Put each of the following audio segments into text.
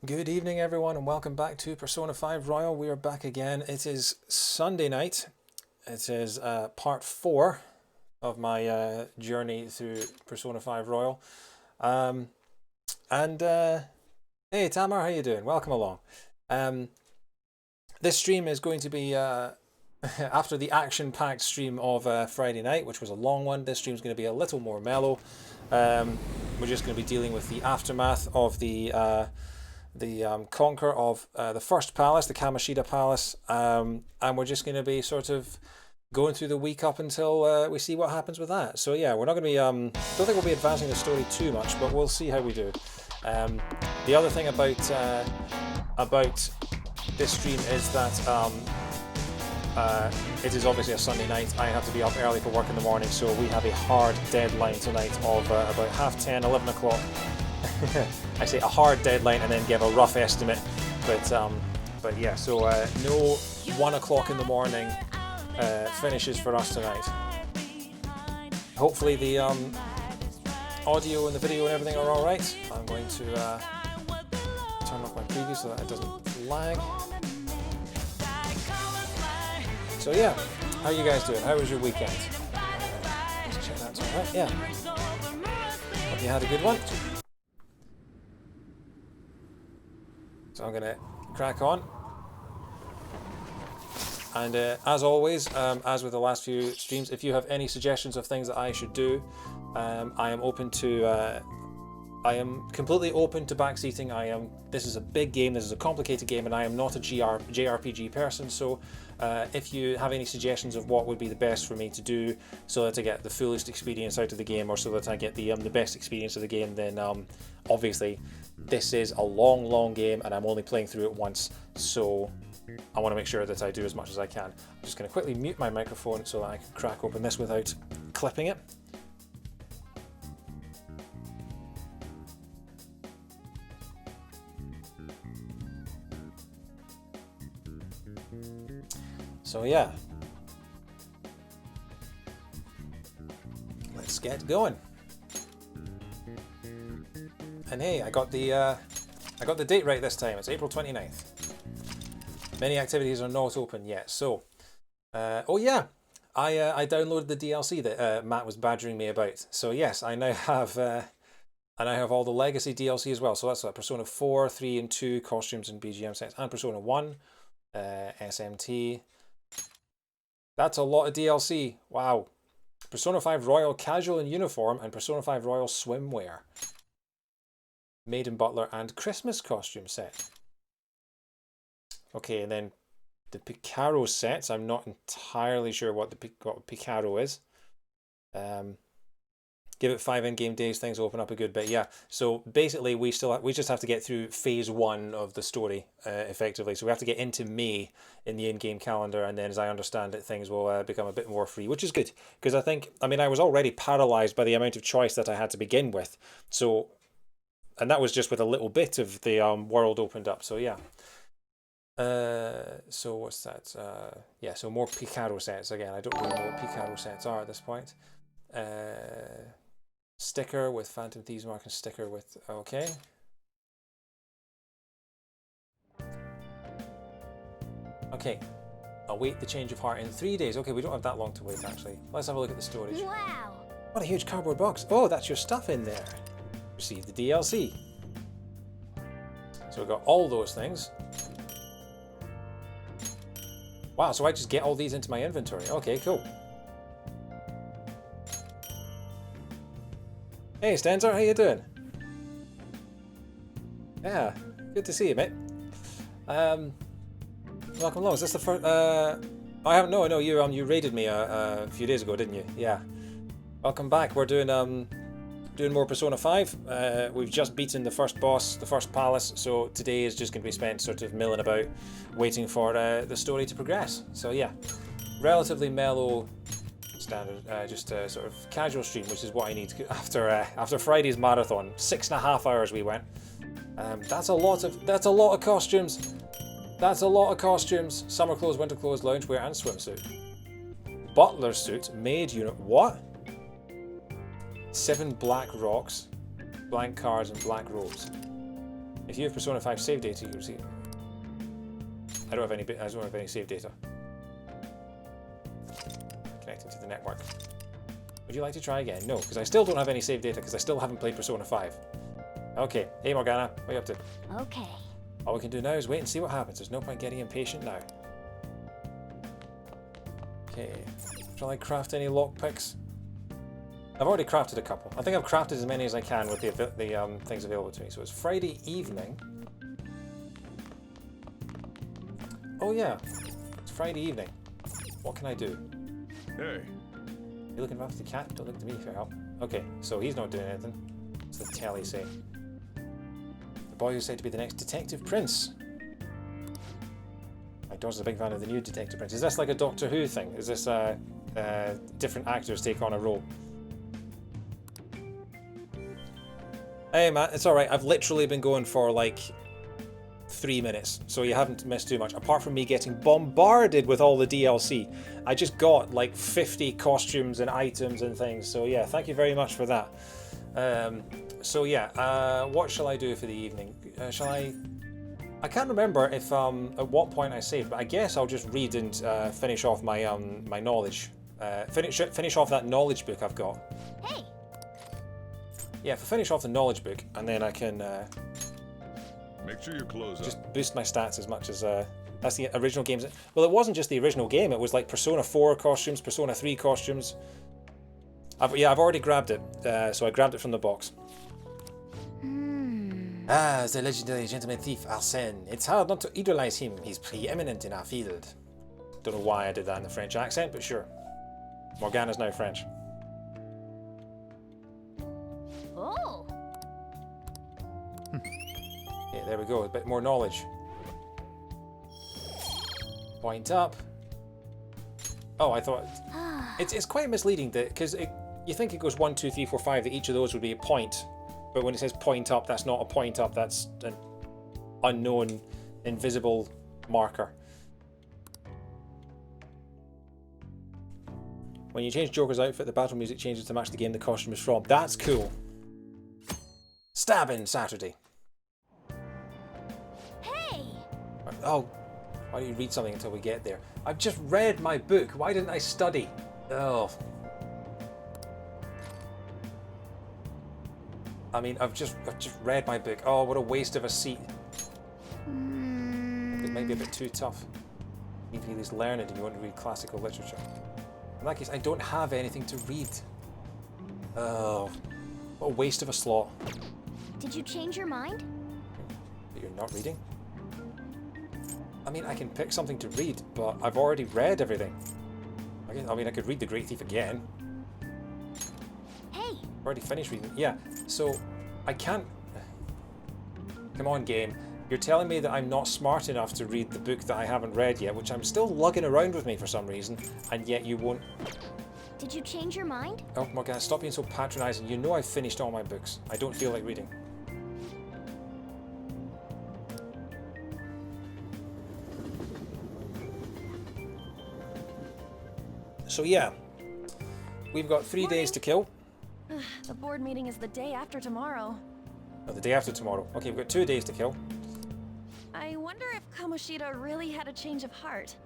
Good evening, everyone, and welcome back to Persona 5 Royal. We are back again. It is Sunday night. It is part 4 of my journey through Persona 5 Royal. Hey, Tamar, how you doing? Welcome along. This stream is going to be after the action-packed stream of Friday night, which was a long one. This stream is going to be a little more mellow. We're just going to be dealing with the aftermath of the conquer of the first palace, the Kamoshida Palace, and we're just going to be sort of going through the week up until we see what happens with that. So yeah, we're not going to be, don't think we'll be advancing the story too much, but we'll see how we do. The other thing about this stream is that it is obviously a Sunday night. I have to be up early for work in the morning, so we have a hard deadline tonight of about 10:30, 11 o'clock. I say a hard deadline and then give a rough estimate, but yeah, so no 1 o'clock in the morning finishes for us tonight. Hopefully the audio and the video and everything are alright. I'm going to turn off my preview so that it doesn't lag. So yeah, how are you guys doing? How was your weekend? Let's check that's alright, yeah. Hope you had a good one. So I'm going to crack on, and as always, as with the last few streams, if you have any suggestions of things that I should do, I am open to, I am completely open to backseating. This is a big game, this is a complicated game, and I am not a JRPG person, so if you have any suggestions of what would be the best for me to do so that I get the fullest experience out of the game, or so that I get the best experience of the game, then obviously this is a long game and I'm only playing through it once, so I want to make sure that I do as much as I can. I'm just going to quickly mute my microphone so that I can crack open this without clipping it. So yeah, let's get going. And hey, I got the date right this time. It's April 29th. Many activities are not open yet. So, oh yeah, I downloaded the DLC that Matt was badgering me about. So yes, I now have all the legacy DLC as well. So that's Persona 4, 3, and 2 costumes and BGM sets, and Persona 1, SMT. That's a lot of DLC. Wow. Persona 5 Royal Casual and Uniform and Persona 5 Royal Swimwear. Maiden Butler and Christmas costume set. Okay, and then the Picaro sets. I'm not entirely sure what Picaro is. Give it 5 in-game days, things open up a good bit. Yeah, so basically we just have to get through phase 1 of the story effectively. So we have to get into May in the in-game calendar, and then as I understand it, things will become a bit more free, which is good. Because I was already paralyzed by the amount of choice that I had to begin with. So, and that was just with a little bit of the world opened up, so yeah. So what's that? Yeah, so more Picaro sets again. I don't really know what Picaro sets are at this point. Sticker with Phantom Thieves mark and sticker with, okay. Okay, await the change of heart in 3 days. Okay, we don't have that long to wait actually. Let's have a look at the storage. Wow! What a huge cardboard box. Oh, that's your stuff in there. Receive the DLC. So we've got all those things. Wow, so I just get all these into my inventory. Okay, cool. Hey Stenzer, how you doing? Yeah, good to see you, mate. Welcome along. Is this the first? I haven't. No, you raided me a few days ago, didn't you? Yeah. Welcome back. We're doing more Persona 5. We've just beaten the first boss, the first palace. So today is just going to be spent sort of milling about, waiting for the story to progress. So yeah, relatively mellow. Standard, just a sort of casual stream, which is what I need after Friday's marathon. 6.5 hours we went. That's a lot of costumes. That's a lot of costumes. Summer clothes, winter clothes, loungewear, and swimsuit. Butler suit, maid unit. What? 7 black rocks, blank cards, and black robes. If you have Persona 5 save data, you receive. I don't have any save data. Connecting to the network. Would you like to try again? No, because I still don't have any save data because I still haven't played Persona 5. Okay, hey Morgana, what are you up to? Okay. All we can do now is wait and see what happens. There's no point getting impatient now. Okay, shall I craft any lockpicks? I've already crafted a couple. I think I've crafted as many as I can with the things available to me. So it's Friday evening. Oh yeah, it's Friday evening. What can I do? Hey. You looking after the cat? Don't look to me for help. Okay, so he's not doing anything. What's the telly say? The boy who's said to be the next Detective Prince. My daughter's a big fan of the new Detective Prince. Is this like a Doctor Who thing? Is this different actors take on a role? Hey man, it's alright. I've literally been going for like 3 minutes, so you haven't missed too much. Apart from me getting bombarded with all the DLC. I just got like 50 costumes and items and things, so yeah, thank you very much for that. So yeah, what shall I do for the evening? Shall I can't remember if at what point I saved, but I guess I'll just read and finish off my my knowledge. Finish off that knowledge book I've got. Hey. Yeah, if I finish off the knowledge book, and then I can Make sure your clothes just up. boost my stats as much as that's the original games. Well, it wasn't just the original game. It was like Persona 4 costumes, Persona 3 costumes. I've already grabbed it. So I grabbed it from the box. Ah, the legendary gentleman thief Arsène. It's hard not to idolize him. He's preeminent in our field. Don't know why I did that in the French accent, but sure. Morgana's now French. Oh. Yeah, there we go. A bit more knowledge. Point up. Oh, I thought it's quite misleading that because you think it goes 1, 2, 3, 4, 5. That each of those would be a point, but when it says point up, that's not a point up. That's an unknown, invisible marker. When you change Joker's outfit, the battle music changes to match the game the costume is from. That's cool. Stabbing Saturday. Hey. Oh, why don't you read something until we get there? I've just read my book. Why didn't I study? Oh. I mean, I've just read my book. Oh, what a waste of a seat. It might be a bit too tough. Even if you at least learn it and you want to read classical literature. In that case, I don't have anything to read. Oh, what a waste of a slot. Did you change your mind? But you're not reading? I mean, I can pick something to read, but I've already read everything. I mean, I could read The Great Thief again. Hey. I've already finished reading. Yeah, so I can't... Come on, game. You're telling me that I'm not smart enough to read the book that I haven't read yet, which I'm still lugging around with me for some reason, and yet you won't... Did you change your mind? Oh, Morgana, stop being so patronizing. You know I've finished all my books. I don't feel like reading. So yeah, we've got 3 days to kill. The board meeting is the day after tomorrow. No, the day after tomorrow. Okay, we've got 2 days to kill. I wonder if Kamoshida really had a change of heart.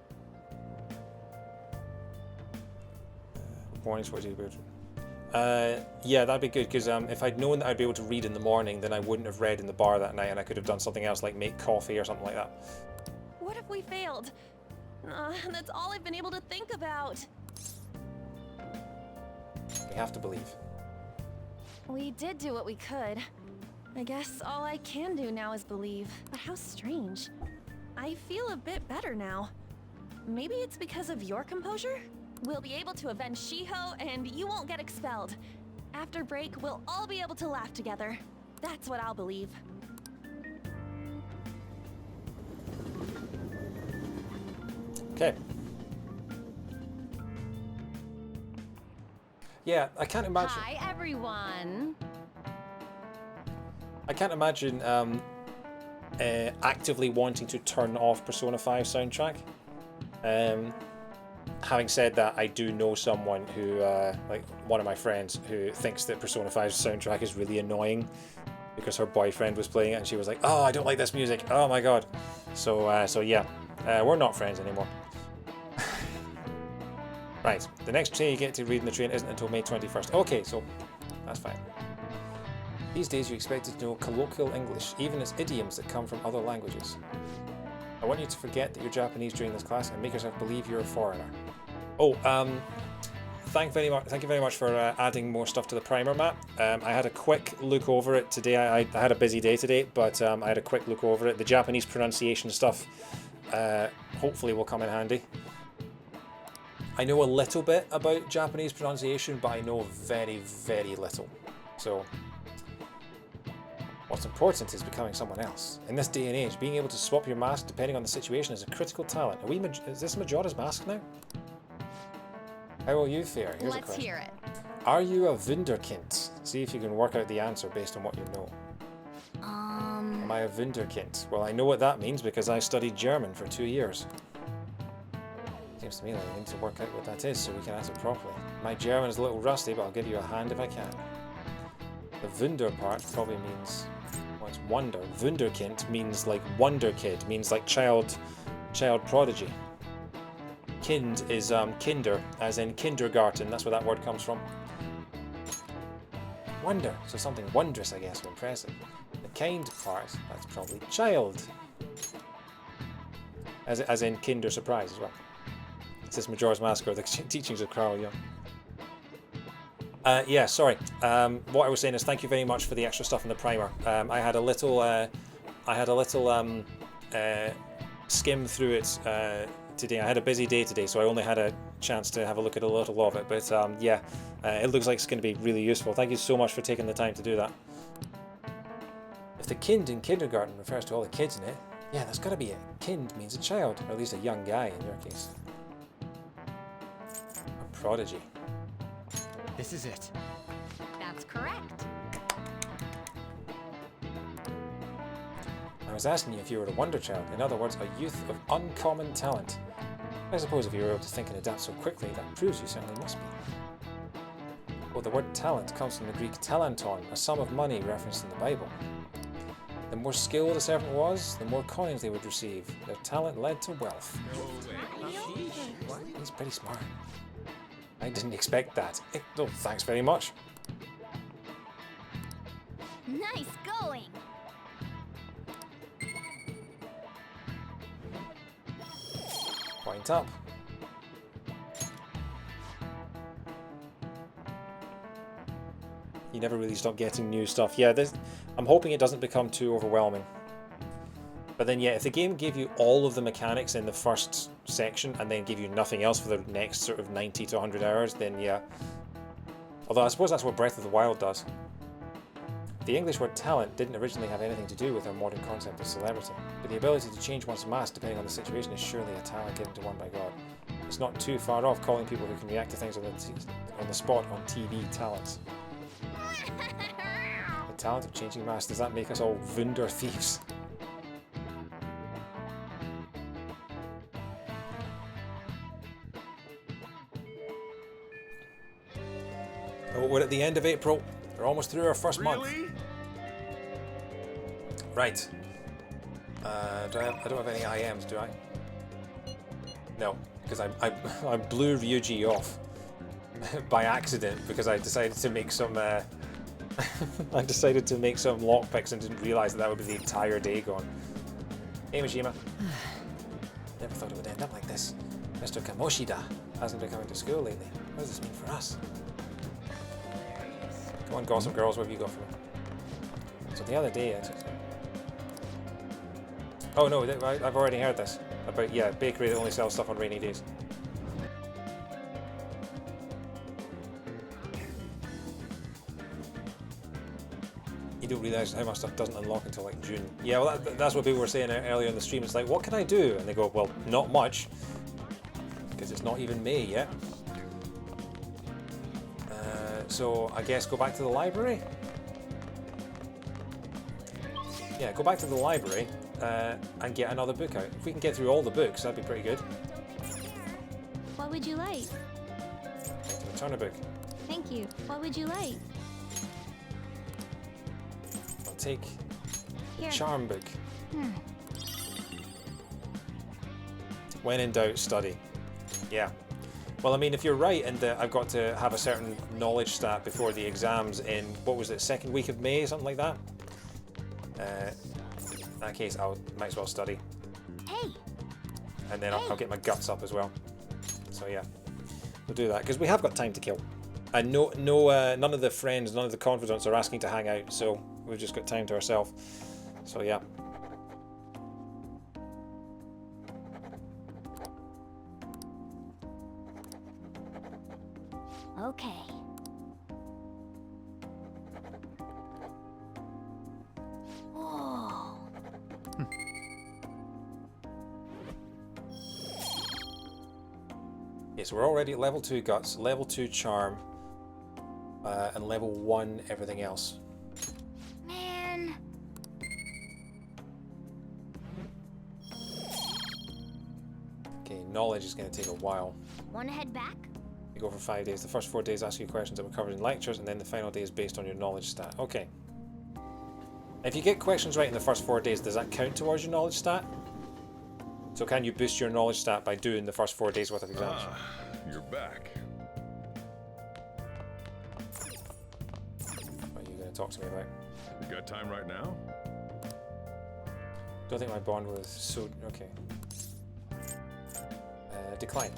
Mornings, what do you do? Yeah, that'd be good, because if I'd known that I'd be able to read in the morning, then I wouldn't have read in the bar that night, and I could have done something else, like make coffee or something like that. What if we failed? That's all I've been able to think about. We have to believe. We did do what we could. I guess all I can do now is believe. But how strange. I feel a bit better now. Maybe it's because of your composure? We'll be able to avenge Shiho, and you won't get expelled. After break, we'll all be able to laugh together. That's what I'll believe. Okay. Yeah, I can't imagine. Hi, everyone. I can't imagine actively wanting to turn off Persona 5 soundtrack. Having said that, I do know someone who, like one of my friends, who thinks that Persona 5's soundtrack is really annoying. because her boyfriend was playing it and she was like, oh, I don't like this music, oh my god. So yeah, we're not friends anymore. Right, the next train you get to read in the train isn't until May 21st. Okay, so that's fine. These days you're expected to know colloquial English, even its idioms that come from other languages. I want you to forget that you're Japanese during this class and make yourself believe you're a foreigner. Oh, thank you very much for adding more stuff to the primer map. I had a quick look over it today. I had a busy day today, but I had a quick look over it. The Japanese pronunciation stuff hopefully will come in handy. I know a little bit about Japanese pronunciation, but I know very, very little. So what's important is becoming someone else. In this day and age, being able to swap your mask depending on the situation is a critical talent. Is this Majora's Mask now? How will you fare? Here's a Let's question. hear it. Are you a Wunderkind? See if you can work out the answer based on what you know. Am I a Wunderkind? Well, I know what that means because I studied German for 2 years. Seems to me like we need to work out what that is so we can answer properly. My German is a little rusty, but I'll give you a hand if I can. The Wunder part probably means, well, it's wonder. Wunderkind means like wonder kid, means like child prodigy. Kind is kinder, as in kindergarten, that's where that word comes from. Wonder, so something wondrous, I guess, or impressive. The kind part, that's probably child. As in kinder surprise as well. Is this Majora's Mask or the teachings of Carl Jung? Yeah, sorry. What I was saying is thank you very much for the extra stuff in the primer. I had a little skim through it today. I had a busy day today, so I only had a chance to have a look at a little of it. But yeah, it looks like it's going to be really useful. Thank you so much for taking the time to do that. If the kind in kindergarten refers to all the kids in it, yeah, that's got to be it. Kind means a child, or at least a young guy in your case. A prodigy. This is it. That's correct. I was asking you if you were a wonder child, in other words, a youth of uncommon talent. I suppose if you were able to think and adapt so quickly, that proves you certainly must be. Well, the word talent comes from the Greek talenton, a sum of money referenced in the Bible. The more skilled a servant was, the more coins they would receive. Their talent led to wealth. He's pretty smart. I didn't expect that. Oh, thanks very much. Nice going. Point up. You never really stop getting new stuff. Yeah, I'm hoping it doesn't become too overwhelming. But then yeah, if the game gave you all of the mechanics in the first section and then gave you nothing else for the next sort of 90 to 100 hours, then yeah. Although I suppose that's what Breath of the Wild does. The English word talent didn't originally have anything to do with our modern concept of celebrity, but the ability to change one's mask depending on the situation is surely a talent given to one by God. It's not too far off calling people who can react to things on the spot on TV talents. The talent of changing masks, does that make us all Wunder thieves? Oh, we're at the end of April. We're almost through our first month. Right. I don't have any IMs, do I? No, because I blew Ryuji off by accident because I decided to make some I decided to make some lockpicks and didn't realise that would be the entire day gone. Hey Mishima. Never thought it would end up like this. Mr. Kamoshida hasn't been coming to school lately. What does this mean for us? Come on, Gossip Girls, what have you got for me? So the other day, oh no, I've already heard this. About, yeah, bakery that only sells stuff on rainy days. You don't realise how much stuff doesn't unlock until like June. Yeah, well that's what people were saying earlier in the stream. It's like, what can I do? And they go, well, not much. Because it's not even May yet. So I guess go back to the library? Yeah, go back to the library and get another book out. If we can get through all the books, that'd be pretty good. What would you like? Return a book. Thank you. What would you like? I'll take the Here. charm book? Hmm. When in doubt, study. Yeah. Well, I mean, if you're right in that I've got to have a certain knowledge stat before the exams in, what was it, second week of May, something like that? In that case, might as well study. Hey. And then I'll get my guts up as well. So yeah, we'll do that, because we have got time to kill. And none of the friends, none of the confidants are asking to hang out, so we've just got time to ourselves. So yeah. Okay. Whoa. Okay, so we're already at level 2 guts, level 2 charm, and level 1 everything else. Man. Okay, knowledge is going to take a while. Wanna head back? You go for 5 days. The first 4 days ask you questions that were covered in lectures, and then the final day is based on your knowledge stat. Okay. If you get questions right in the first 4 days, does that count towards your knowledge stat? So can you boost your knowledge stat by doing the first 4 days worth of exams? Ah, you're back. What are you going to talk to me about? You got time right now? Don't think my bond was so... Okay. Decline.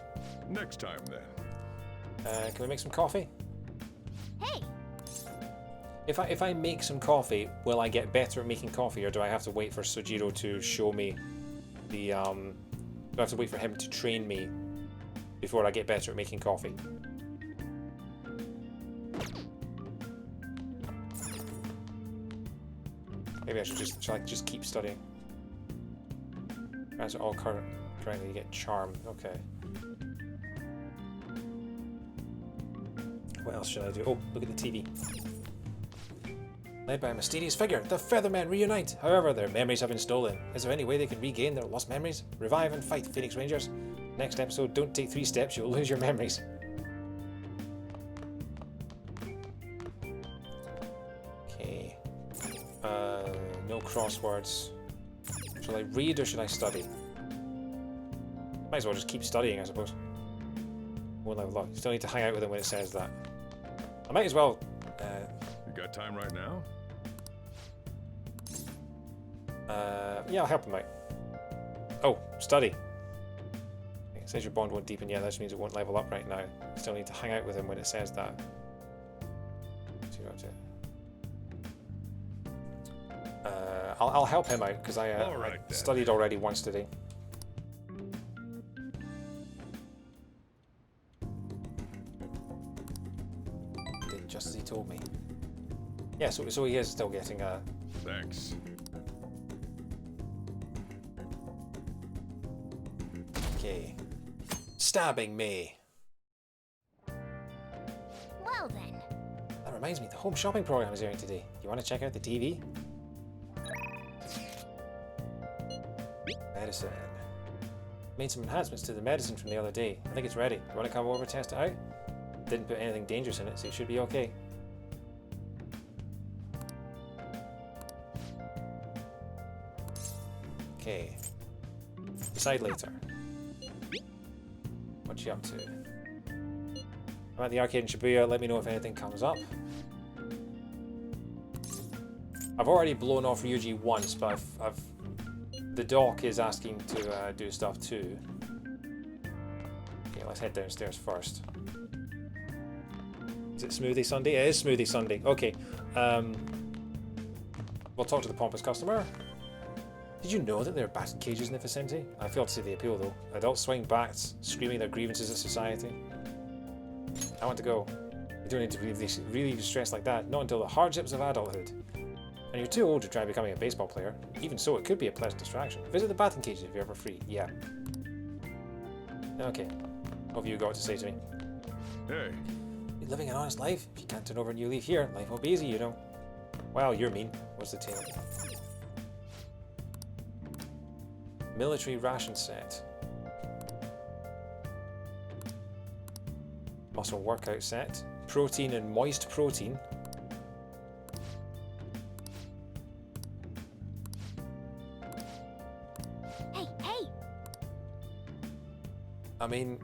Next time then. Can we make some coffee? Hey. If I make some coffee, will I get better at making coffee, or do I have to wait for Sojiro to show me the do I have to wait for him to train me before I get better at making coffee? Maybe I should just keep studying. That's all currently you get charm. Okay. What else should I do? Oh, look at the TV. Led by a mysterious figure, the Feathermen reunite. However, their memories have been stolen. Is there any way they can regain their lost memories? Revive and fight Phoenix Rangers. Next episode, don't take 3 steps, you'll lose your memories. Okay. No crosswords. Shall I read or should I study? Might as well just keep studying, I suppose. Won't level up. Still need to hang out with him when it says that. I might as well. You got time right now? Yeah, I'll help him out. Oh, study. It says your bond won't deepen. Yeah, that just means it won't level up right now. Still need to hang out with him when it says that. See what I'll help him out because I studied already once today. Did just as he told me. Yeah, so he is still getting a. Thanks. Okay. Stabbing me. Well then. That reminds me, the home shopping program is airing today. You want to check out the TV? Medicine. Made some enhancements to the medicine from the other day. I think it's ready. You want to come over and test it out? Didn't put anything dangerous in it, so it should be okay. Okay. Decide later. What you up to? I'm at the arcade in Shibuya. Let me know if anything comes up. I've already blown off Ryuji once, but the doc is asking to do stuff too. Okay, let's head downstairs first. Is it Smoothie Sunday? It is Smoothie Sunday. Okay. We'll talk to the pompous customer. Did you know that there are batting cages in the vicinity? I fail to see the appeal though. Adults swing bats, screaming their grievances at society. I want to go. You don't need to relieve stress like that, not until the hardships of adulthood. And you're too old to try becoming a baseball player. Even so, it could be a pleasant distraction. Visit the batting cages if you're ever free. Yeah. Okay. What have you got to say to me? Hey. You're living an honest life. If you can't turn over a new leaf here, life won't be easy, you know. Wow, you're mean. What's the tale? Military ration set. Muscle workout set. Protein and moist protein. I mean,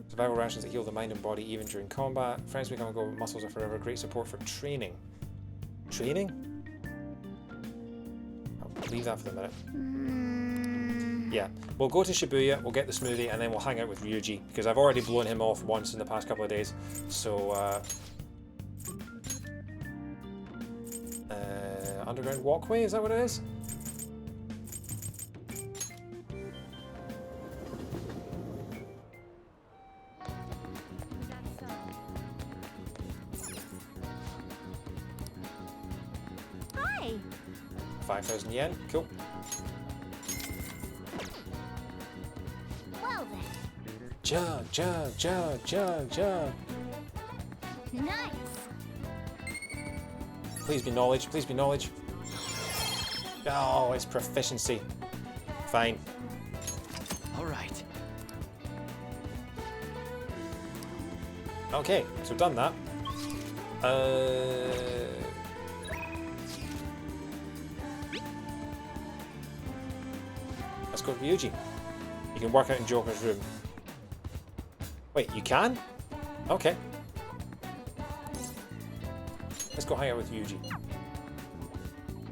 survival rations that heal the mind and body even during combat. Friends become go, muscles are forever. Great support for training. Training? I'll leave that for the minute. Yeah, we'll go to Shibuya, we'll get the smoothie, and then we'll hang out with Ryuji, because I've already blown him off once in the past couple of days. So, underground walkway, is that what it is? Hi. 5,000 yen, cool. Well then. Jug, jug, jug, jug, jug. Nice. Please be knowledge, please be knowledge. Oh, it's proficiency. Fine. All right. Okay, so done that. Let's go to Ryuji. You can work out in Joker's room. Wait, you can? Okay. Let's go hang out with Ryuji.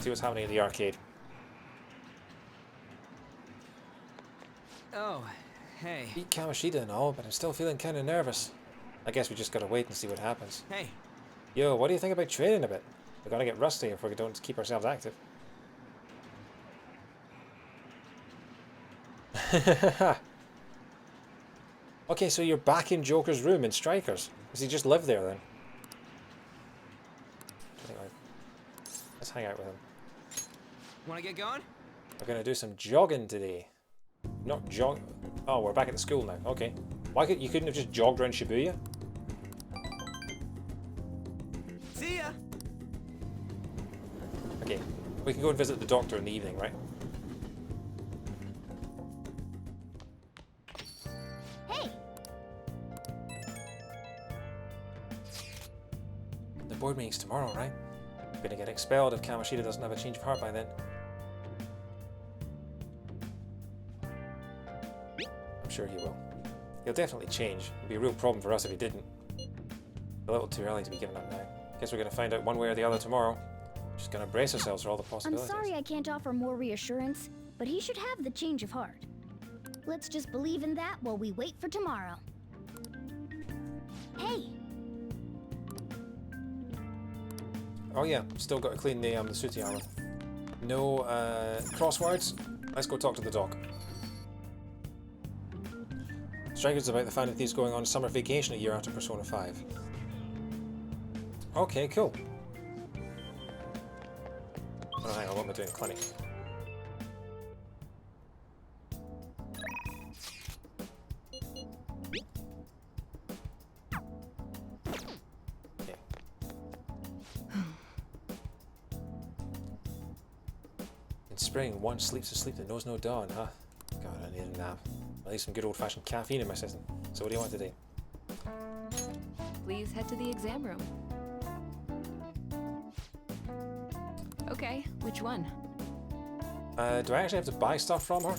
See what's happening at the arcade. Oh, hey. Beat Kamoshida and all, but I'm still feeling kind of nervous. I guess we just gotta wait and see what happens. Hey. Yo, what do you think about training a bit? We're gonna get rusty if we don't keep ourselves active. Okay, so you're back in Joker's room in Strikers. Does he just live there then? Anyway, let's hang out with him. Wanna get going? We're gonna do some jogging today. Not jog. Oh, we're back at the school now. Okay. Why could you couldn't have just jogged around Shibuya? See ya. Okay, we can go and visit the doctor in the evening, right? Hey. The board meeting's tomorrow, right? I'm gonna get expelled if Kamoshida doesn't have a change of heart by then. I'm sure he will. He'll definitely change. It'd be a real problem for us if he didn't. A little too early to be giving up now. Guess we're gonna find out one way or the other tomorrow. Just gonna brace ourselves for all the I'm possibilities. sorry I can't offer more reassurance, but he should have the change of heart. Let's just believe in that while we wait for tomorrow. Hey. Oh yeah, still got to clean the Suti armor. No crosswords. Let's go talk to the doc. Strikers about the Founding Thieves going on summer vacation a year after Persona 5. Okay, cool. Oh, hang on, what am I doing? Clinic. Okay. In spring, one sleeps a sleep that knows no dawn, huh? God, I need a nap. At least some good old-fashioned caffeine in my system. So what do you want today? Please head to the exam room. Okay, which one? Do I actually have to buy stuff from her?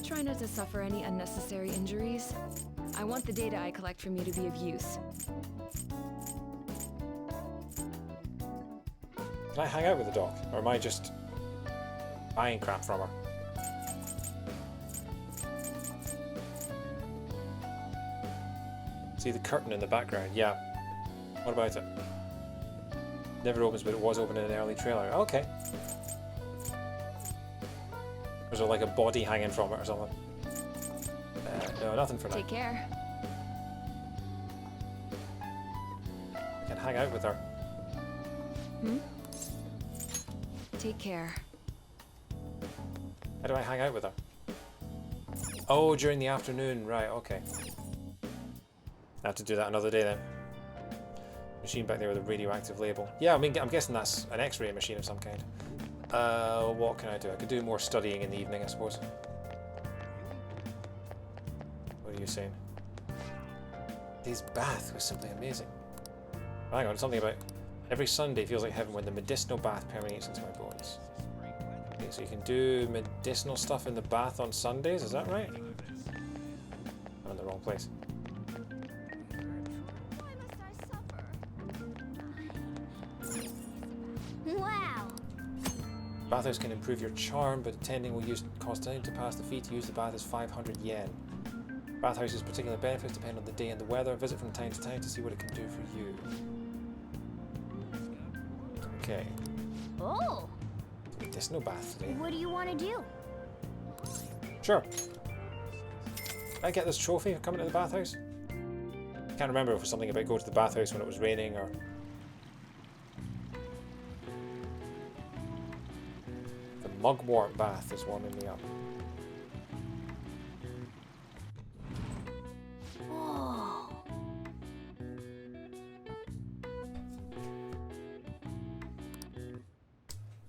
Try not to suffer any unnecessary injuries. I want the data I collect from you to be of use. Can I hang out with the doc? Or am I just buying crap from her? See the curtain in the background? Yeah. What about it? Never opens, but it was open in an early trailer. Okay. Was there like a body hanging from it or something? No, nothing for now. Take care. I can hang out with her. Hmm? Take care. How do I hang out with her? Oh, during the afternoon. Right, okay. I have to do that another day then. Machine back there with a radioactive label. Yeah, I mean, I'm guessing that's an X-ray machine of some kind. What can I do? I could do more studying in the evening, I suppose. What are you saying? This bath was simply amazing. Hang on, something about every Sunday feels like heaven when the medicinal bath permeates into my bones. Okay, so you can do medicinal stuff in the bath on Sundays, is that right? I'm on the the wrong place. Why must I suffer? Wow. Bathhouse can improve your charm, but attending will cost time to pass the fee. To use the bath is 500 yen. Bathhouse's particular benefits depend on the day and the weather. Visit from time to time to see what it can do for you. Okay. Oh. There's no bath today. What do you want to do? Sure. Did I get this trophy for coming to the bathhouse? Can't remember if it was something about go to the bathhouse when it was raining or... The mugwort bath is warming me up. Oh.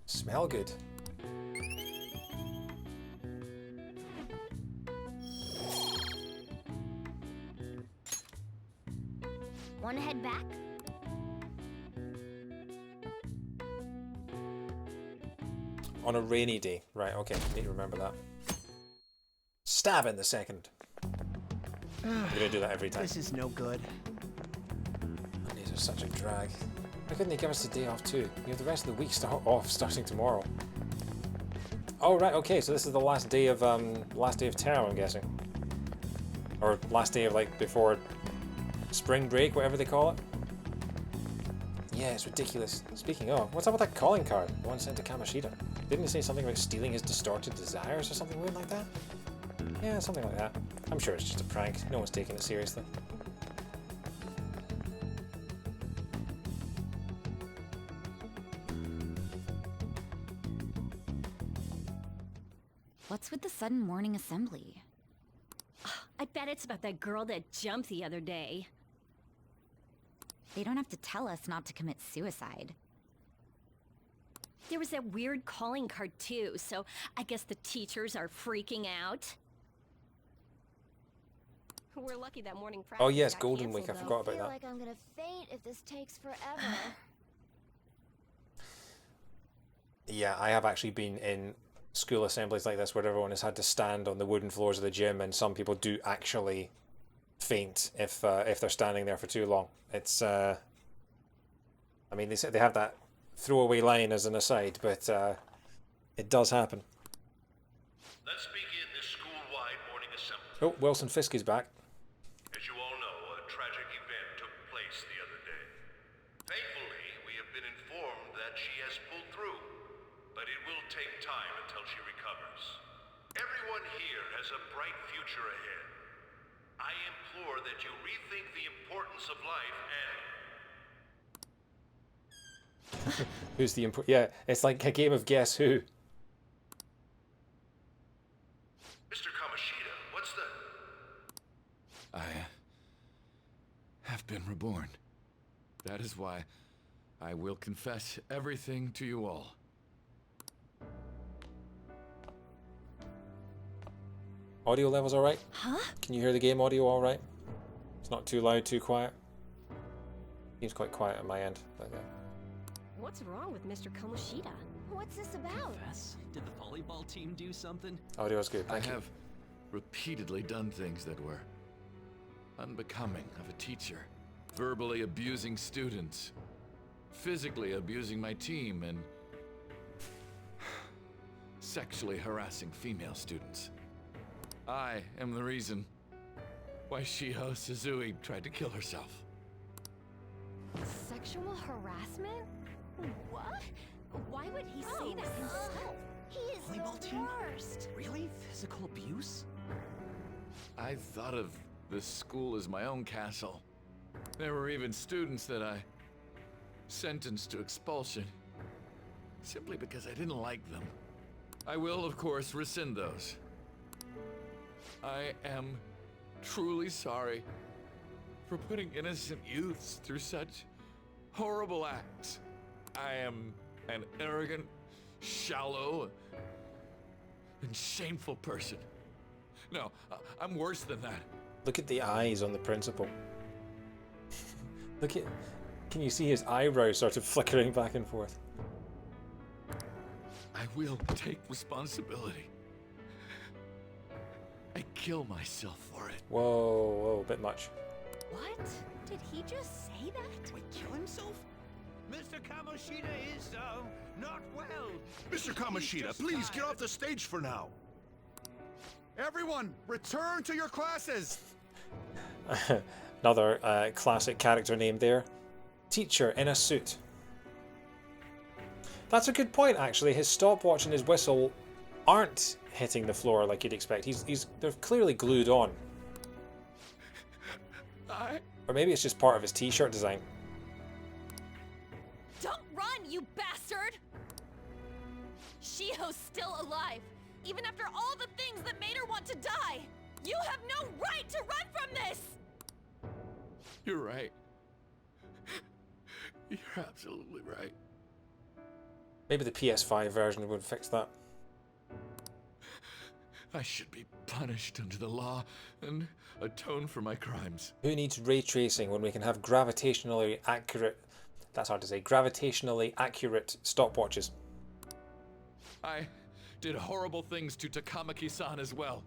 Smell good. Want to head back? On a rainy day. Right, okay. Need to remember that. Stab in the second. I'm gonna do that every time. This is no good. Mondays are such a drag. Why couldn't they give us the day off too? You have the rest of the week off starting tomorrow. Oh right, okay, so this is the last day of term, I'm guessing. Or last day of like before spring break, whatever they call it. Yeah, it's ridiculous. Speaking of, what's up with that calling card? The one sent to Kamoshida. Didn't he say something about stealing his distorted desires or something weird like that? Yeah, something like that. I'm sure it's just a prank. No one's taking it seriously. What's with the sudden morning assembly? I bet it's about that girl that jumped the other day. They don't have to tell us not to commit suicide. There was that weird calling card too, so I guess the teachers are freaking out. We're lucky that morning practice Oh yes, got Golden Week. I canceled, forgot I about feel that. like I'm gonna faint if this takes forever. Yeah, I have actually been in school assemblies like this where everyone has had to stand on the wooden floors of the gym, and some people do actually faint if they're standing there for too long. It's I mean, they say they have that throwaway line as an aside, but it does happen. Let's begin this school-wide morning assembly. Oh, Wilson Fisk is back. As you all know, a tragic event took place the other day. Thankfully, we have been informed that she has pulled through, but it will take time until she recovers. Everyone here has a bright future ahead. I implore that you rethink the importance of life and... Who's the yeah, it's like a game of Guess Who. Mr. Kamoshida, what's the... I have been reborn. That is why I will confess everything to you all. Audio levels alright? Huh? Can you hear the game audio alright? It's not too loud, too quiet? Seems quite quiet on my end. But, What's wrong with Mr. Kamoshida? What's this about? Confess? Did the volleyball team do something? audio is good, I thank you. have repeatedly done things that were unbecoming of a teacher. Verbally abusing students, physically abusing my team, and sexually harassing female students. I am the reason why Shiho Suzui tried to kill herself. Sexual harassment? What? Why would he say that Oh, himself? he is Volleyball the team? worst. Really? Physical abuse? I thought of this school as my own castle. There were even students that I sentenced to expulsion simply because I didn't like them. I will, of course, rescind those. I am truly sorry for putting innocent youths through such horrible acts. I am an arrogant, shallow, and shameful person. No, I'm worse than that. Look at the eyes on the principal. Look at... Can you see his eyebrows sort of flickering back and forth? I will take responsibility. I kill myself for it. Whoa, whoa, a bit much. What? Did he just say that? Wait, kill himself? Mr. Kamoshida is, not well. Mr. Kamoshida, please get off the stage for now. Everyone, return to your classes! Another classic character name there. Teacher in a suit. That's a good point, actually. His stopwatch and his whistle aren't hitting the floor like you'd expect. They're clearly glued on. Or maybe it's just part of his t-shirt design. Don't run, you bastard! Shiho's still alive, even after all the things that made her want to die! You have no right to run from this! You're right. You're absolutely right. Maybe the PS5 version would fix that. I should be punished under the law and atone for my crimes. Who needs ray tracing when we can have gravitationally accurate... That's hard to say. Gravitationally accurate stopwatches. I did horrible things to Takamaki-san as well.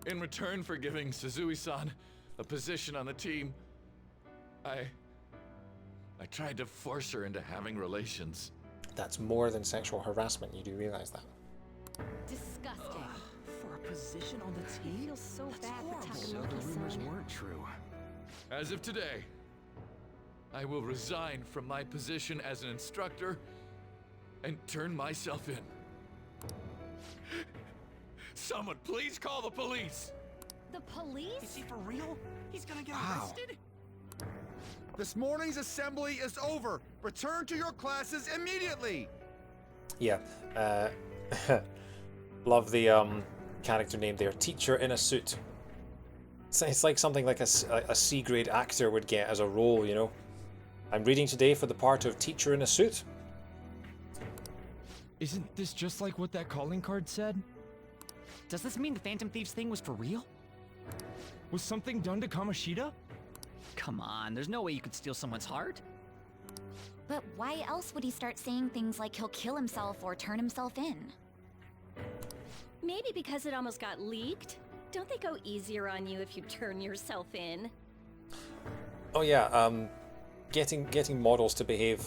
In return for giving Suzui-san a position on the team, I tried to force her into having relations. That's more than sexual harassment, you do realize that. Disgusting. For a position on the team? I feel so bad for So the rumors Takamaki-san. weren't true. As of today, I will resign from my position as an instructor and turn myself in. Someone please call the police! The police? Is he for real? He's gonna get Wow. arrested? This morning's assembly is over. Return to your classes immediately. Yeah. Love the character name there. Teacher in a suit. It's like something like a C-grade actor would get as a role, you know. I'm reading today for the part of teacher in a suit. Isn't this just like what that calling card said? Does this mean the Phantom Thieves thing was for real? Was something done to Kamoshida? Come on, there's no way you could steal someone's heart. But why else would he start saying things like he'll kill himself or turn himself in? Maybe because it almost got leaked. Don't they go easier on you if you turn yourself in? Oh yeah, getting models to behave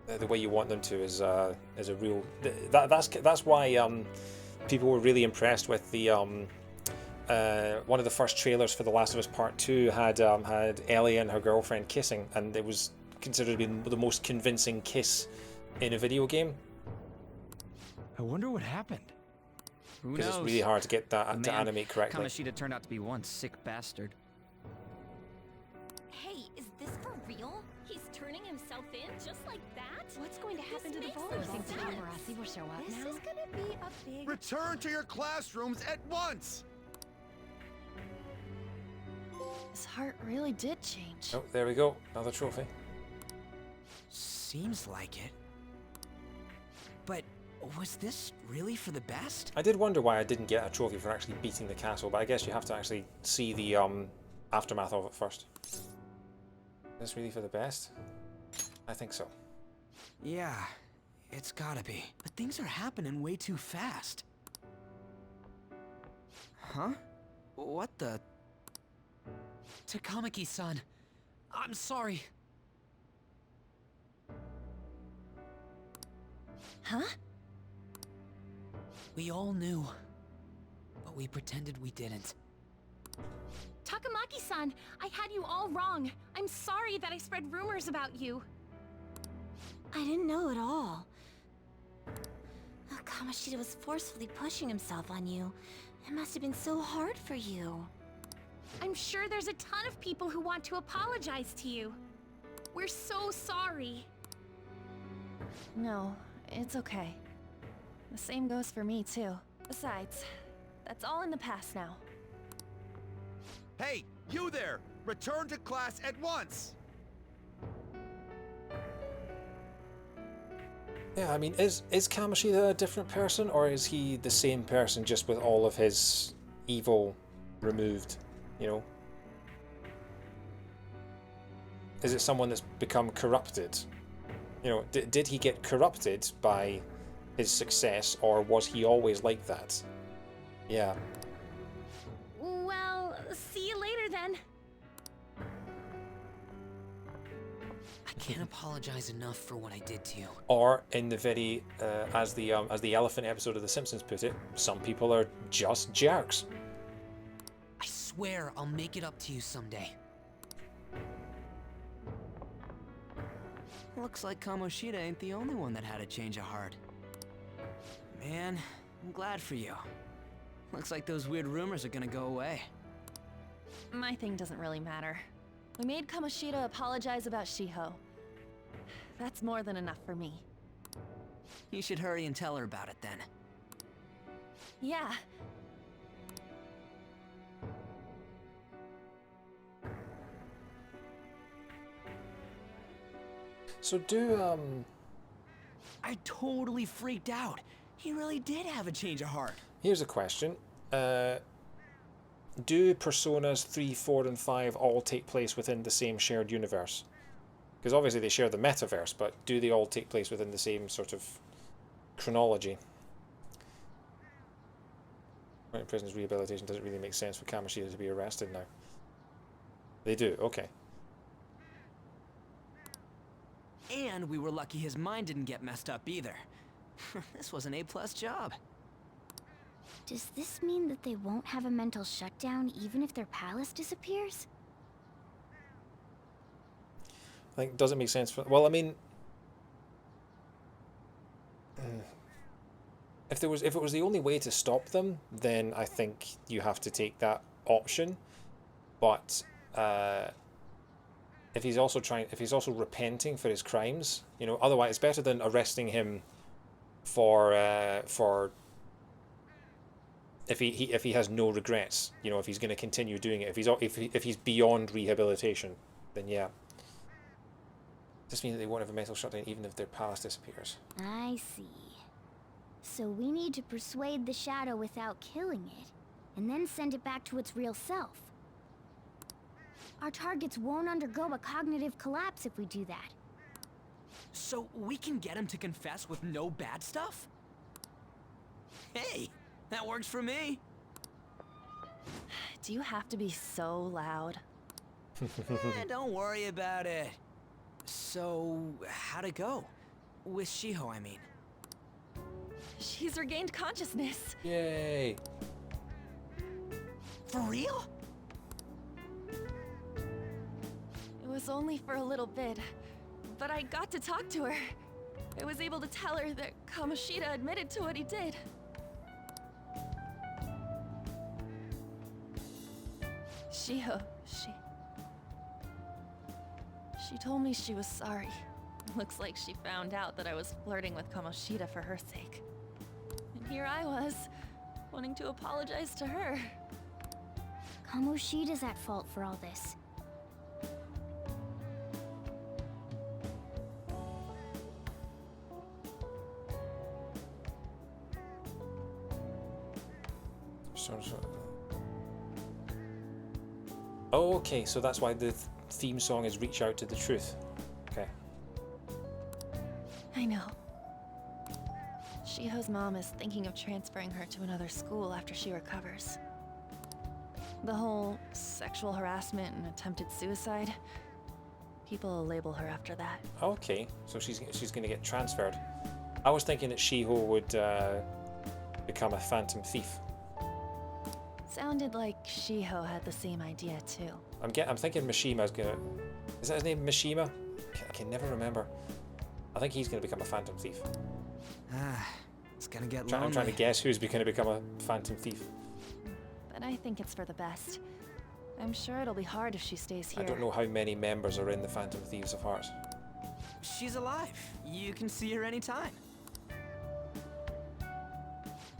the way you want them to is a real... That's why people were really impressed with the... one of the first trailers for The Last of Us Part 2 had Ellie and her girlfriend kissing, and it was considered to be the most convincing kiss in a video game. I wonder what happened. Who Because knows? it's really hard to get that to Man, animate correctly. Kamoshida turned out to be one sick bastard. Hey, is this for real? He's turning himself in just like that? What's going to happen to the makes no volleyball sense. team? Paparazzi will show up This now. is gonna be a big... Return to your classrooms at once. His heart really did change. Oh, there we go. Another trophy. Seems like it. But was this really for the best? I did wonder why I didn't get a trophy for actually beating the castle, but I guess you have to actually see the aftermath of it first. Is this really for the best? I think so. Yeah, it's gotta be. But things are happening way too fast. Huh? What the? Takamaki-san, I'm sorry. Huh? We all knew, but we pretended we didn't. Takamaki-san, I had you all wrong. I'm sorry that I spread rumors about you. I didn't know at all. Kamoshida was forcefully pushing himself on you. It must have been so hard for you. I'm sure there's a ton of people who want to apologize to you. We're so sorry. No, it's okay. The same goes for me, too. Besides, that's all in the past now. Hey, you there! Return to class at once. Yeah, I mean, is Kamoshida a different person, or is he the same person just with all of his evil removed, you know? Is it someone that's become corrupted? You know, did he get corrupted by his success, or was he always like that? Yeah. See you later then. I can't apologize enough for what I did to you. Or in the very, as the elephant episode of The Simpsons put it, some people are just jerks. I swear I'll make it up to you someday. Looks like Kamoshida ain't the only one that had a change of heart. Man, I'm glad for you. Looks like those weird rumors are gonna go away. My thing doesn't really matter. We made Kamoshida apologize about Shiho. That's more than enough for me. You should hurry and tell her about it then. Yeah. So I totally freaked out. He really did have a change of heart. Here's a question. Do Personas 3, 4, and 5 all take place within the same shared universe? Because obviously they share the metaverse, but do they all take place within the same sort of chronology? Right, prison's rehabilitation doesn't really make sense for Kamoshida to be arrested now. They do, okay. And we were lucky his mind didn't get messed up either. This was an A+ job. Does this mean that they won't have a mental shutdown even if their palace disappears? I think doesn't make sense for. Well, I mean, if it was the only way to stop them, then I think you have to take that option. But if he's also repenting for his crimes, you know, otherwise it's better than arresting him for if he has no regrets, you know, if he's going to continue doing it, if he's beyond rehabilitation, then yeah. This means that they won't have a mental shutdown even if their past disappears. I see. So we need to persuade the shadow without killing it, and then send it back to its real self. Our targets won't undergo a cognitive collapse if we do that. So we can get him to confess with no bad stuff? Hey, that works for me. Do you have to be so loud? Don't worry about it. So, how'd it go? With Shiho, I mean. She's regained consciousness. Yay. For real? It was only for a little bit, but I got to talk to her. I was able to tell her that Kamoshida admitted to what he did. Shiho, she told me she was sorry. Looks like she found out that I was flirting with Kamoshida for her sake. And here I was, wanting to apologize to her. Kamoshida's at fault for all this. Oh, okay, so that's why the theme song is Reach Out to the Truth. Okay. I know. Shiho's mom is thinking of transferring her to another school after she recovers. The whole sexual harassment and attempted suicide, people will label her after that. Okay, so she's going to get transferred. I was thinking that Shiho would become a phantom thief. Sounded like Shiho had the same idea too. I'm thinking Mishima's gonna. Is that his name, Mishima? I can never remember. I think he's gonna become a phantom thief. It's gonna get lonely. I'm trying to guess who's gonna become a phantom thief. But I think it's for the best. I'm sure it'll be hard if she stays here. I don't know how many members are in the Phantom Thieves of Hearts. She's alive. You can see her anytime.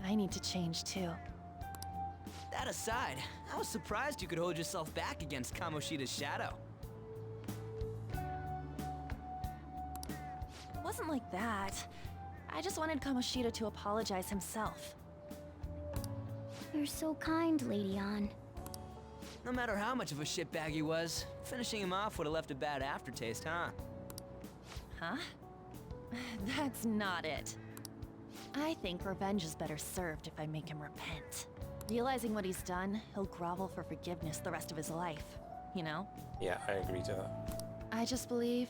I need to change too. That aside, I was surprised you could hold yourself back against Kamoshida's shadow. It wasn't like that. I just wanted Kamoshida to apologize himself. You're so kind, Lady Ann. No matter how much of a shitbag he was, finishing him off would have left a bad aftertaste, huh? Huh? That's not it. I think revenge is better served if I make him repent. Realizing what he's done, he'll grovel for forgiveness the rest of his life, you know? Yeah, I agree to that. I just believe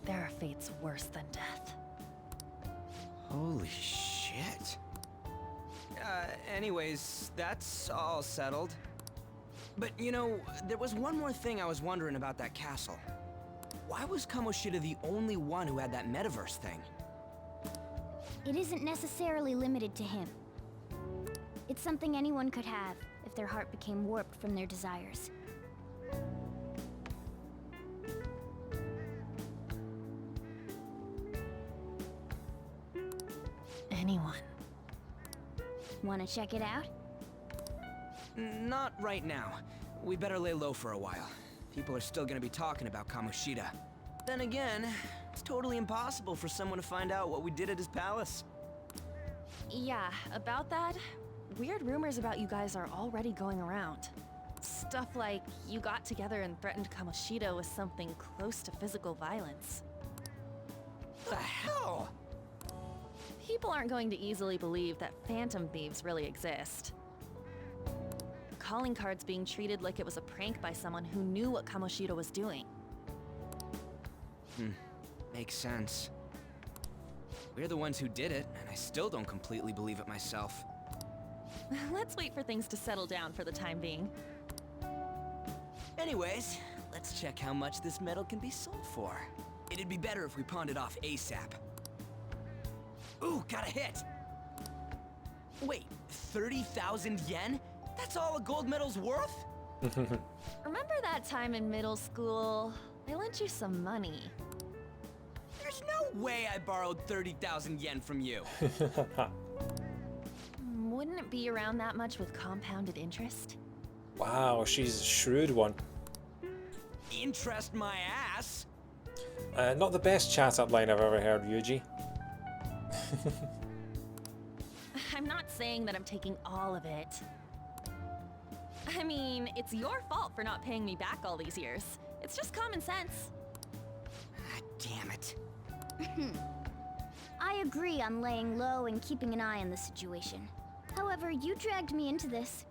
there are fates worse than death. Holy shit. Anyways, that's all settled. But you know, there was one more thing I was wondering about that castle. Why was Kamoshida the only one who had that metaverse thing? It isn't necessarily limited to him. It's something anyone could have if their heart became warped from their desires. Anyone. Wanna check it out? Not right now. We better lay low for a while. People are still gonna be talking about Kamoshida. Then again, it's totally impossible for someone to find out what we did at his palace. Yeah, about that, weird rumors about you guys are already going around. Stuff like you got together and threatened Kamoshida with something close to physical violence. The hell? People aren't going to easily believe that phantom thieves really exist. Calling cards being treated like it was a prank by someone who knew what Kamoshida was doing. Makes sense. We're the ones who did it, and I still don't completely believe it myself. Let's wait for things to settle down for the time being. Anyways, let's check how much this metal can be sold for. It'd be better if we pawned it off ASAP. Ooh, got a hit! Wait, 30,000 yen? That's all a gold medal's worth? Remember that time in middle school? I lent you some money. There's no way I borrowed 30,000 yen from you. Wouldn't it be around that much with compounded interest? Wow, she's a shrewd one. Interest my ass? Not the best chat-up line I've ever heard, Yuji. I'm not saying that I'm taking all of it. I mean, it's your fault for not paying me back all these years. It's just common sense. Ah, damn it. I agree on laying low and keeping an eye on the situation. However, you dragged me into this.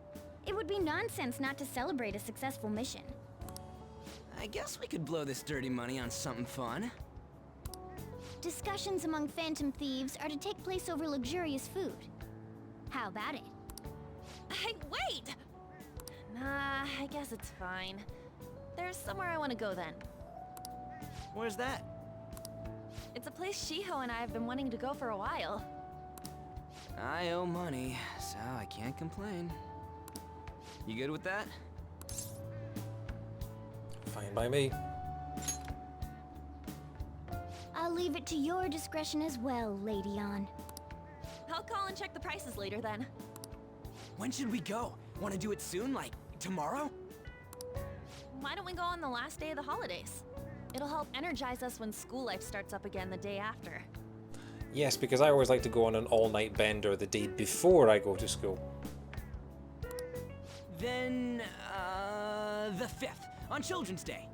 It would be nonsense not to celebrate a successful mission. I guess we could blow this dirty money on something fun. Discussions among phantom thieves are to take place over luxurious food. How about it? Hey, wait! Nah, I guess it's fine. There's somewhere I want to go then. Where's that? It's a place Shiho and I have been wanting to go for a while. I owe money, so I can't complain. You good with that? Fine by me. I'll leave it to your discretion as well, Lady On. I'll call and check the prices later then. When should we go? Want to do it soon, like tomorrow? Why don't we go on the last day of the holidays? It'll help energize us when school life starts up again the day after. Yes, because I always like to go on an all-night bender the day before I go to school. Then, the 5th, on Children's Day.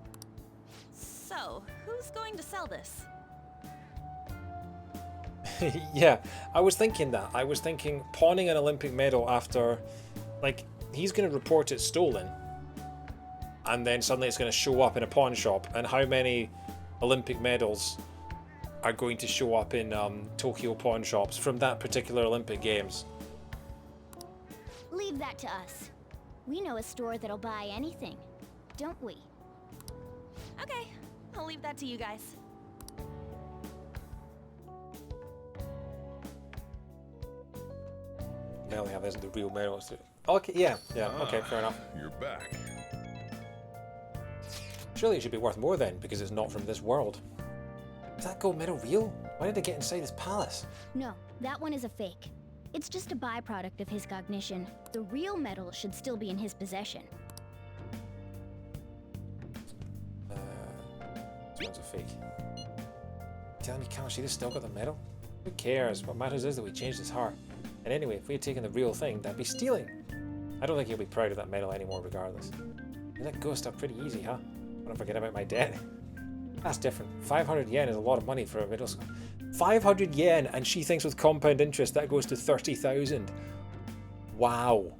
So, who's going to sell this? Yeah, I was thinking that. I was thinking pawning an Olympic medal after, like, he's going to report it stolen. And then suddenly it's going to show up in a pawn shop. And how many Olympic medals are going to show up in Tokyo pawn shops from that particular Olympic Games? Leave that to us. We know a store that'll buy anything, don't we? Okay, I'll leave that to you guys. Well, yeah, there's the real medals. Okay, yeah, okay, fair enough. You're back. Surely it should be worth more then, because it's not from this world. Is that gold medal real? Why did it get inside this palace? No, that one is a fake. It's just a byproduct of his cognition. The real medal should still be in his possession. This one's a fake. Telling me Kamoshida's still got the medal? Who cares? What matters is that we changed his heart. And anyway, if we had taken the real thing, that'd be stealing. I don't think he'll be proud of that medal anymore regardless. You let go stuff pretty easy, huh? I don't forget about my debt. That's different. 500 yen is a lot of money for a middle school. 500 yen, and she thinks with compound interest that goes to 30,000. Wow.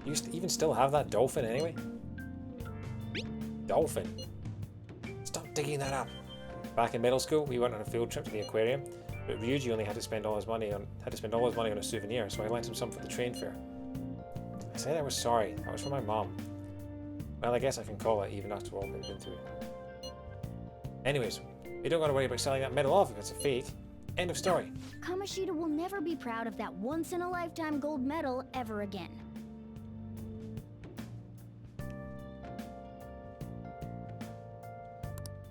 You even still have that dolphin anyway? Dolphin. Stop digging that up. Back in middle school, we went on a field trip to the aquarium, but Ryuji only had to spend all his money on a souvenir, so I lent him some for the train fare. I said I was sorry. That was for my mom. Well, I guess I can call it even after all we've been through. Anyways, you don't gotta worry about selling that medal off if it's a fake. End of story. Kamoshida will never be proud of that once-in-a-lifetime gold medal ever again.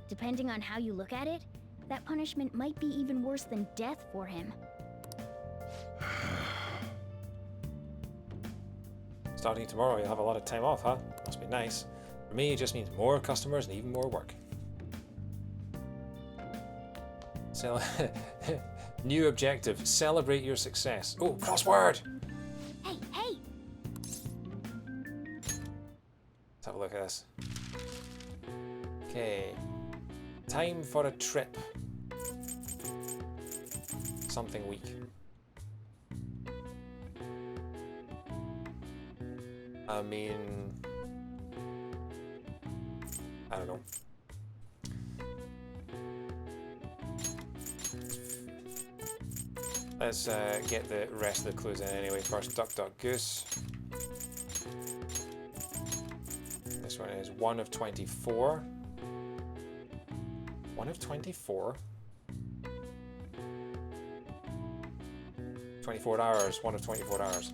Depending on how you look at it, that punishment might be even worse than death for him. Starting tomorrow, you'll have a lot of time off, huh? Must be nice. For me, it just means more customers and even more work. So, new objective, celebrate your success. Oh, crossword! Hey, hey! Let's have a look at this. Okay. Time for a trip. Something weak. I mean... I don't know. Let's get the rest of the clues in anyway. First, Duck Duck Goose. This one is 1 of 24. 1 of 24? 24 hours. 1 of 24 hours.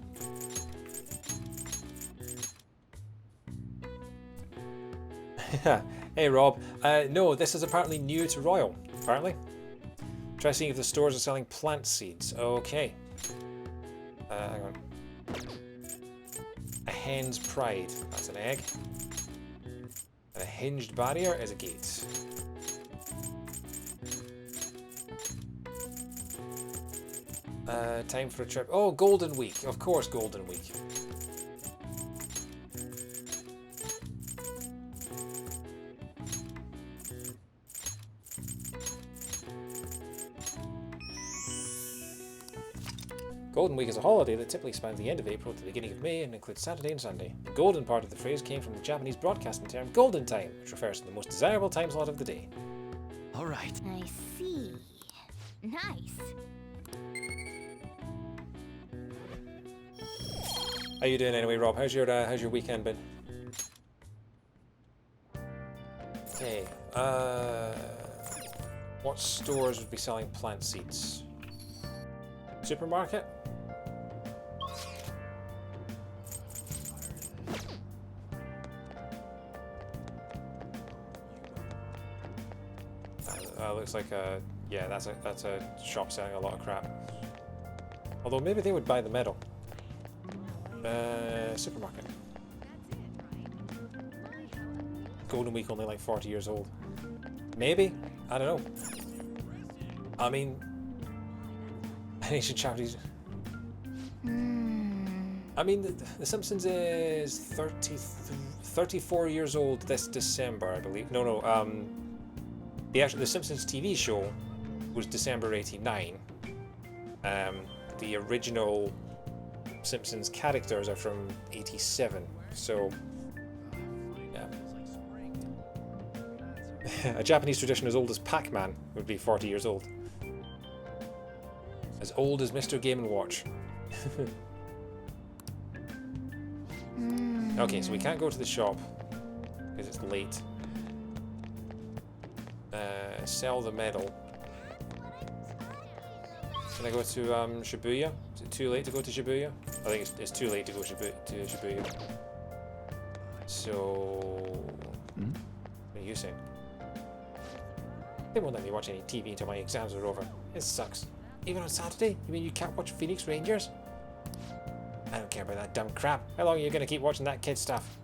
Hey Rob. No, this is apparently new to Royal. Apparently. Try seeing if the stores are selling plant seeds. Okay. Hang on. A hen's pride. That's an egg. And a hinged barrier is a gate. Time for a trip. Oh, Golden Week. Of course, Golden Week. Golden Week is a holiday that typically spans the end of April to the beginning of May and includes Saturday and Sunday. The golden part of the phrase came from the Japanese broadcasting term golden time, which refers to the most desirable time slot of the day. All right. I see. Nice. How you doing anyway, Rob? How's your weekend been? Okay. What stores would be selling plant seeds? Supermarket? Looks like a yeah. That's a shop selling a lot of crap. Although maybe they would buy the medal. Supermarket. Golden Week only like 40 years old. Maybe? I don't know. I mean, ancient charities. I mean, the Simpsons is 34 years old this December, I believe. No. The Simpsons TV show was December '89. The original Simpsons characters are from '87, so yeah. A Japanese tradition as old as Pac-Man would be 40 years old. As old as Mr. Game & Watch. Okay, so we can't go to the shop because it's late. Sell the medal. Can I go to Shibuya? Is it too late to go to Shibuya? I think it's too late to go to Shibuya. So... What are you saying? They won't let me watch any TV until my exams are over. It sucks. Even on Saturday? You mean you can't watch Phoenix Rangers? I don't care about that dumb crap. How long are you going to keep watching that kid stuff?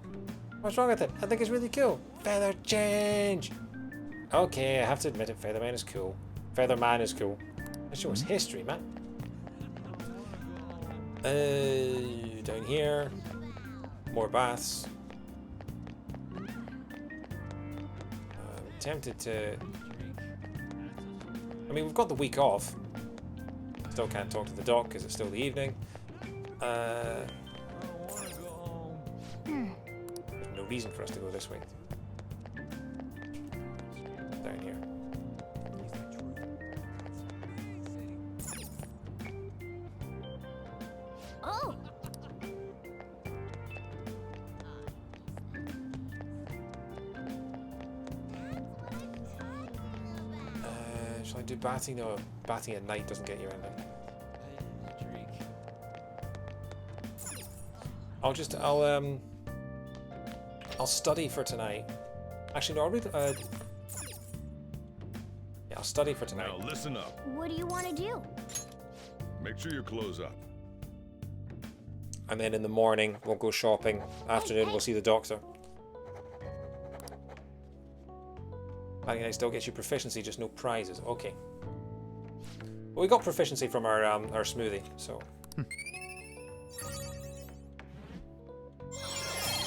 What's wrong with it? I think it's really cool. Feather change! Okay, I have to admit it, Featherman is cool. Featherman is cool. That show us history, man. Down here. More baths. Tempted to... I mean, we've got the week off. Still can't talk to the doc because it's still the evening. There's no reason for us to go this way. Down here. Oh! Shall I do batting? No, batting at night doesn't get you anything. I'll study for tonight. Actually, no, I'll read. Yeah, I'll study for tonight. Now listen up. What do you want to do? Make sure you close up. And then in the morning, we'll go shopping. Afternoon, we'll see the doctor. Batting night still gets you proficiency, just no prizes. Okay. Well, we got proficiency from our smoothie, so.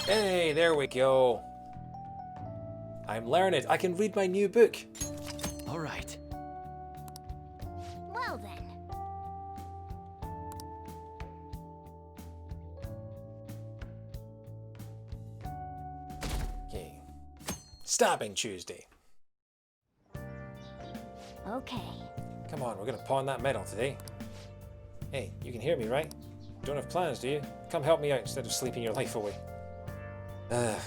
Hey, there we go. I'm learned. I can read my new book. All right. Well then. Okay. Stabbing Tuesday. Okay. Come on, we're gonna pawn that medal today. Hey, you can hear me, right? You don't have plans, do you? Come help me out instead of sleeping your life away.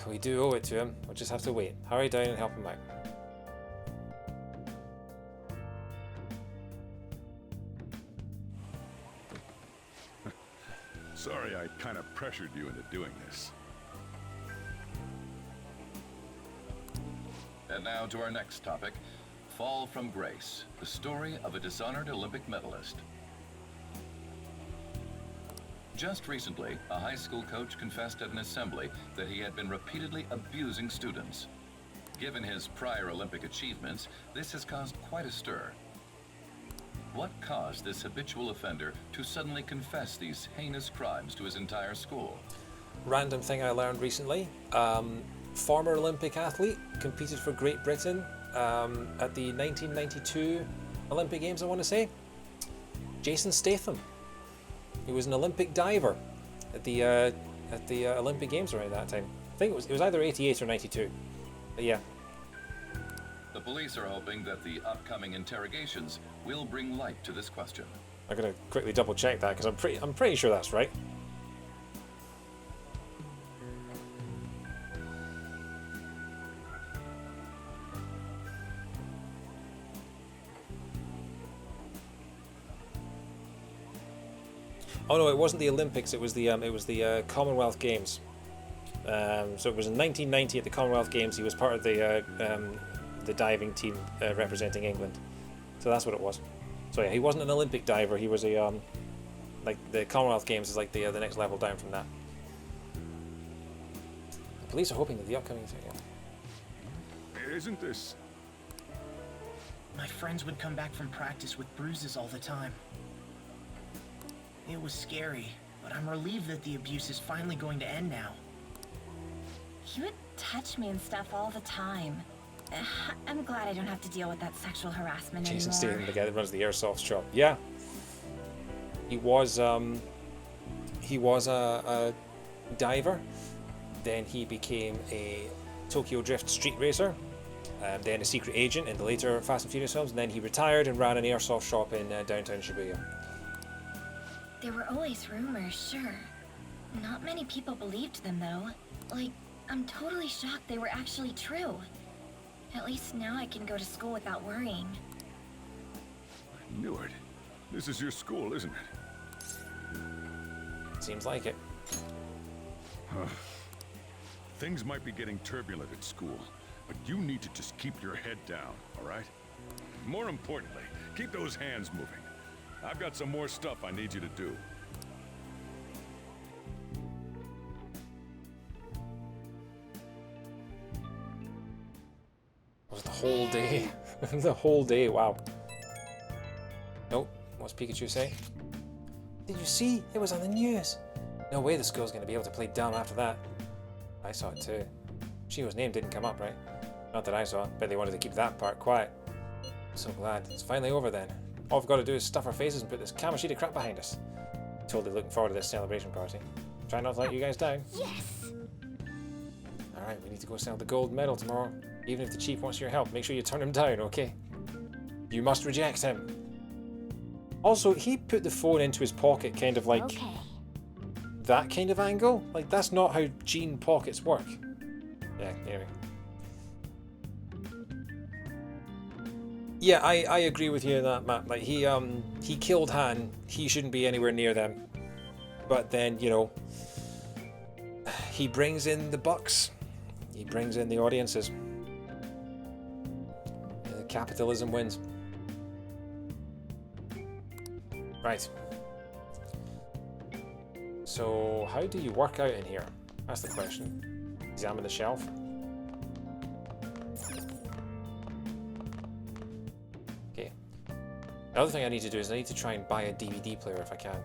We do owe it to him. We'll just have to wait. Hurry down and help him out. Sorry I kind of pressured you into doing this. And now to our next topic, Fall from Grace, the story of a dishonored Olympic medalist. Just recently, a high school coach confessed at an assembly that he had been repeatedly abusing students. Given his prior Olympic achievements, this has caused quite a stir. What caused this habitual offender to suddenly confess these heinous crimes to his entire school? Random thing I learned recently. Former Olympic athlete, competed for Great Britain at the 1992 Olympic Games, I want to say. Jason Statham. He was an Olympic diver at the Olympic Games around that time. I think it was either 88 or 92. But yeah. The police are hoping that the upcoming interrogations will bring light to this question. I'm gonna quickly double check that because I'm pretty sure that's right. Oh no, it wasn't the Olympics. It was the Commonwealth Games. So it was in 1990 at the Commonwealth Games. He was part of the diving team representing England. So that's what it was. So yeah, he wasn't an Olympic diver. He was a like the Commonwealth Games is like the next level down from that. The police are hoping that the upcoming thing. Yeah. Isn't this? My friends would come back from practice with bruises all the time. It was scary, but I'm relieved that the abuse is finally going to end now. He would touch me and stuff all the time. I'm glad I don't have to deal with that sexual harassment Jason anymore. Statham, the guy that runs the airsoft shop. Yeah. He was a diver. Then he became a Tokyo Drift street racer. Then a secret agent in the later Fast and Furious films. And then he retired and ran an airsoft shop in downtown Shibuya. There were always rumors, sure. Not many people believed them, though. Like, I'm totally shocked they were actually true. At least now I can go to school without worrying. I knew it. This is your school, isn't it? Seems like it. Things might be getting turbulent at school, but you need to just keep your head down, all right? More importantly, keep those hands moving. I've got some more stuff I need you to do. Was the whole day. The whole day, wow. Nope. What's Pikachu saying? Did you see? It was on the news. No way the school's going to be able to play dumb after that. I saw it too. Shio's name didn't come up, right? Not that I saw, but they wanted to keep that part quiet. I'm so glad. It's finally over then. All we've got to do is stuff our faces and put this Kamoshida crap behind us. Totally looking forward to this celebration party. Try not to let you guys down. Yes! Alright, we need to go sell the gold medal tomorrow. Even if the chief wants your help, make sure you turn him down, okay? You must reject him. Also, he put the phone into his pocket kind of like that kind of angle. Like, that's not how jean pockets work. Yeah, anyway. Yeah, I agree with you on that, Matt. Like, he killed Han. He shouldn't be anywhere near them. But then, you know, he brings in the bucks. He brings in the audiences. Capitalism wins. Right. So, how do you work out in here? That's the question. Examine the shelf. Okay. The other thing I need to do is I need to try and buy a DVD player if I can.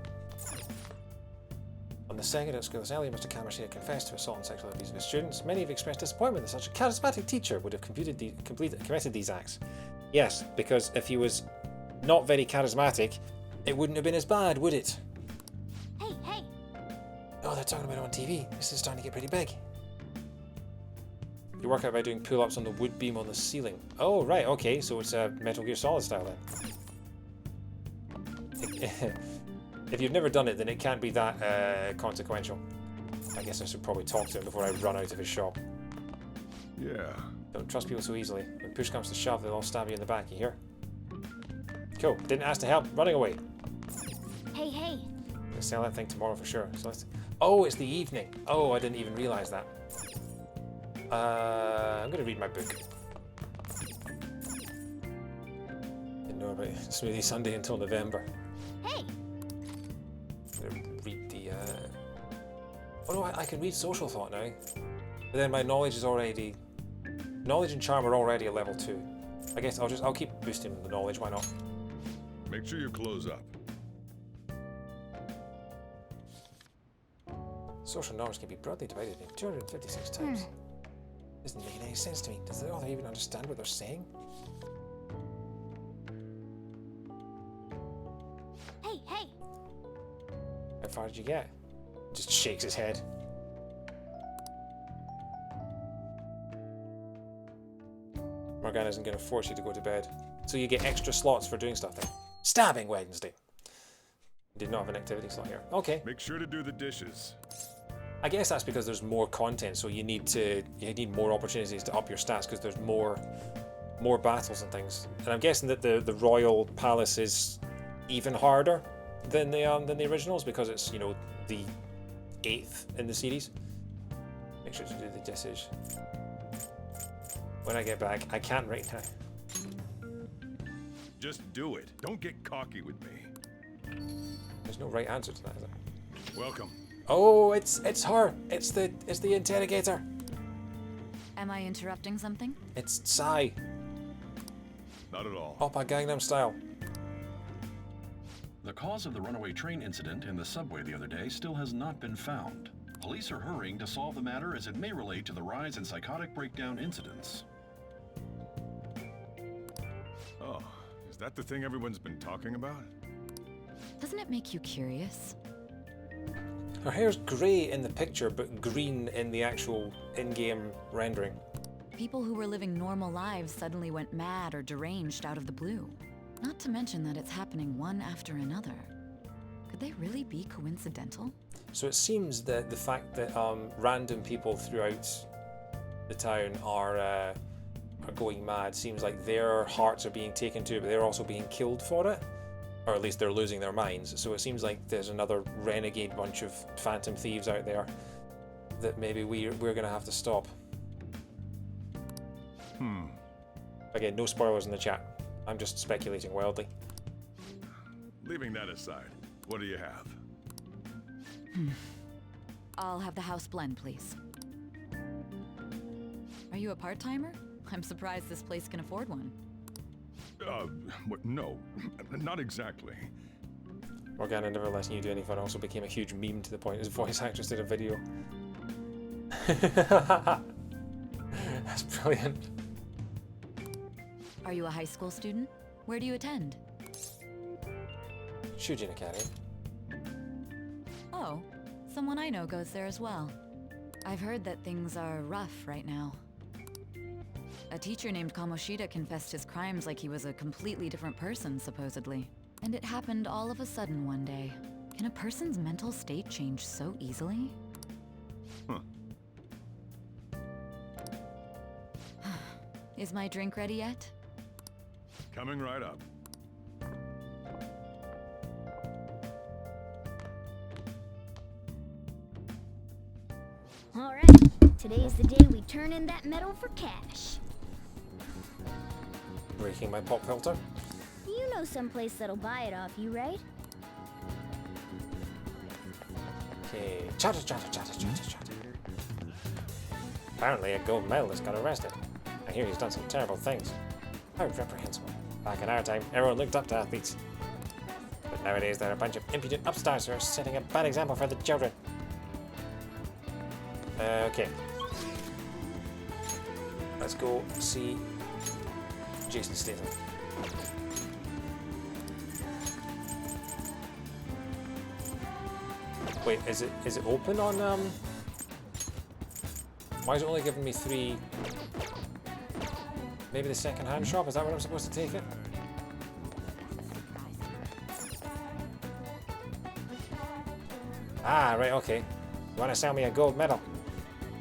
On the second at school assembly, Mr. Kamoshida confessed to assault and sexual abuse of his students. Many have expressed disappointment that such a charismatic teacher would have committed these acts. Yes, because if he was not very charismatic, it wouldn't have been as bad, would it? Hey, hey! Oh, they're talking about it on TV. This is starting to get pretty big. You work out by doing pull-ups on the wood beam on the ceiling. Oh, right, okay, so it's a Metal Gear Solid style then. If you've never done it, then it can't be that consequential. I guess I should probably talk to him before I run out of his shop. Yeah. Don't trust people so easily. When push comes to shove, they'll all stab you in the back, you hear? Cool. Didn't ask to help. Running away. Hey, hey. I'm gonna sell that thing tomorrow for sure. So let's... Oh, it's the evening. Oh, I didn't even realize that. I'm gonna read my book. Didn't know about Smoothie Sunday until November. Hey. I'm gonna read the. Oh no, I can read Social Thought now. But then my knowledge is already. Knowledge and charm are already a level 2. I guess I'll keep boosting the knowledge. Why not? Make sure you close up. Social norms can be broadly divided into 256 types. Isn't making any sense to me. Does the author even understand what they're saying? Hey, hey! How far did you get? Just shakes his head. Morgana isn't going to force you to go to bed. So you get extra slots for doing stuff then. Stabbing Wednesday. Did not have an activity slot here. Okay. Make sure to do the dishes. I guess that's because there's more content, so you need more opportunities to up your stats because there's more battles and things. And I'm guessing that the Royal Palace is even harder than the originals because it's, you know, the 8th in the series. Make sure to do the dishes. When I get back, I can't right now. Just do it. Don't get cocky with me. There's no right answer to that, is there? Welcome. Oh, it's her. It's the interrogator. Am I interrupting something? It's Sai. Not at all. Oppa Gangnam Style. The cause of the runaway train incident in the subway the other day still has not been found. Police are hurrying to solve the matter as it may relate to the rise in psychotic breakdown incidents. Oh, is that the thing everyone's been talking about? Doesn't it make you curious? Her hair's grey in the picture, but green in the actual in-game rendering. People who were living normal lives suddenly went mad or deranged out of the blue. Not to mention that it's happening one after another. Could they really be coincidental? So it seems that the fact that random people throughout the town are going mad seems like their hearts are being taken to it, but they're also being killed for it. Or at least they're losing their minds. So it seems like there's another renegade bunch of phantom thieves out there that maybe we're going to have to stop. Again, no spoilers in the chat. I'm just speculating wildly. Leaving that aside, what do you have? I'll have the house blend, please. Are you a part-timer? I'm surprised this place can afford one. What? No, not exactly. Morgana never letting you do any fun also became a huge meme to the point his voice actress did a video. That's brilliant. Are you a high school student? Where do you attend? Shujin Academy. Oh, someone I know goes there as well. I've heard that things are rough right now. A teacher named Kamoshida confessed his crimes like he was a completely different person, supposedly. And it happened all of a sudden one day. Can a person's mental state change so easily? Huh. Is my drink ready yet? Coming right up. All right, today's the day we turn in that medal for cash. Breaking my pop filter. You know someplace that'll buy it off you, right? Okay. Chatter. Apparently a gold medalist got arrested. I hear he's done some terrible things. How reprehensible. Back in our time, everyone looked up to athletes. But nowadays they're a bunch of impudent upstarts who are setting a bad example for the children. Okay. Let's go see Jason Statham. Wait, is it open on why is it only giving me 3? Maybe the second-hand shop? Is that where I'm supposed to take it? Ah, right, okay. You want to sell me a gold medal?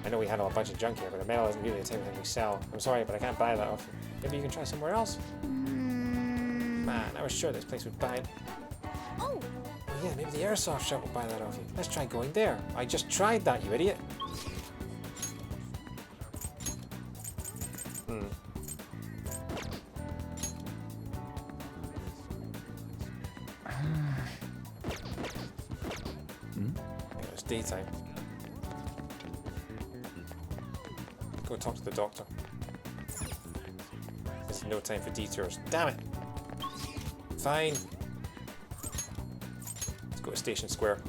I know we handle a bunch of junk here, but a medal isn't really the type of thing we sell. I'm sorry, but I can't buy that off you. Maybe you can try somewhere else? Man, I was sure this place would buy it. Oh, yeah, maybe the airsoft shop will buy that off you. Let's try going there. I just tried that, you idiot. It's daytime. Go talk to the doctor. There's no time for detours. Damn it! Fine. Let's go to Station Square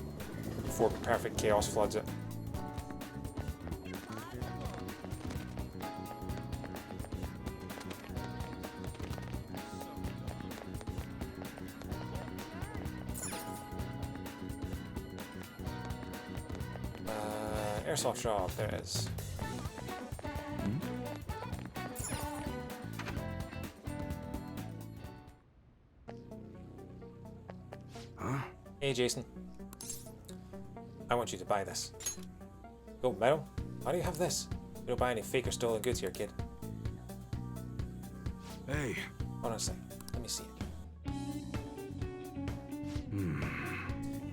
before perfect chaos floods it. Airsoft shop, there it is. Hey Jason, I want you to buy this. Gold medal? Why do you have this? You don't buy any fake or stolen goods here, kid. Hey. Hold on a sec. Let me see it.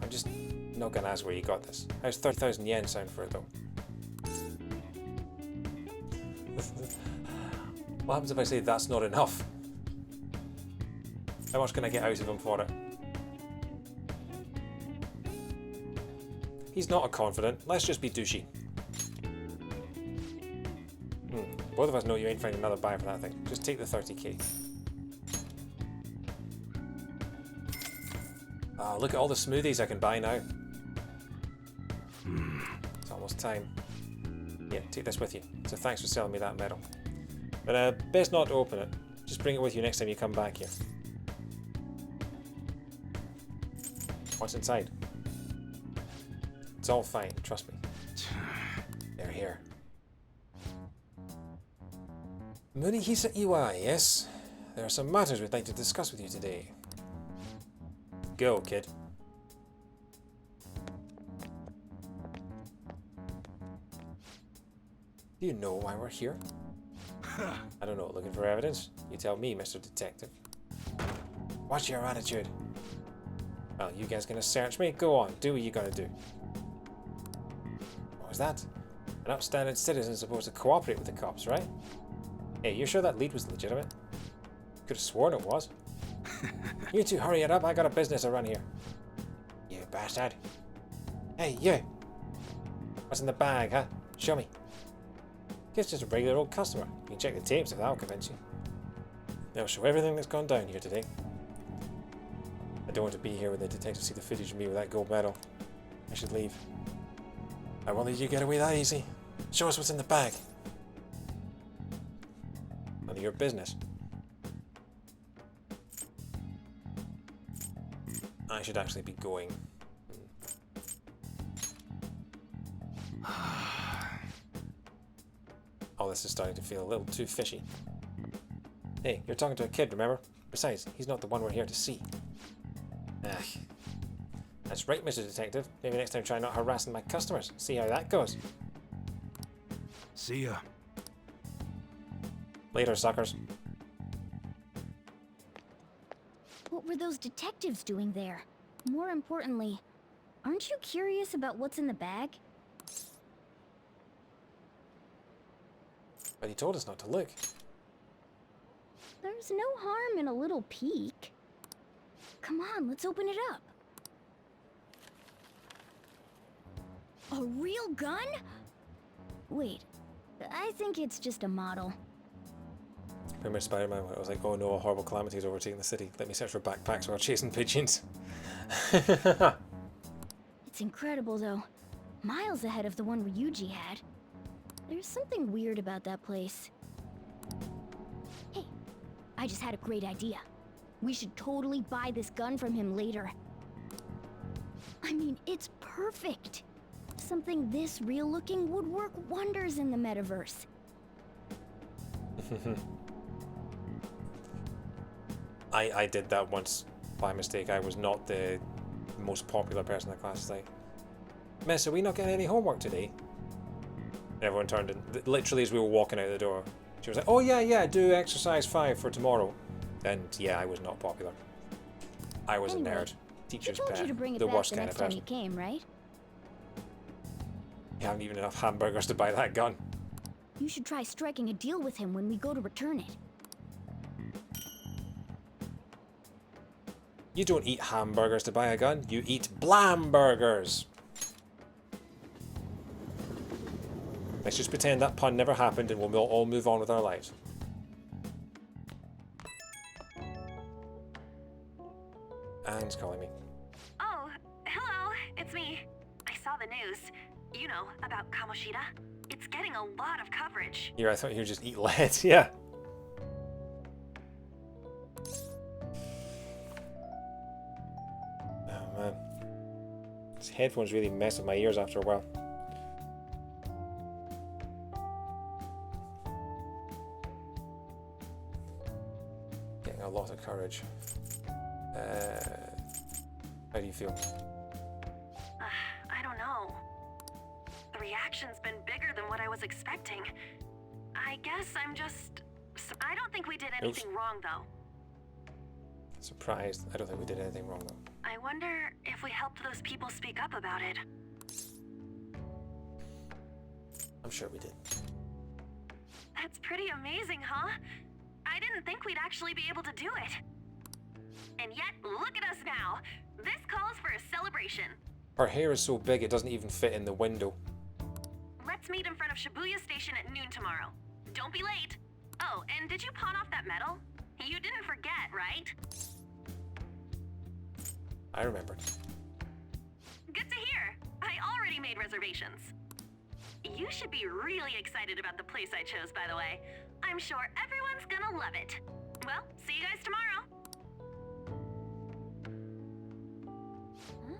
I'm just not gonna ask where you got this. How's 30,000 yen sound for it though? What happens if I say that's not enough? How much can I get out of him for it? He's not a confident. Let's just be douchey. Both of us know you ain't finding another buyer for that thing. Just take the 30k. Oh, look at all the smoothies I can buy now. It's almost time. Yeah, take this with you. So thanks for selling me that medal. But best not to open it. Just bring it with you next time you come back here. What's inside? It's all fine, trust me. They're here. Munihisa Iwai, yes? There are some matters we'd like to discuss with you today. Go, kid. Do you know why we're here? I don't know, looking for evidence? You tell me, Mr. Detective. What's your attitude? Well, you guys gonna search me? Go on, do what you gotta do. What was that? An upstanding citizen supposed to cooperate with the cops, right? Hey, you sure that lead was legitimate? Could have sworn it was. You two hurry it up, I got a business to run here. You bastard. Hey, you! What's in the bag, huh? Show me. Guess just a regular old customer. You can check the tapes if that'll convince you. They'll show everything that's gone down here today. I don't want to be here when the detectives see the footage of me with that gold medal. I should leave. I won't let you get away that easy. Show us what's in the bag. None of your business. I should actually be going. All this is starting to feel a little too fishy. Hey, you're talking to a kid, remember? Besides, he's not the one we're here to see. Ah. That's right, Mr. Detective. Maybe next time try not harassing my customers. See how that goes. See ya. Later, suckers. What were those detectives doing there? More importantly, aren't you curious about what's in the bag? But he told us not to look. There's no harm in a little peek. Come on, let's open it up. A real gun? Wait, I think it's just a model. Pretty much Spider-Man when it was like, oh no, a horrible calamity is overtaking the city. Let me search for backpacks while chasing pigeons. It's incredible though. Miles ahead of the one Ryuji had. There's something weird about that place. Hey, I just had a great idea. We should totally buy this gun from him later. I mean, it's perfect. Something this real looking would work wonders in the metaverse. I did that once by mistake. I was not the most popular person in the class. It's like, Miss, are we not getting any homework today? And everyone turned and literally as we were walking out the door, she was like, oh yeah, do exercise 5 for tomorrow. And yeah, I was not popular. I was Anyway, a nerd. Teacher's I told pet. you to bring it The back worst the kind next of time person. you came, right? You haven't even enough hamburgers to buy that gun. You should try striking a deal with him when we go to return it. You don't eat hamburgers to buy a gun. You eat blamburgers. Let's just pretend that pun never happened and we'll all move on with our lives. Anne's calling me. Oh, hello, it's me. I saw the news. You know, about Kamoshida. It's getting a lot of coverage. Yeah, I thought you would just eat lead. Yeah. Oh man. These headphones really mess with my ears after a while. Getting a lot of courage. How do you feel? I don't know. The reaction's been bigger than what I was expecting. I guess I'm just... I don't think we did anything wrong, though. Surprised. I don't think we did anything wrong though. I wonder if we helped those people speak up about it. I'm sure we did. That's pretty amazing, huh? I didn't think we'd actually be able to do it. And yet, look at us now. This calls for a celebration. Her hair is so big it doesn't even fit in the window. Let's meet in front of Shibuya Station at noon tomorrow. Don't be late. Oh, and did you pawn off that medal? You didn't forget, right? I remembered. Good to hear. I already made reservations. You should be really excited about the place I chose, by the way. I'm sure everyone's gonna love it. Well, see you guys tomorrow.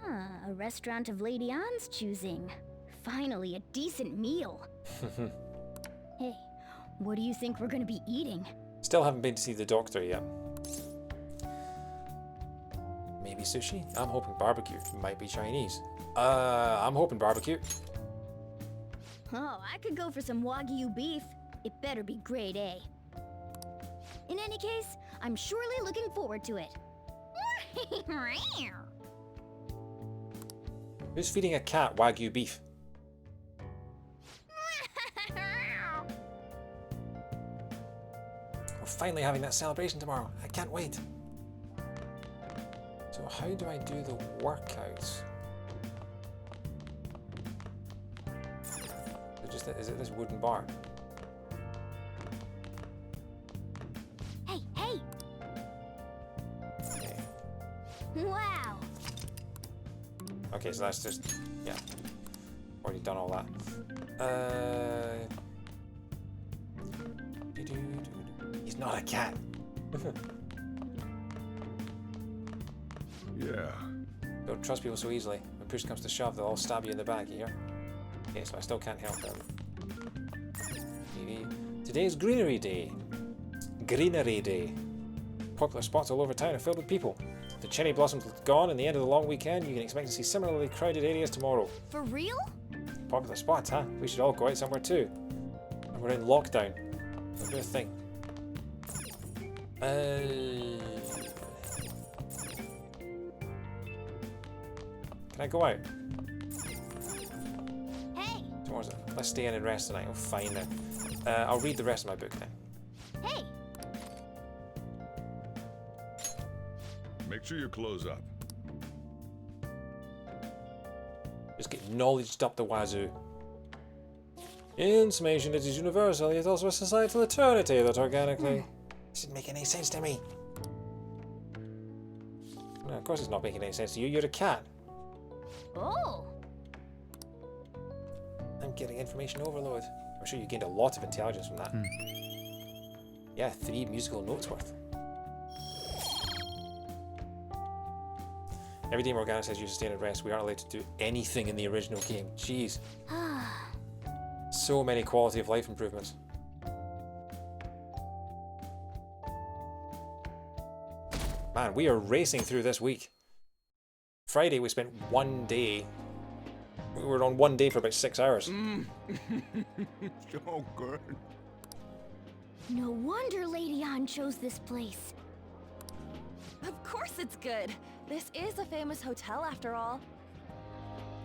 Ah, a restaurant of Lady Anne's choosing. Finally, a decent meal. Hey, what do you think we're gonna be eating? Still haven't been to see the doctor yet. Maybe sushi? I'm hoping barbecue. Might be Chinese. I'm hoping barbecue. Oh, I could go for some Wagyu beef. It better be grade A. In any case, I'm surely looking forward to it. Who's feeding a cat Wagyu beef? We're finally having that celebration tomorrow. I can't wait. So how do I do the workouts? Is it this wooden bar? Hey, hey! Okay. Wow! Okay, so that's just, yeah. Already done all that. He's not a cat. Yeah. Don't trust people so easily. When push comes to shove, they'll all stab you in the back, you hear? Okay, so I still can't help them. Today's Greenery Day. Greenery Day. Popular spots all over town are filled with people. If the cherry blossoms are gone and the end of the long weekend, you can expect to see similarly crowded areas tomorrow. For real? Popular spots, huh? We should all go out somewhere too. And we're in lockdown. We'll do a thing. Can I go out? Hey! Tomorrow's let's stay in and rest tonight. Oh, fine then. I'll read the rest of my book then. Hey! Make sure you close up. Just get knowledged up the wazoo. Information that is universal, yet also a societal eternity that organically... This isn't making any sense to me. No, of course it's not making any sense to you. You're a cat. Oh! I'm getting information overload. I'm sure you gained a lot of intelligence from that. Yeah, 3 musical notes worth. Every day Morgana says you sustain and rest. We aren't allowed to do anything in the original game. Jeez. So many quality of life improvements. Man, we are racing through this week. Friday we spent 1 day. We were on 1 day for about 6 hours. So good. No wonder Lady Anne chose this place. Of course it's good. This is a famous hotel after all.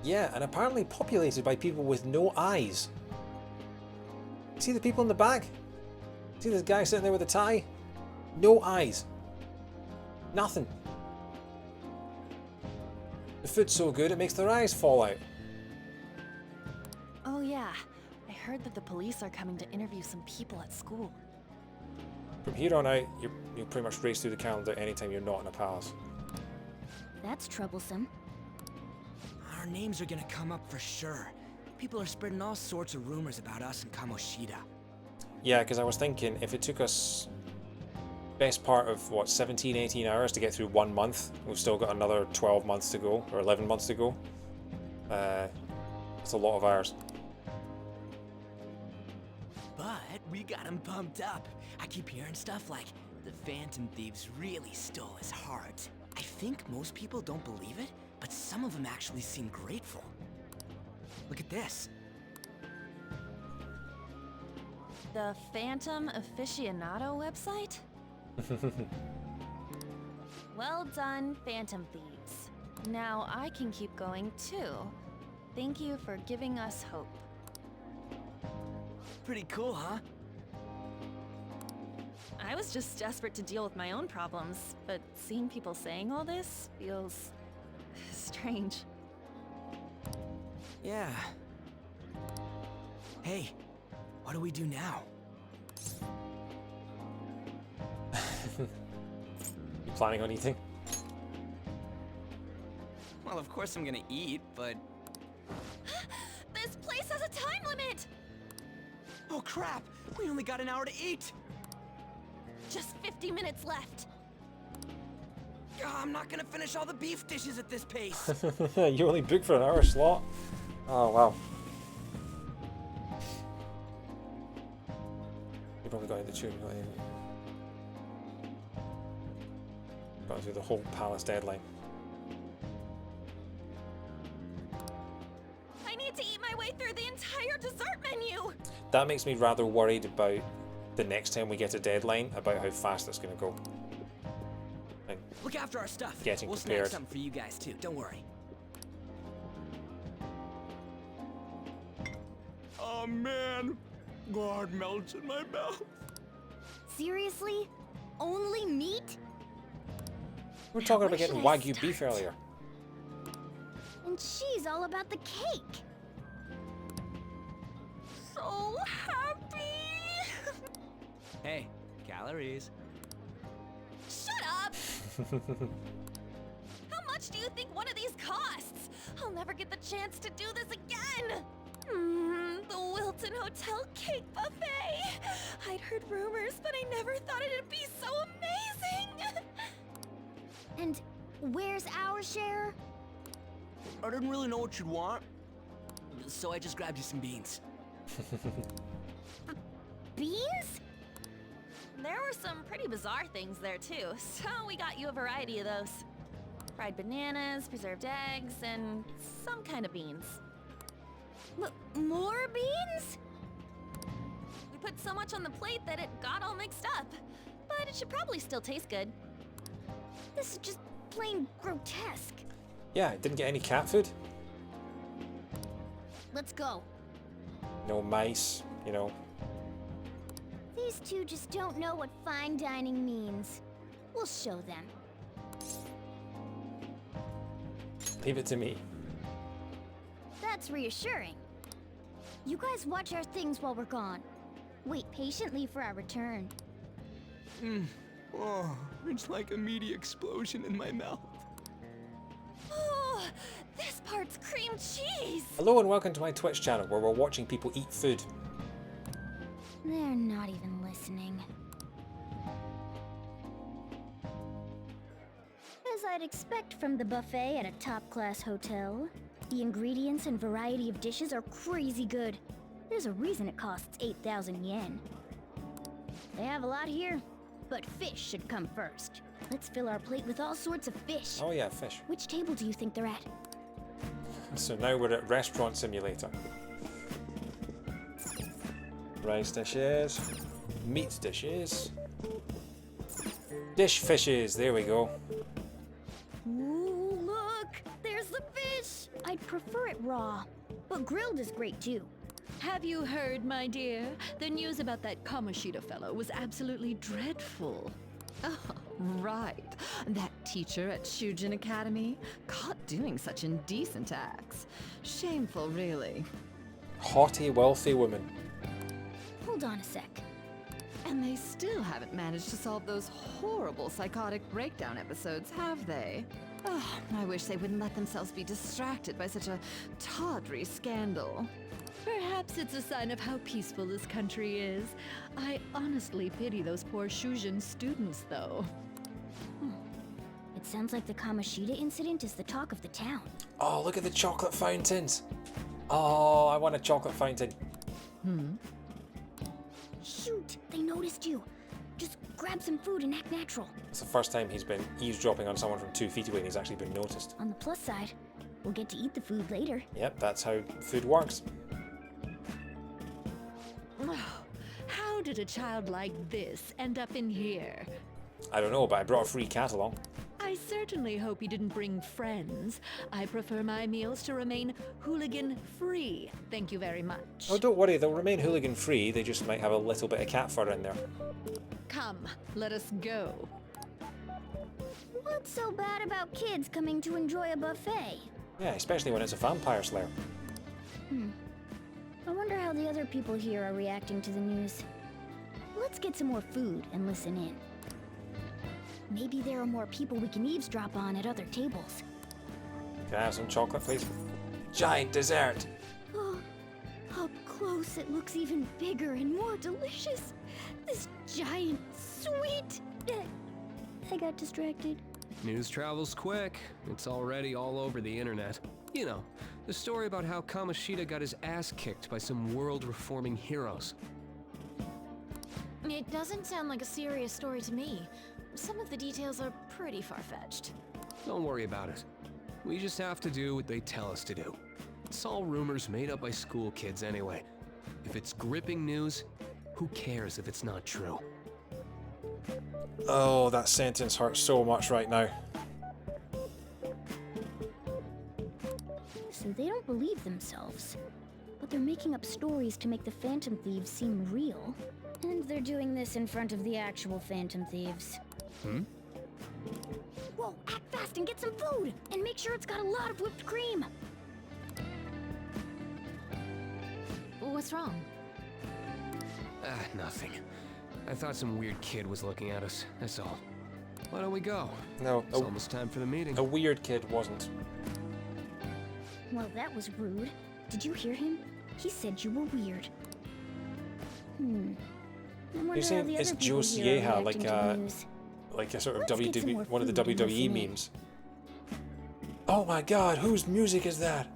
Yeah, and apparently populated by people with no eyes. See the people in the back? See this guy sitting there with a tie? No eyes. Nothing. The food's so good it makes their eyes fall out. Oh yeah, I heard that the police are coming to interview some people at school. From here on out, you'll pretty much race through the calendar anytime you're not in a palace. That's troublesome. Our names are gonna come up for sure. People are spreading all sorts of rumors about us and Kamoshida. Yeah, because I was thinking if it took us best part of what 17, 18 hours to get through 1 month, we've still got another 12 months to go, or 11 months to go. That's a lot of hours. But we got him pumped up. I keep hearing stuff like the Phantom Thieves really stole his heart. I think most people don't believe it, but some of them actually seem grateful. Look at this. The Phantom Aficionado website? Well done, Phantom Thieves. Now I can keep going too. Thank you for giving us hope. Pretty cool, huh? I was just desperate to deal with my own problems, but seeing people saying all this feels strange. Yeah. Hey, what do we do now? You planning on eating? Well, of course I'm gonna eat, but... This place has a time limit! Oh crap! We only got an hour to eat! Just 50 minutes left. I'm not gonna finish all the beef dishes at this pace. You only booked for an hour slot? Oh, wow. You probably got in the tube. Got through the whole palace deadline. I need to eat my way through the entire dessert menu! That makes me rather worried about the next time we get a deadline, about how fast it's going to go. And Look after our stuff. Getting we'll prepared. snag something for you guys too, don't worry. Oh man, God melts in my mouth. Seriously? Only meat? we were talking about where getting should I Wagyu beef earlier. And she's all about the cake. So happy! Hey, calories. Shut up! How much do you think one of these costs? I'll never get the chance to do this again! The Wilton Hotel Cake Buffet! I'd heard rumors, but I never thought it'd be so amazing! And where's our share? I didn't really know what you'd want, so I just grabbed you some beans. beans? There were some pretty bizarre things there too, so we got you a variety of those. Fried bananas, preserved eggs, and some kind of beans. More beans? We put so much on the plate that it got all mixed up, but it should probably still taste good. This is just plain grotesque. Yeah, didn't get any cat food. Let's go. No mice, you know. These two just don't know what fine dining means. We'll show them. Leave it to me. That's reassuring. You guys watch our things while we're gone. Wait patiently for our return. Oh, it's like a meaty explosion in my mouth. Oh, this part's cream cheese! Hello and welcome to my Twitch channel where we're watching people eat food. They're not even listening. As I'd expect from the buffet at a top-class hotel, the ingredients and variety of dishes are crazy good. There's a reason it costs 8,000 yen. They have a lot here, but fish should come first. Let's fill our plate with all sorts of fish. Oh yeah, fish. Which table do you think they're at? So now we're at Restaurant Simulator. Rice dishes, meat dishes, dish fishes, there we go. Ooh, look! There's the fish! I'd prefer it raw, but grilled is great too. Have you heard, my dear? The news about that Kamoshida fellow was absolutely dreadful. Oh, right. That teacher at Shujin Academy, caught doing such indecent acts. Shameful, really. Haughty, wealthy woman. Hold on a sec. And they still haven't managed to solve those horrible psychotic breakdown episodes, have they? Oh, I wish they wouldn't let themselves be distracted by such a tawdry scandal. Perhaps it's a sign of how peaceful this country is. I honestly pity those poor Shujin students, though. It sounds like the Kamoshida incident is the talk of the town. Oh, look at the chocolate fountains. Oh, I want a chocolate fountain. Shoot, they noticed you. Just grab some food and act natural. It's the first time he's been eavesdropping on someone from 2 feet away and he's actually been noticed. On the plus side, we'll get to eat the food later. Yep, that's how food works. How did a child like this end up in here? I don't know, but I brought a free cat along. I certainly hope he didn't bring friends. I prefer my meals to remain hooligan-free. Thank you very much. Oh, don't worry, they'll remain hooligan-free. They just might have a little bit of cat fur in there. Come, let us go. What's so bad about kids coming to enjoy a buffet? Yeah, especially when it's a vampire slayer. I wonder how the other people here are reacting to the news. Let's get some more food and listen in. Maybe there are more people we can eavesdrop on at other tables. Can I have some chocolate, please? Giant dessert! Oh, up close it looks even bigger and more delicious. This giant, sweet... I got distracted. News travels quick. It's already all over the internet. You know, the story about how Kamoshida got his ass kicked by some world-reforming heroes. It doesn't sound like a serious story to me. Some of the details are pretty far-fetched. Don't worry about it. We just have to do what they tell us to do. It's all rumors made up by school kids anyway. If it's gripping news, who cares if it's not true? Oh, that sentence hurts so much right now. So they don't believe themselves, but they're making up stories to make the Phantom Thieves seem real. And they're doing this in front of the actual Phantom Thieves. Whoa, act fast and get some food! And make sure it's got a lot of whipped cream! What's wrong? Nothing. I thought some weird kid was looking at us, that's all. Why don't we go? No, It's almost time for the meeting. A weird kid wasn't. Well, that was rude. Did you hear him? He said you were weird. I wonder You're how saying the it's other Joe people here are Sieha, reacting to the news. like a sort of Let's get some more one of the food and WWE listen in. memes. Oh my god, whose music is that?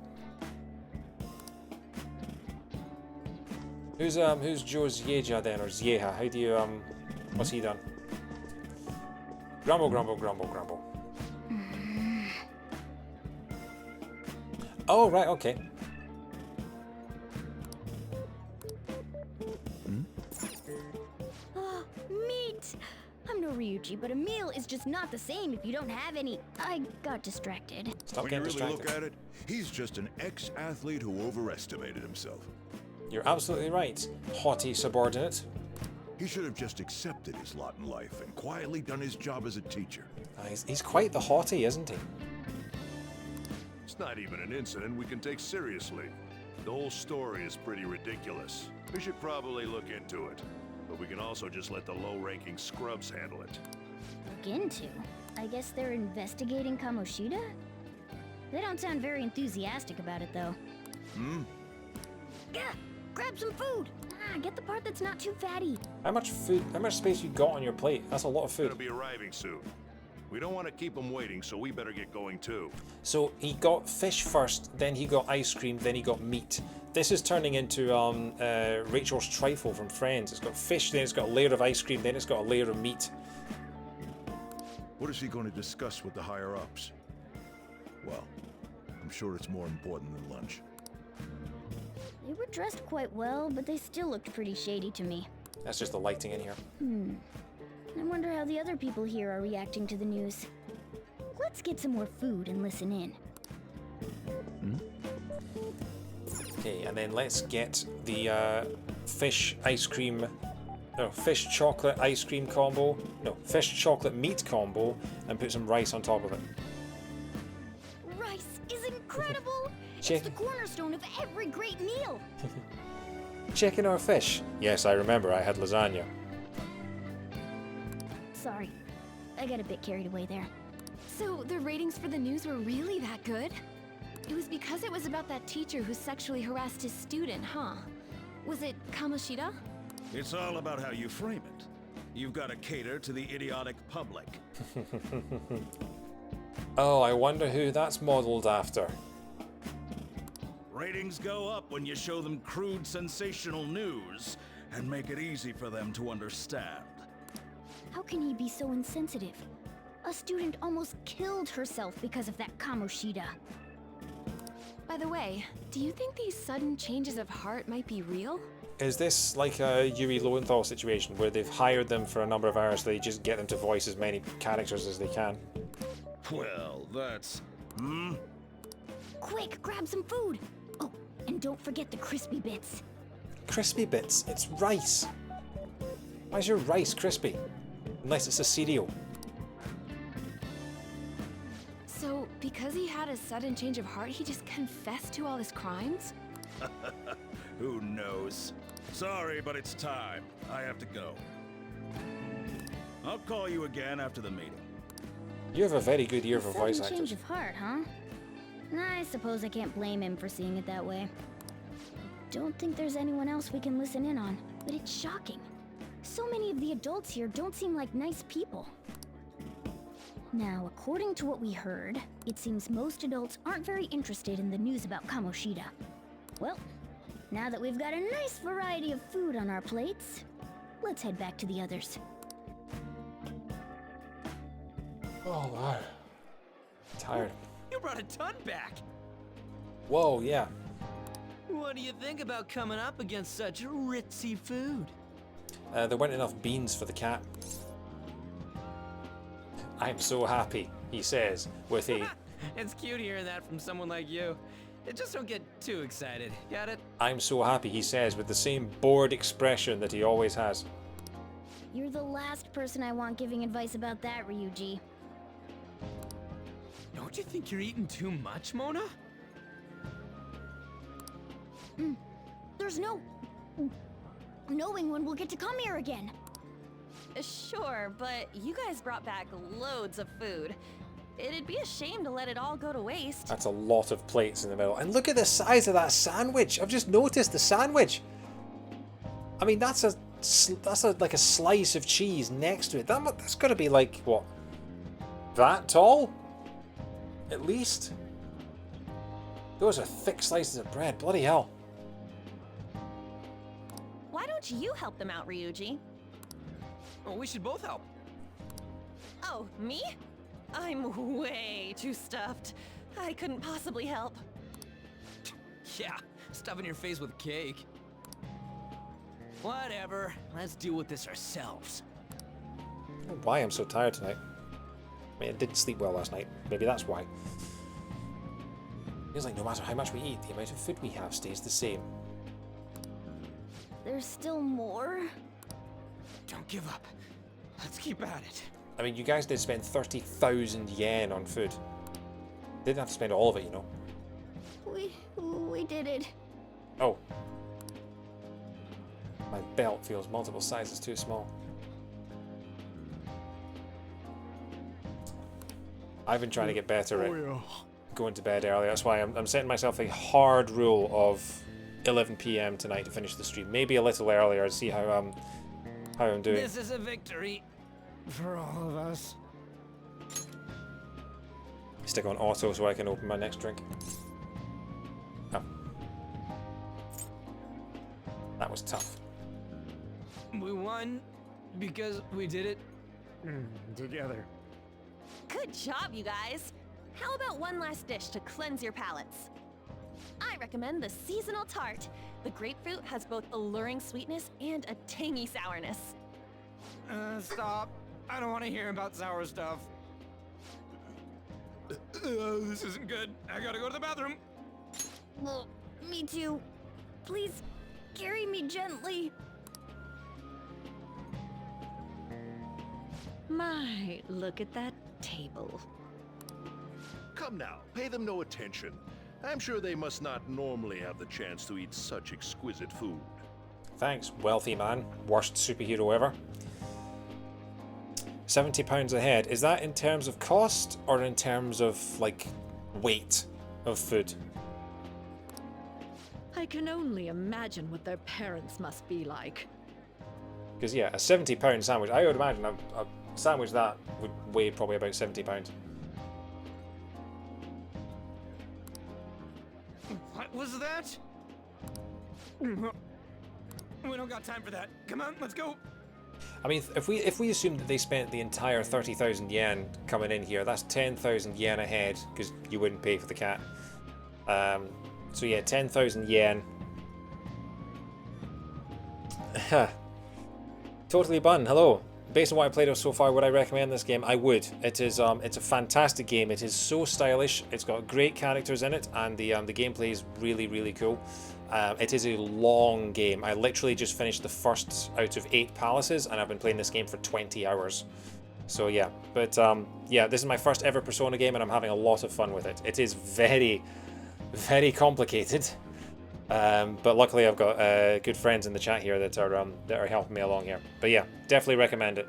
Who's Joe Zieja then, or Zieja? How do you what's he done? Grumble, grumble, grumble, grumble. Oh right, okay. Oh, meat! I'm no Ryuji, but a meal is just not the same if you don't have any. I got distracted. Stop When you getting really distracted. look at it, he's just an ex-athlete who overestimated himself. You're absolutely right, haughty subordinate. He should have just accepted his lot in life and quietly done his job as a teacher. He's quite the haughty, isn't he? It's not even an incident we can take seriously. The whole story is pretty ridiculous. We should probably look into it. But we can also just let the low-ranking scrubs handle it. Look into? I guess they're investigating Kamoshida? They don't sound very enthusiastic about it, though. Hmm? Yeah, grab some food! Get the part that's not too fatty. How much food, how much space you got on your plate? That's a lot of food. Gonna be arriving soon. We don't want to keep him waiting, so we better get going too. So he got fish first, then he got ice cream, then he got meat. This is turning into Rachel's trifle from Friends. It's got fish, then it's got a layer of ice cream, then it's got a layer of meat. What is he going to discuss with the higher-ups? Well, I'm sure it's more important than lunch. They were dressed quite well, but they still looked pretty shady to me. That's just the lighting in here. I wonder how the other people here are reacting to the news. Let's get some more food and listen in. Okay, and then let's get the fish ice cream, no, fish chocolate ice cream combo, no, fish chocolate meat combo, and put some rice on top of it. Rice is incredible! Check. It's the cornerstone of every great meal! Chicken or fish? Yes, I remember, I had lasagna. Sorry, I got a bit carried away there. So the ratings for the news were really that good? It was because it was about that teacher who sexually harassed his student, huh? Was it Kamoshida? It's all about how you frame it. You've got to cater to the idiotic public. Oh, I wonder who that's modelled after. Ratings go up when you show them crude, sensational news and make it easy for them to understand. How can he be so insensitive? A student almost killed herself because of that Kamoshida. By the way, do you think these sudden changes of heart might be real? Is this like a Yuri Lowenthal situation where they've hired them for a number of hours so they just get them to voice as many characters as they can? Well, that's... Quick, grab some food! Oh, and don't forget the crispy bits. Crispy bits? It's rice. Why is your rice crispy? Unless it's a cereal. So, because he had a sudden change of heart, he just confessed to all his crimes? Who knows? Sorry, but it's time. I have to go. I'll call you again after the meeting. You have a very good ear for Sudden voice change actors. of heart, huh? I suppose I can't blame him for seeing it that way. Don't think there's anyone else we can listen in on, but it's shocking. So many of the adults here don't seem like nice people. Now, according to what we heard, it seems most adults aren't very interested in the news about Kamoshida. Well, now that we've got a nice variety of food on our plates, let's head back to the others. Oh, wow. Tired. You brought a ton back! Whoa, yeah. What do you think about coming up against such ritzy food? There weren't enough beans for the cat. I'm so happy, he says, with a... It's cute hearing that from someone like you. Just don't get too excited, got it? I'm so happy, he says, with the same bored expression that he always has. You're the last person I want giving advice about that, Ryuji. Don't you think you're eating too much, Mona? There's no... knowing when we'll get to come here again. Sure, but you guys brought back loads of food. It'd be a shame to let it all go to waste. That's a lot of plates in the middle. And look at the size of that sandwich. I've just noticed the sandwich. I mean, that's like a slice of cheese next to it. That's got to be like, what? That tall? At least? Those are thick slices of bread. Bloody hell. about you help them out, Ryuji? Well, we should both help. Oh, me? I'm way too stuffed. I couldn't possibly help. Yeah, stuffing your face with cake. Whatever, let's deal with this ourselves. I don't know why I'm so tired tonight. I mean, I didn't sleep well last night. Maybe that's why. Feels like no matter how much we eat, the amount of food we have stays the same. There's still more? Don't give up. Let's keep at it. I mean, you guys did spend 30,000 yen on food. Didn't have to spend all of it, you know. We did it. Oh. My belt feels multiple sizes too small. I've been trying to get better at going to bed early. That's why I'm setting myself a hard rule of 11 PM tonight to finish the stream. Maybe a little earlier to see how I'm doing. This is a victory for all of us. Stick on auto so I can open my next drink. Oh. That was tough. We won because we did it together. Good job, you guys. How about one last dish to cleanse your palates? I recommend the seasonal tart. The grapefruit has both alluring sweetness and a tangy sourness. Stop. I don't want to hear about sour stuff. This isn't good. I gotta go to the bathroom. Well, me too. Please, carry me gently. My, look at that table. Come now, pay them no attention. I'm sure they must not normally have the chance to eat such exquisite food. Thanks, wealthy man. Worst superhero ever. £70 a head. Is that in terms of cost or in terms of, like, weight of food? I can only imagine what their parents must be like. Because, yeah, a £70 sandwich, I would imagine a sandwich that would weigh probably about £70. What was that? We don't got time for that. Come on, let's go. I mean, if we assume that they spent the entire 30,000 yen coming in here, that's 10,000 yen a head, because you wouldn't pay for the cat. So yeah, 10,000 yen. Totally Bun, hello. Based on what I played of so far, would I recommend this game? I would. It is it's a fantastic game. It is so stylish. It's got great characters in it, and the gameplay is really, really cool. It is a long game. I literally just finished the first out of 8 palaces, and I've been playing this game for 20 hours. So yeah, but yeah, this is my first ever Persona game, and I'm having a lot of fun with it. It is very, very complicated, but luckily I've got good friends in the chat here that are helping me along here. But yeah, definitely recommend it.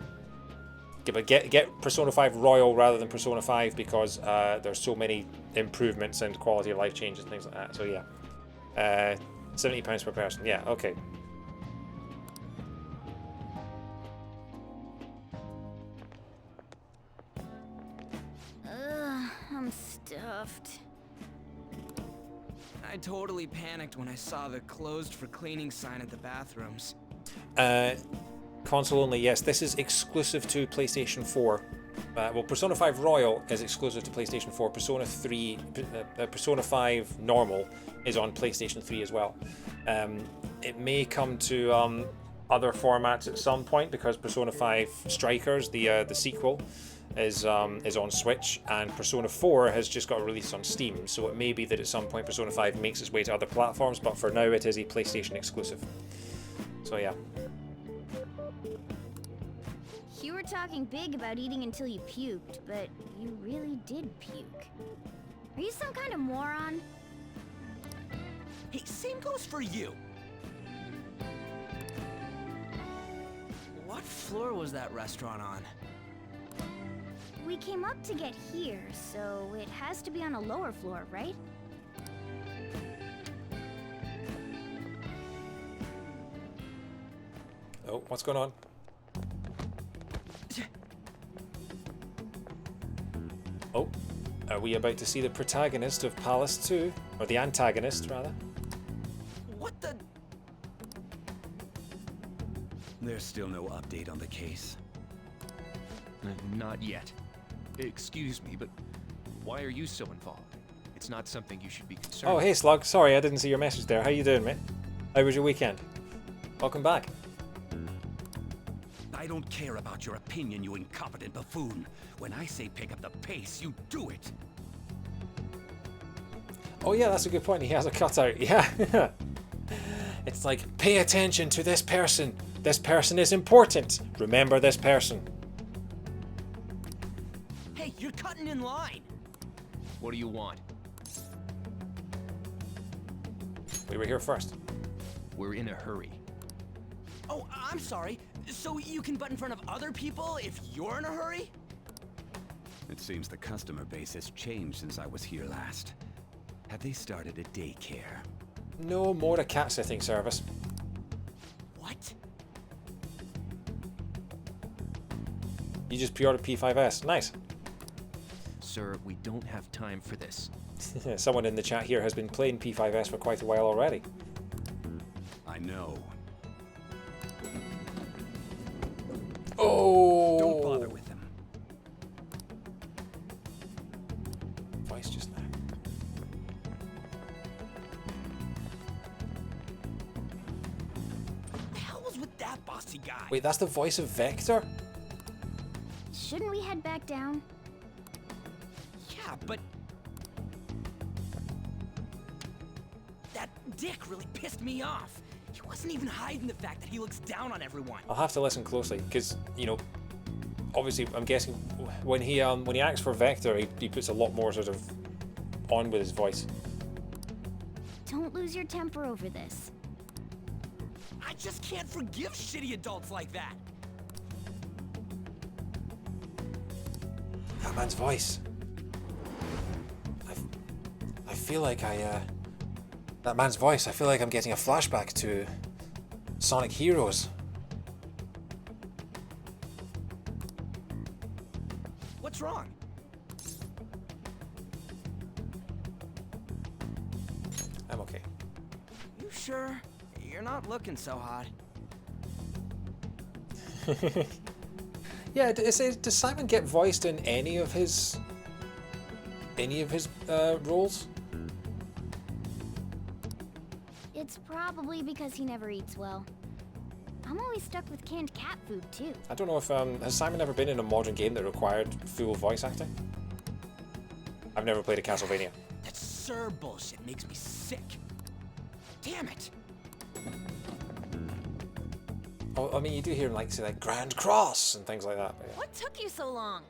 But get Persona 5 Royal rather than Persona 5 because there's so many improvements and quality of life changes and things like that. So yeah. £70 per person. Yeah, okay. I'm stuffed. I totally panicked when I saw the closed for cleaning sign at the bathrooms. Console only, yes. This is exclusive to PlayStation 4. Well, Persona 5 Royal is exclusive to PlayStation 4. Persona 5 Normal is on PlayStation 3 as well. It may come to other formats at some point because Persona 5 Strikers, the sequel, is on Switch, and Persona 4 has just got released on Steam. So it may be that at some point Persona 5 makes its way to other platforms, but for now it is a PlayStation exclusive. So yeah. You were talking big about eating until you puked, but you really did puke. Are you some kind of moron? Hey, same goes for you. What floor was that restaurant on? We came up to get here, so it has to be on a lower floor, right? Oh, what's going on? Oh, are we about to see the protagonist of Palace 2? Or the antagonist, rather? What the? There's still no update on the case. Not yet. Excuse me, but why are you so involved? It's not something you should be concerned Oh, hey Slug. Sorry, I didn't see your message there. How you doing, mate? How was your weekend? Welcome back. I don't care about your opinion, you incompetent buffoon. When I say pick up the pace, you do it. Oh yeah, that's a good point. He has a cutout. Yeah. It's like, pay attention to this person. This person is important. Remember this person. Hey, you're cutting in line. What do you want? We were here first. We're in a hurry. Oh, I'm sorry. So you can butt in front of other people if you're in a hurry? It seems the customer base has changed since I was here last. Have they started a daycare? No, more a cat sitting service. What? You just pre-ordered P5S. Nice. Sir, we don't have time for this. Someone in the chat here has been playing P5S for quite a while already. I know. Oh! Don't bother with them. Voice just now. What the hell was with that bossy guy? Wait, that's the voice of Vector? Shouldn't we head back down? Yeah, but that dick really pissed me off. He wasn't even hiding the fact that he looks down on everyone. I'll have to listen closely, because, you know, obviously, I'm guessing when he acts for Vector, he puts a lot more sort of on with his voice. Don't lose your temper over this. I just can't forgive shitty adults like that. That man's voice. I feel like that man's voice, I feel like I'm getting a flashback to Sonic Heroes. What's wrong? I'm okay. You sure? You're not looking so hot. Yeah, does Simon get voiced in any of his roles? It's probably because he never eats well. I'm always stuck with canned cat food, too. I don't know if has Simon ever been in a modern game that required full voice acting? I've never played a Castlevania. That Sir bullshit makes me sick. Damn it. Oh, I mean, you do hear him like say like Grand Cross and things like that. But yeah. What took you so long?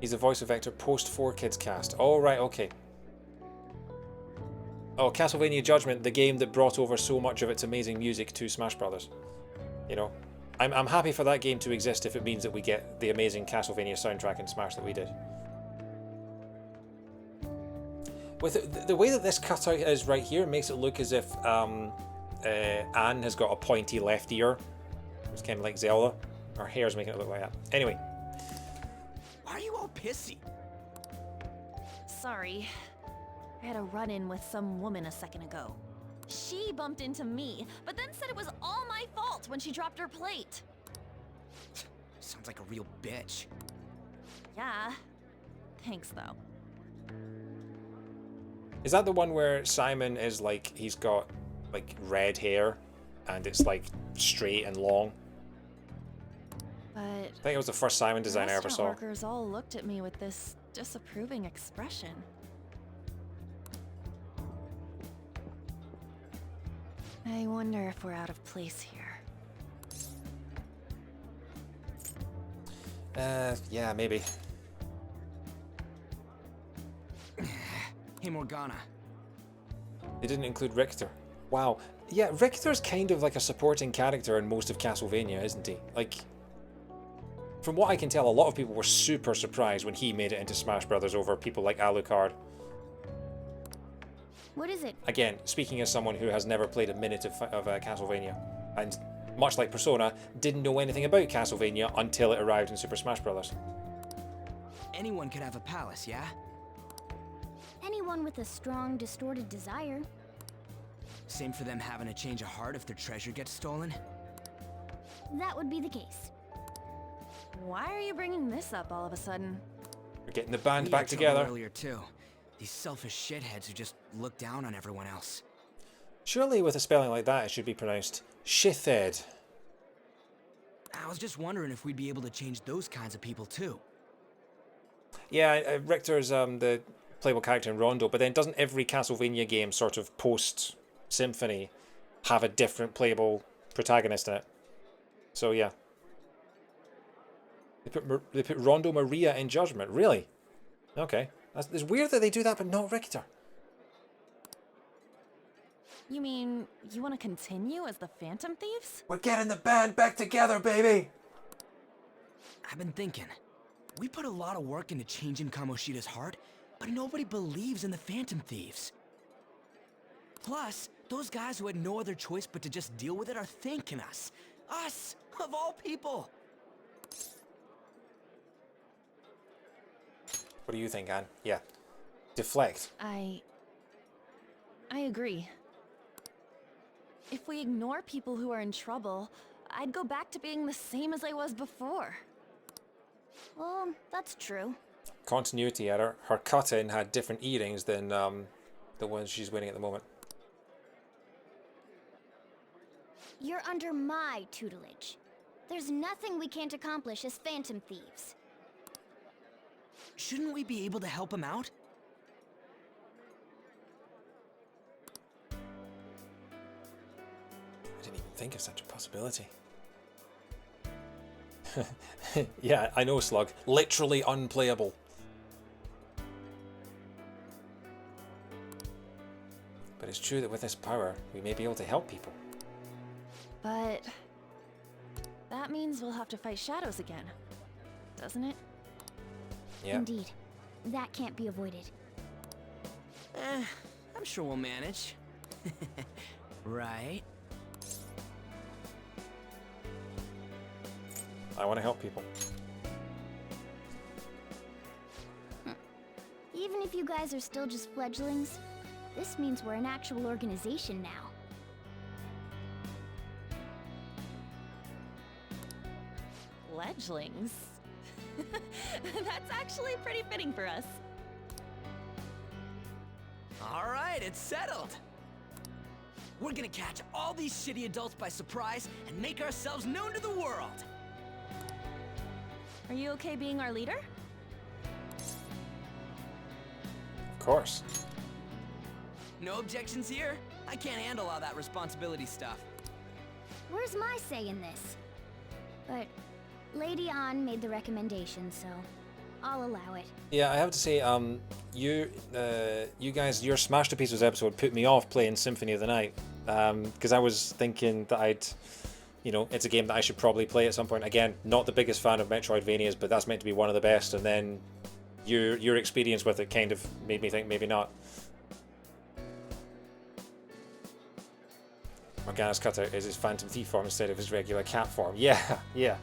He's the voice of Vector post 4Kids cast. Oh right, okay. Oh, Castlevania Judgment, the game that brought over so much of its amazing music to Smash Brothers. You know, I'm happy for that game to exist if it means that we get the amazing Castlevania soundtrack in Smash that we did. With the way that this cutout is right here makes it look as if Anne has got a pointy left ear. It's kind of like Zelda. Her hair's making it look like that. Anyway. Why are you all pissy? Sorry. I had a run-in with some woman a second ago. She bumped into me, but then said it was all my fault when she dropped her plate. Sounds like a real bitch. Yeah. Thanks, though. Is that the one where Simon is like, he's got like red hair and it's like straight and long? But I think it was the first Simon design I ever saw. workers all looked at me with this disapproving expression. I wonder if we're out of place here. Yeah, maybe. Hey, Morgana. They didn't include Richter. Wow. Yeah, Richter's kind of like a supporting character in most of Castlevania, isn't he? Like, from what I can tell, a lot of people were super surprised when he made it into Smash Brothers over people like Alucard. What is it? Again, speaking as someone who has never played a minute of Castlevania, and much like Persona, didn't know anything about Castlevania until it arrived in Super Smash Brothers. Anyone could have a palace, yeah? Anyone with a strong, distorted desire. Same for them having a change of heart if their treasure gets stolen? that would be the case. Why are you bringing this up all of a sudden? We're getting the band We back had trouble together. earlier too. These selfish shitheads who just look down on everyone else. Surely with a spelling like that, it should be pronounced shithed. I was just wondering if we'd be able to change those kinds of people too. Yeah, Richter's the playable character in Rondo, but then doesn't every Castlevania game sort of post-Symphony have a different playable protagonist in it? So yeah. They put Rondo Maria in Judgment, really? Okay. It's weird that they do that, but not Richter. You mean, you want to continue as the Phantom Thieves? We're getting the band back together, baby! I've been thinking. We put a lot of work into changing Kamoshida's heart, but nobody believes in the Phantom Thieves. Plus, those guys who had no other choice but to just deal with it are thanking us. Us, of all people! What do you think, Anne? Yeah. Deflect. I agree. If we ignore people who are in trouble, I'd go back to being the same as I was before. Well, that's true. Continuity error. Her cut-in had different earrings than the ones she's wearing at the moment. You're under my tutelage. There's nothing we can't accomplish as Phantom Thieves. Shouldn't we be able to help him out? I didn't even think of such a possibility. Yeah, I know, Slug. Literally unplayable. But it's true that with this power, we may be able to help people. But that means we'll have to fight shadows again, doesn't it? Yeah. Indeed. That can't be avoided. I'm sure we'll manage. Right? I want to help people. Even if you guys are still just fledglings, this means we're an actual organization now. Fledglings? That's actually pretty fitting for us. Alright, it's settled. We're gonna catch all these shitty adults by surprise and make ourselves known to the world. Are you okay being our leader? Of course. No objections here? I can't handle all that responsibility stuff. Where's my say in this? But Lady An made the recommendation, so I'll allow it. Yeah, I have to say, you guys, your Smash to Pieces episode put me off playing Symphony of the Night, because I was thinking that it's a game that I should probably play at some point. Again, not the biggest fan of Metroidvanias, but that's meant to be one of the best, and then your experience with it kind of made me think maybe not. Morgana's cutout is his Phantom Thief form instead of his regular cat form. Yeah, yeah.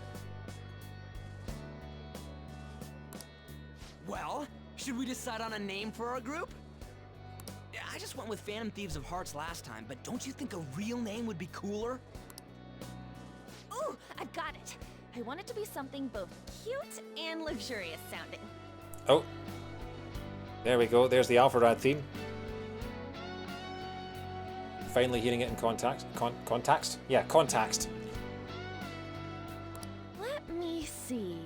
Well, should we decide on a name for our group? Yeah, I just went with Phantom Thieves of Hearts last time, but don't you think a real name would be cooler? Ooh, I've got it. I want it to be something both cute and luxurious sounding. Oh. There we go. There's the Alpharad theme. Finally hearing it in context. Context? Yeah, context. Let me see.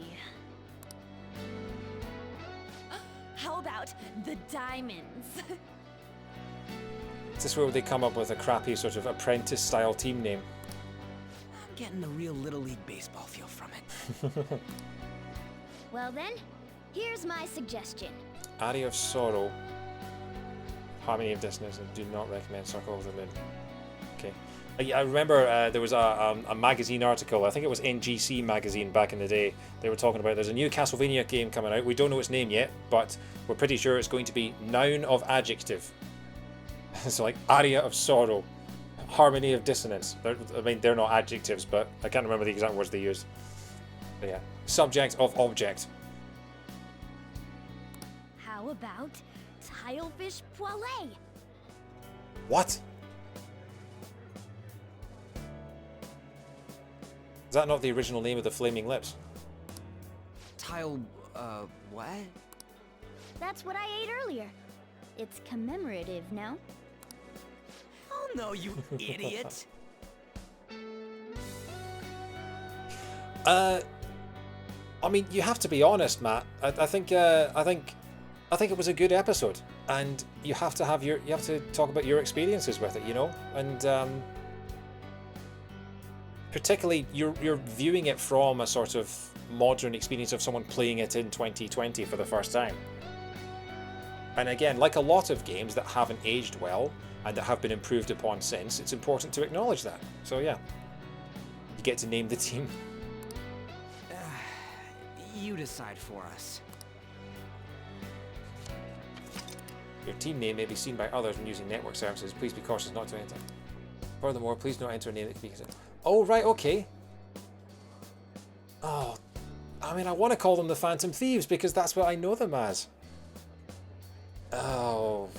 How about the Diamonds? Is this where they come up with a crappy sort of apprentice-style team name? I'm getting the real Little League Baseball feel from it. Well then, here's my suggestion. Aria of Sorrow. Harmony of Dissonance, and do not recommend Circle of the Moon. Okay. I remember there was a magazine article, I think it was NGC magazine back in the day. They were talking about there's a new Castlevania game coming out. We don't know its name yet, but we're pretty sure it's going to be Noun of Adjective. So like Aria of Sorrow, Harmony of Dissonance. They're not adjectives, but I can't remember the exact words they used. But yeah, Subject of Object. How about Tilefish Poilet? What? Is that not the original name of the Flaming Lips? Tile, what? That's what I ate earlier. It's commemorative, no? Oh no, you idiot! I mean, you have to be honest, Matt. I think it was a good episode, and you have to talk about your experiences with it, you know, and particularly you're viewing it from a sort of modern experience of someone playing it in 2020 for the first time. And again, like a lot of games that haven't aged well and that have been improved upon since, it's important to acknowledge that. So yeah, you get to name the team. You decide for us. Your team name may be seen by others when using network services. Please be cautious not to enter. Furthermore, please don't enter a name that could be considered. Oh, right, okay. Oh, I mean, I want to call them the Phantom Thieves because that's what I know them as. Oh.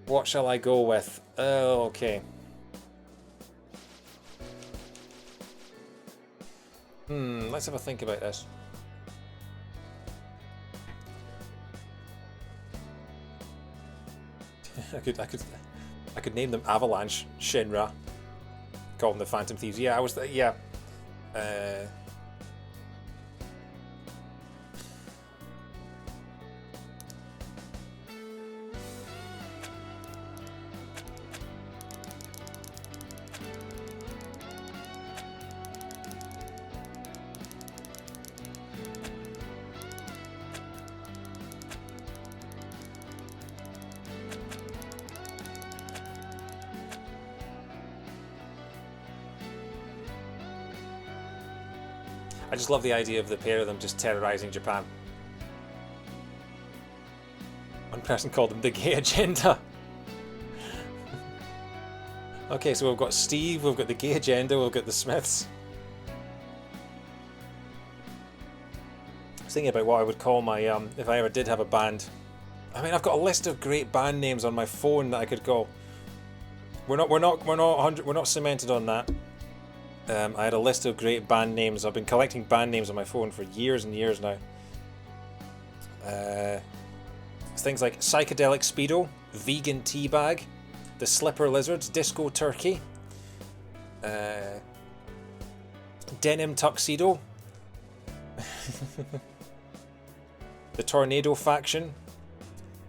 What shall I go with? Oh, okay. Let's have a think about this. I could name them Avalanche, Shinra. Call them the Phantom Thieves. Yeah, yeah. I just love the idea of the pair of them just terrorizing Japan. One person called them the gay agenda. Okay, so we've got Steve, we've got the gay agenda, we've got the Smiths. I was thinking about what I would call my if I ever did have a band. I mean, I've got a list of great band names on my phone that I could call. We're not cemented on that. I had a list of great band names. I've been collecting band names on my phone for years and years now. Things like Psychedelic Speedo, Vegan Teabag, The Slipper Lizards, Disco Turkey, Denim Tuxedo, The Tornado Faction,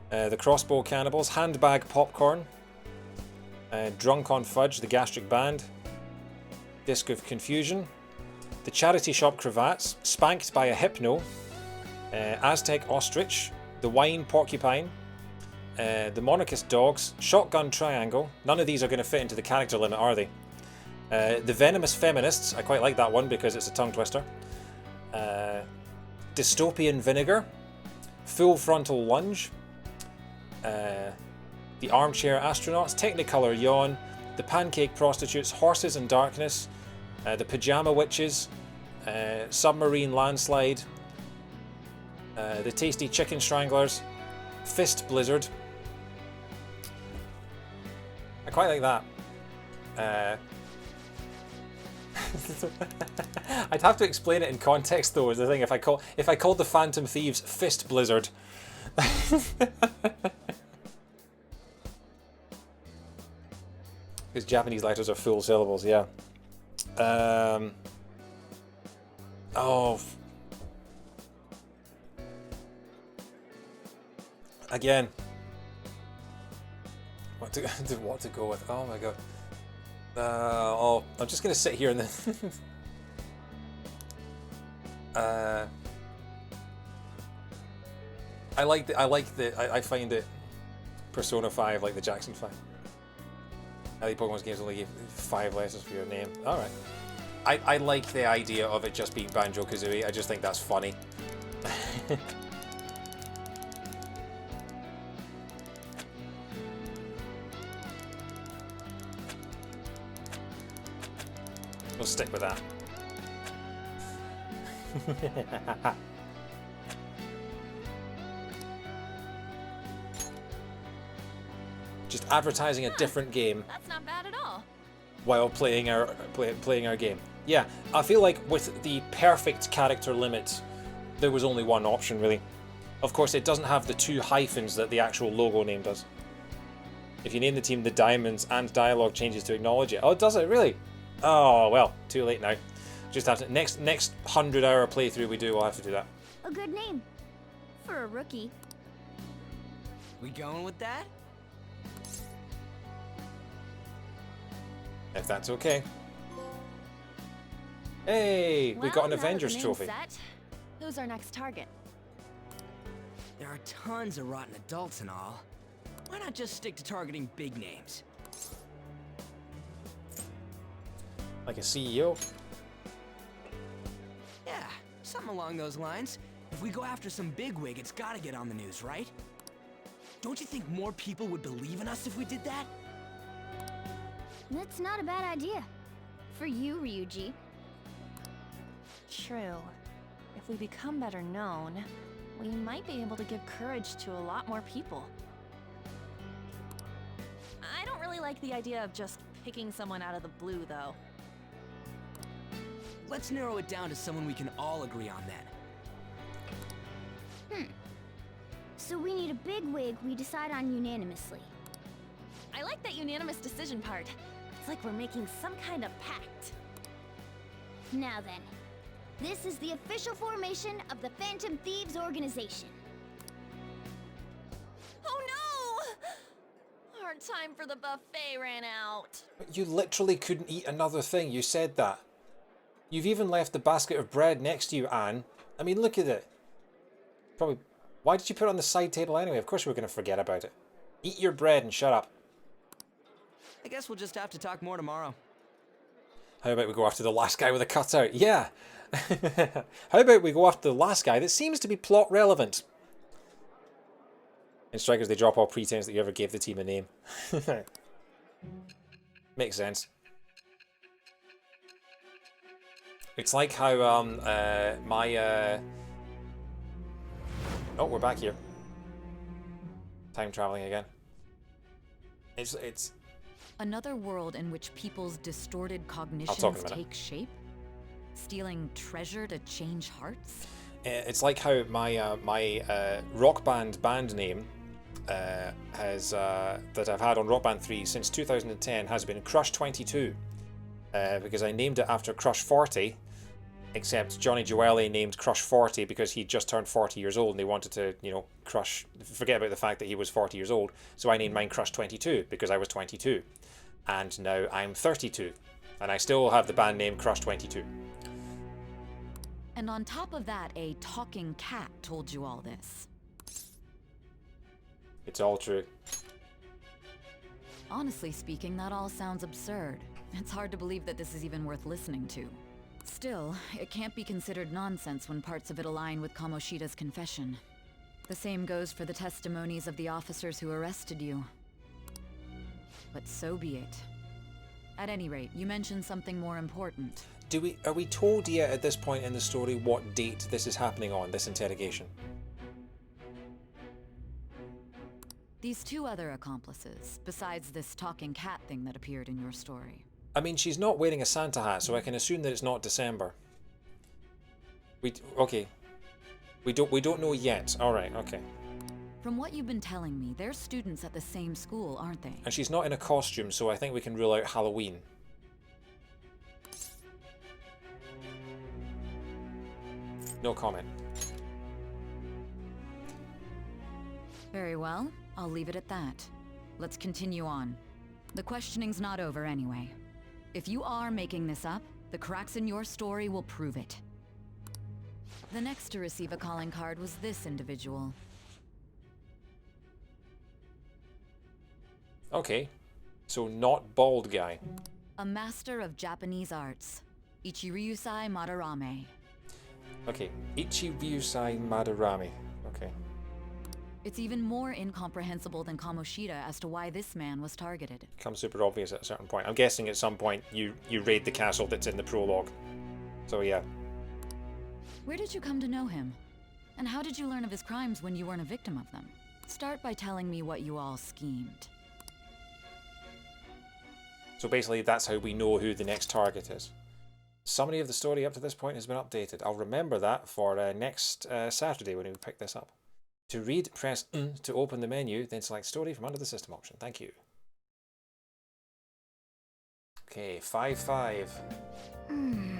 The Crossbow Cannibals, Handbag Popcorn, Drunk on Fudge, The Gastric Band, Disc of Confusion, The Charity Shop Cravats, Spanked by a Hypno, Aztec Ostrich, The Wine Porcupine, The Monarchist Dogs, Shotgun Triangle. None of these are going to fit into the character limit, are they? The Venomous Feminists, I quite like that one because it's a tongue twister. Dystopian Vinegar, Full Frontal Lunge, The Armchair Astronauts, Technicolor Yawn, The Pancake Prostitutes, Horses in Darkness, The Pajama Witches, Submarine Landslide, The Tasty Chicken Stranglers, Fist Blizzard. I quite like that. I'd have to explain it in context though, is the thing. If I called the Phantom Thieves Fist Blizzard. Because Japanese letters are full syllables, yeah. Again. What to go with? Oh my god. I'm just gonna sit here and then. I find it Persona 5 like the Jackson 5. I think Pokemon's games only give 5 letters for your name. Alright. I like the idea of it just being Banjo-Kazooie. I just think that's funny. We'll stick with that. Just advertising a different game. That's not bad at all. while playing our game. Yeah, I feel like with the perfect character limit, there was only one option really. Of course, it doesn't have the 2 hyphens that the actual logo name does. If you name the team the Diamonds and dialogue changes to acknowledge it. Oh, does it really? Oh well, too late now. Just have to next 100-hour playthrough we do, we'll have to do that. A good name. For a rookie. We going with that? If that's okay. Hey, we got an Well, now that the Avengers name's trophy. set, who's our next target? There are tons of rotten adults and all. Why not just stick to targeting big names? Like a CEO? Yeah, something along those lines. If we go after some bigwig, it's gotta get on the news, right? Don't you think more people would believe in us if we did that? That's not a bad idea. For you, Ryuji. True. If we become better known, we might be able to give courage to a lot more people. I don't really like the idea of just picking someone out of the blue, though. Let's narrow it down to someone we can all agree on then. So we need a big wig we decide on unanimously. I like that unanimous decision part. It's like we're making some kind of pact. Now then, this is the official formation of the Phantom Thieves organization. Oh no! Our time for the buffet ran out. You literally couldn't eat another thing, you said that. You've even left the basket of bread next to you, Anne. I mean, look at it. Probably. Why did you put it on the side table anyway? Of course we were going to forget about it. Eat your bread and shut up. I guess we'll just have to talk more tomorrow. How about we go after the last guy with a cutout? Yeah. How about we go after the last guy that seems to be plot relevant? In Strikers, they drop all pretense that you ever gave the team a name. Makes sense. It's like how oh, we're back here. Time traveling again. It's another world in which people's distorted cognitions take shape? Stealing treasure to change hearts? It's like how my rock band name has that I've had on Rock Band 3 since 2010 has been Crush 22 because I named it after Crush 40, except Johnny Joelle named Crush 40 because he just turned 40 years old and they wanted to, you know, forget about the fact that he was 40 years old. So I named mine Crush 22 because I was 22. And now I'm 32. And I still have the band name Crush 22. And on top of that, a talking cat told you all this. It's all true. Honestly speaking, that all sounds absurd. It's hard to believe that this is even worth listening to. Still, it can't be considered nonsense when parts of it align with Kamoshida's confession. The same goes for the testimonies of the officers who arrested you. But so be it. At any rate, you mentioned something more important. Are we told yet at this point in the story what date this is happening on, this interrogation? These 2 other accomplices, besides this talking cat thing that appeared in your story. I mean, she's not wearing a Santa hat, so I can assume that it's not December. Okay. We don't know yet. All right, okay. From what you've been telling me, they're students at the same school, aren't they? And she's not in a costume, so I think we can rule out Halloween. No comment. Very well. I'll leave it at that. Let's continue on. The questioning's not over anyway. If you are making this up, the cracks in your story will prove it. The next to receive a calling card was this individual. Okay. So not bald guy. A master of Japanese arts. Ichiryusai Madarame. Okay. Ichiryusai Madarame. Okay. It's even more incomprehensible than Kamoshida as to why this man was targeted. Becomes super obvious at a certain point. I'm guessing at some point you raid the castle that's in the prologue. So yeah. Where did you come to know him? And how did you learn of his crimes when you weren't a victim of them? Start by telling me what you all schemed. So basically, that's how we know who the next target is. Summary of the story up to this point has been updated. I'll remember that for next Saturday when we pick this up. To read, press to open the menu, then select story from under the system option. Thank you. Okay, 5/5.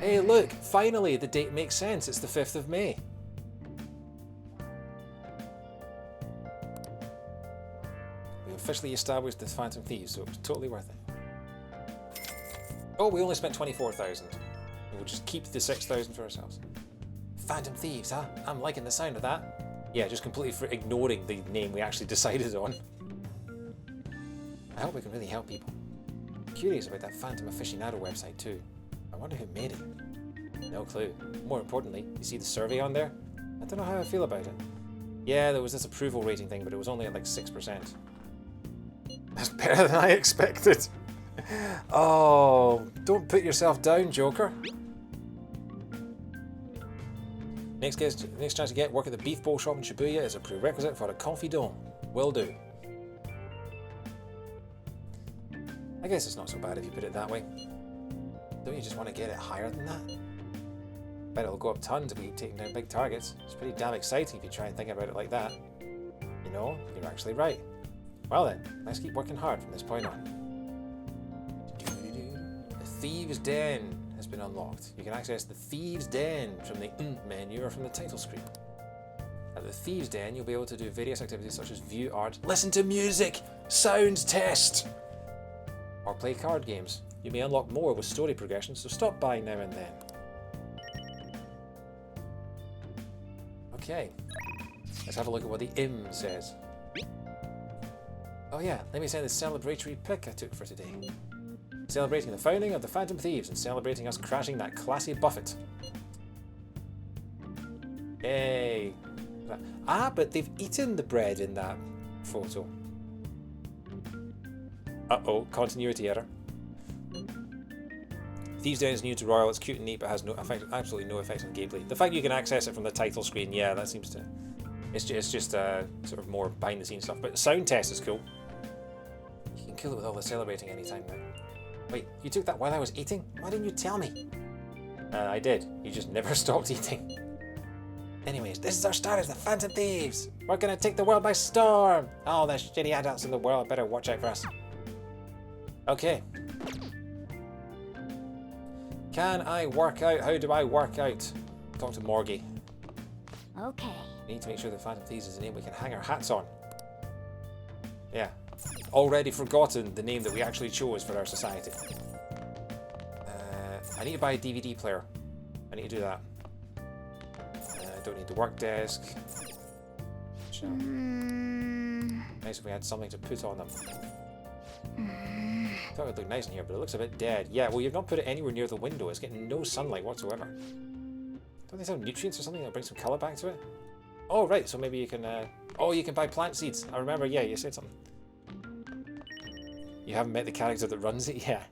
Hey, look! Finally, the date makes sense. It's the 5th of May. We officially established the Phantom Thieves, so it was totally worth it. Oh, we only spent 24,000. We'll just keep the 6,000 for ourselves. Phantom Thieves, huh? I'm liking the sound of that. Yeah, just completely for ignoring the name we actually decided on. I hope we can really help people. I'm curious about that Phantom Aficionado website too. I wonder who made it. No clue. More importantly, you see the survey on there? I don't know how I feel about it. Yeah, there was this approval rating thing, but it was only at like 6%. That's better than I expected. Oh, don't put yourself down, Joker. Next chance to get work at the Beef Bowl shop in Shibuya is a prerequisite for a confidant. Will do. I guess it's not so bad if you put it that way. Don't you just want to get it higher than that? Bet it'll go up tons if we keep taking down big targets. It's pretty damn exciting if you try and think about it like that. You know, you're actually right. Well then, let's keep working hard from this point on. The Thieves Den has been unlocked. You can access the Thieves Den from the menu or from the title screen. At the Thieves Den, you'll be able to do various activities such as view art, listen to music, sound test, or play card games. You may unlock more with story progression, so stop by now and then. Okay, let's have a look at what the IM says. Oh yeah, let me send this celebratory pic I took for today. Celebrating the founding of the Phantom Thieves and celebrating us crashing that classy buffet. Yay! Ah, but they've eaten the bread in that photo. Uh-oh, continuity error. Thieves Den is new to Royal, it's cute and neat but has no effect, absolutely no effect on gameplay. The fact you can access it from the title screen, yeah, that seems to... It's just sort of more behind the scenes stuff, but sound test is cool. You can kill it with all the celebrating anytime now. Wait, you took that while I was eating? Why didn't you tell me? I did. You just never stopped eating. Anyways, this is our start as the Phantom Thieves. We're gonna take the world by storm. All the shitty adults in the world better watch out for us. Okay. Can I work out? How do I work out? Talk to Morgie. Okay. We need to make sure the Phantom Thieves is a name we can hang our hats on. Yeah. Already forgotten the name that we actually chose for our society. I need to buy a DVD player. I need to do that. I don't need the work desk. Nice if we had something to put on them. I thought it would look nice in here, but it looks a bit dead. Yeah, well, you've not put it anywhere near the window. It's getting no sunlight whatsoever. Don't they have nutrients or something that brings some colour back to it? Oh, right, so maybe you can... Oh, you can buy plant seeds. I remember, yeah, you said something. You haven't met the character that runs it? Yeah.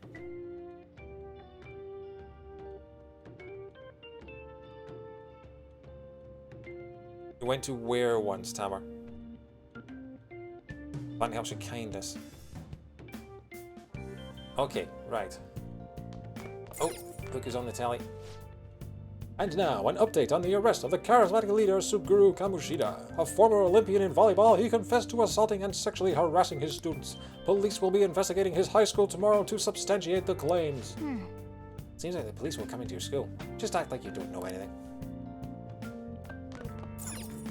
You went to where once, Tamar? Plant helps with kindness. Okay, right. Oh, look who's on the telly. And now, an update on the arrest of the charismatic leader Suguru Kamoshida. A former Olympian in volleyball, he confessed to assaulting and sexually harassing his students. Police will be investigating his high school tomorrow to substantiate the claims. Seems like the police will come into your school. Just act like you don't know anything.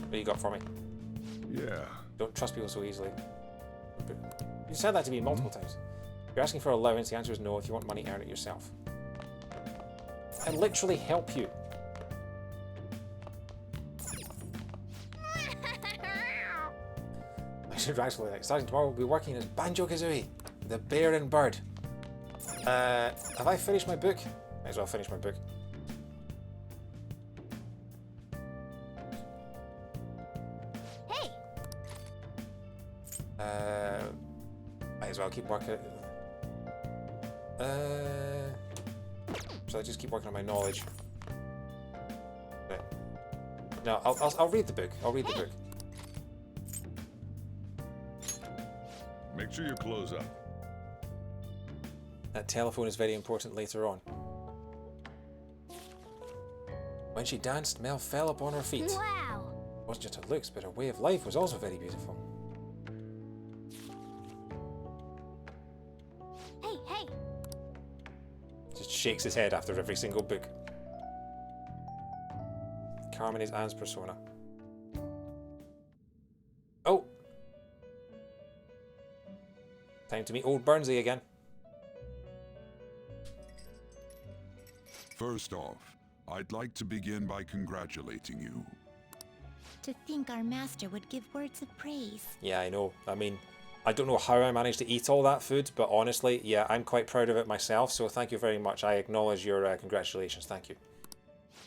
What do you got for me? Yeah. Don't trust people so easily. You said that to me multiple times. If you're asking for allowance, the answer is no. If you want money, earn it yourself. I literally help you. I should actually, like, starting tomorrow, we'll be working as Banjo-Kazooie, the Bear and Bird. Have I finished my book? Might as well finish my book. Hey! Might as well keep working. Should I just keep working on my knowledge? Right. No, I'll read the book. I'll read the book. Make sure you close up. That telephone is very important later on. When she danced, Mel fell upon her feet. Wow! It wasn't just her looks, but her way of life was also very beautiful. Hey, hey! Just shakes his head after every single book. Carmen is Anne's persona. Oh! Time to meet old Burnsley again. First off, I'd like to begin by congratulating you. To think our master would give words of praise. Yeah, I know. I mean, I don't know how I managed to eat all that food, but honestly, yeah, I'm quite proud of it myself, so thank you very much. I acknowledge your congratulations. Thank you.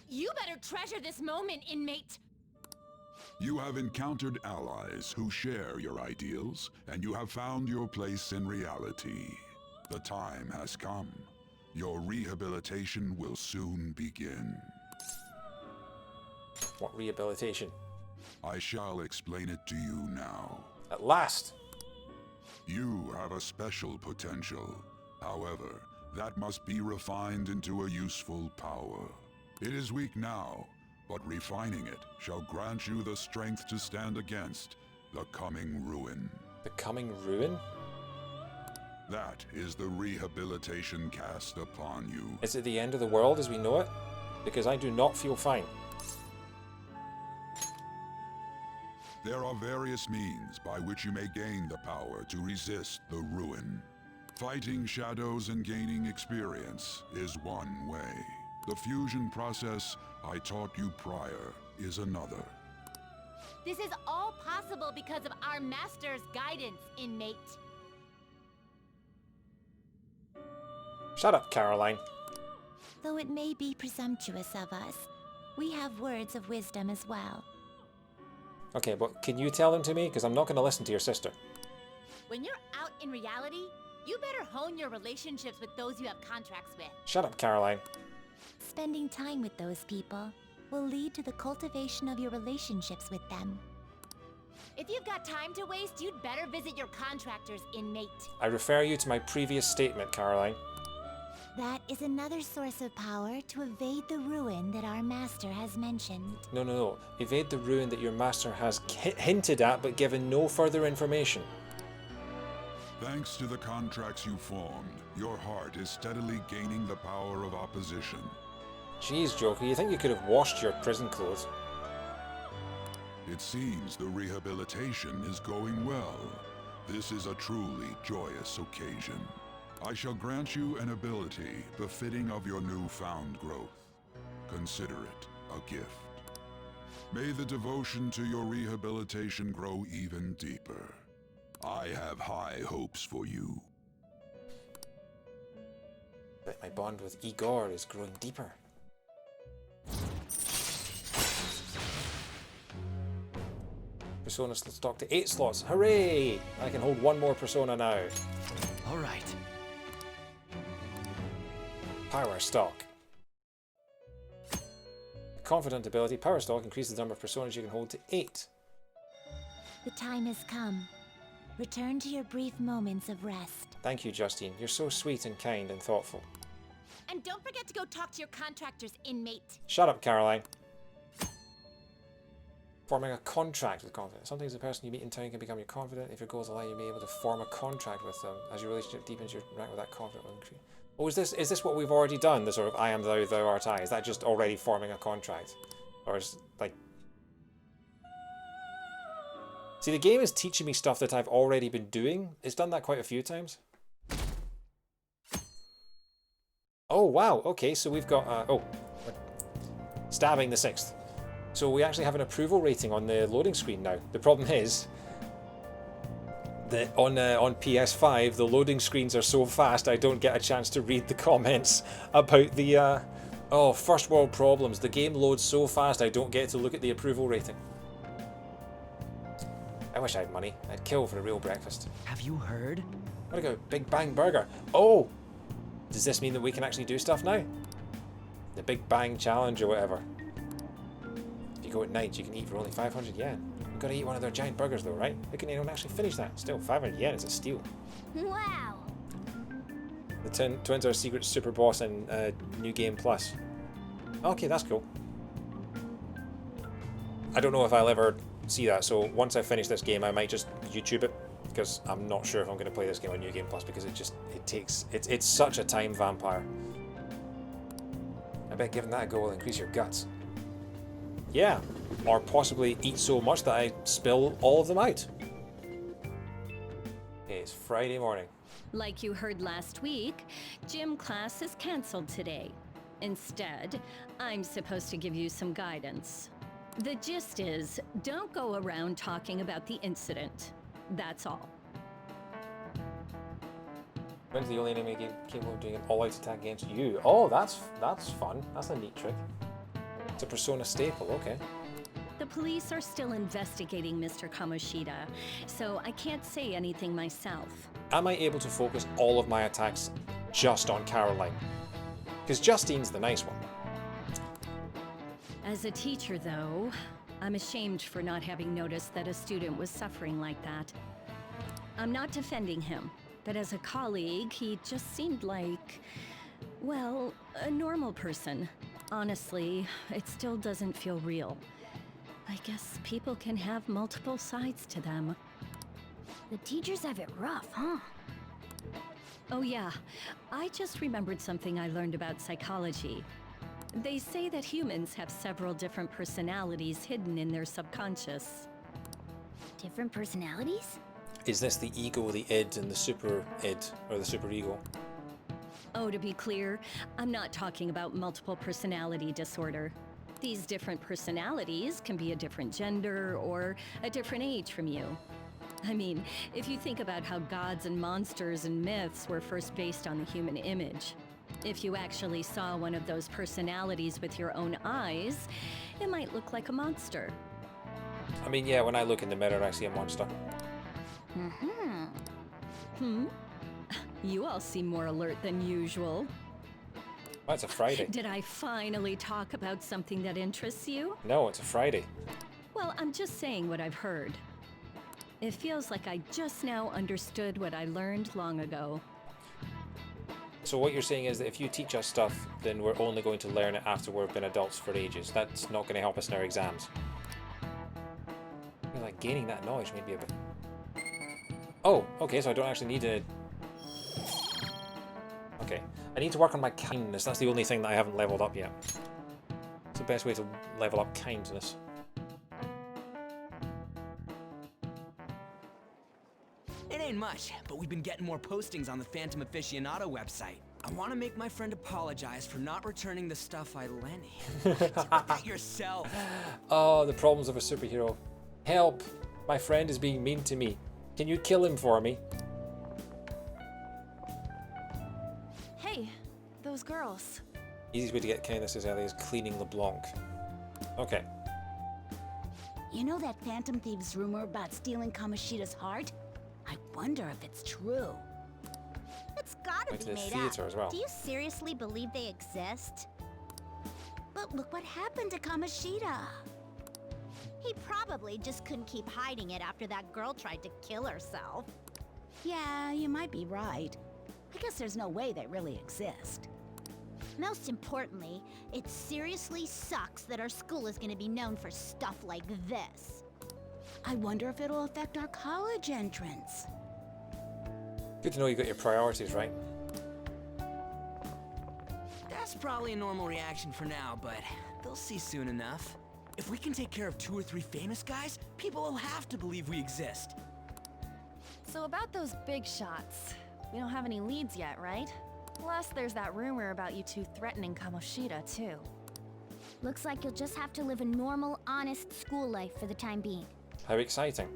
You better treasure this moment, inmate. You have encountered allies who share your ideals, and you have found your place in reality. The time has come. Your rehabilitation will soon begin. What rehabilitation? I shall explain it to you now. At last! You have a special potential. However, that must be refined into a useful power. It is weak now, but refining it shall grant you the strength to stand against the coming ruin. The coming ruin? That is the rehabilitation cast upon you. Is it the end of the world as we know it? Because I do not feel fine. There are various means by which you may gain the power to resist the ruin. Fighting shadows and gaining experience is one way. The fusion process I taught you prior is another. This is all possible because of our master's guidance, inmate. Shut up, Caroline. Though it may be presumptuous of us, we have words of wisdom as well. Okay, but can you tell them to me? Because I'm not going to listen to your sister. When you're out in reality, you better hone your relationships with those you have contracts with. Shut up, Caroline. Spending time with those people will lead to the cultivation of your relationships with them. If you've got time to waste, you'd better visit your contractors, inmate. I refer you to my previous statement, Caroline. That is another source of power to evade the ruin that our master has mentioned. No. Evade the ruin that your master has hinted at, but given no further information. Thanks to the contracts you formed, your heart is steadily gaining the power of opposition. Jeez, Joker, you think you could have washed your prison clothes? It seems the rehabilitation is going well. This is a truly joyous occasion. I shall grant you an ability befitting of your newfound growth. Consider it a gift. May the devotion to your rehabilitation grow even deeper. I have high hopes for you. But my bond with Igor is growing deeper. Persona stock to 8 slots. Hooray! I can hold one more persona now. Alright. Power stock. Confident ability. Power stock increases the number of personas you can hold to 8. The time has come. Return to your brief moments of rest. Thank you, Justine. You're so sweet and kind and thoughtful. And don't forget to go talk to your contractors, inmate. Shut up, Caroline. Forming a contract with confidence. Sometimes the person you meet in town can become your confidant. If your goals allow you to be able to form a contract with them. As your relationship deepens, your rank with that confidant will increase. Oh, is this what we've already done? The sort of I am thou, thou art I. Is that just already forming a contract? Or is like... See, the game is teaching me stuff that I've already been doing. It's done that quite a few times. Oh, wow. Okay, so we've got... oh. Stabbing the 6th. So we actually have an approval rating on the loading screen now. The problem is that on PS5, the loading screens are so fast I don't get a chance to read the comments about the... oh, first world problems. The game loads so fast I don't get to look at the approval rating. I wish I had money. I'd kill for a real breakfast. Have you heard? What go? Big Bang Burger. Oh! Does this mean that we can actually do stuff now? The Big Bang Challenge or whatever. If you go at night, you can eat for only 500 yen. You've got to eat one of their giant burgers though, right? How can anyone actually finish that? Still, 500 yen is a steal. Wow! The twins are a secret super boss in New Game Plus. Okay, that's cool. I don't know if I'll ever see that, so once I finish this game I might just YouTube it, because I'm not sure if I'm going to play this game on New Game Plus, because it's such a time vampire. I bet giving that a go will increase your guts. Yeah, or possibly eat so much that I spill all of them out. Okay, it's Friday morning. Like you heard last week, gym class is cancelled today. Instead, I'm supposed to give you some guidance. The gist is, don't go around talking about the incident. That's all. When's the only enemy capable of doing an all-out attack against you? Oh, that's fun. That's a neat trick. It's a Persona staple, okay. The police are still investigating Mr. Kamoshida, so I can't say anything myself. Am I able to focus all of my attacks just on Caroline? Because Justine's the nice one. As a teacher, though, I'm ashamed for not having noticed that a student was suffering like that. I'm not defending him, but as a colleague, he just seemed like, well, a normal person. Honestly, it still doesn't feel real. I guess people can have multiple sides to them. The teachers have it rough, huh? Oh yeah, I just remembered something I learned about psychology. They say that humans have several different personalities hidden in their subconscious. Different personalities? Is this the ego, the id, and the super id, or the super ego? Oh, to be clear, I'm not talking about multiple personality disorder. These different personalities can be a different gender or a different age from you. I mean, if you think about how gods and monsters and myths were first based on the human image, if you actually saw one of those personalities with your own eyes, it might look like a monster. I mean, yeah, when I look in the mirror, I see a monster. You all seem more alert than usual. Well, it's a Friday. Did I finally talk about something that interests you? No, it's a Friday. Well, I'm just saying what I've heard. It feels like I just now understood what I learned long ago. So what you're saying is that if you teach us stuff, then we're only going to learn it after we've been adults for ages. That's not going to help us in our exams. I feel like gaining that knowledge may be a bit... Oh, okay, so I don't actually need to... Okay, I need to work on my kindness. That's the only thing that I haven't leveled up yet. It's the best way to level up kindness. It ain't much, but we've been getting more postings on the Phantom Aficionado website. I want to make my friend apologize for not returning the stuff I lent him. Take that yourself. Oh, the problems of a superhero. Help! My friend is being mean to me. Can you kill him for me? Hey, those girls. Easiest way to get kindness as early as cleaning LeBlanc. Okay. You know that Phantom Thieves rumor about stealing Kamoshida's heart? I wonder if it's true. It's gotta Went to be the made theater up. as well. Do you seriously believe they exist? But look what happened to Kamoshida. He probably just couldn't keep hiding it after that girl tried to kill herself. Yeah, you might be right. I guess there's no way they really exist. Most importantly, it seriously sucks that our school is gonna be known for stuff like this. I wonder if it'll affect our college entrance. Good to know you got your priorities right. That's probably a normal reaction for now, but they'll see soon enough. If we can take care of 2 or 3 famous guys, people will have to believe we exist. So about those big shots, we don't have any leads yet, right? Plus, there's that rumor about you two threatening Kamoshida, too. Looks like you'll just have to live a normal, honest school life for the time being. How exciting.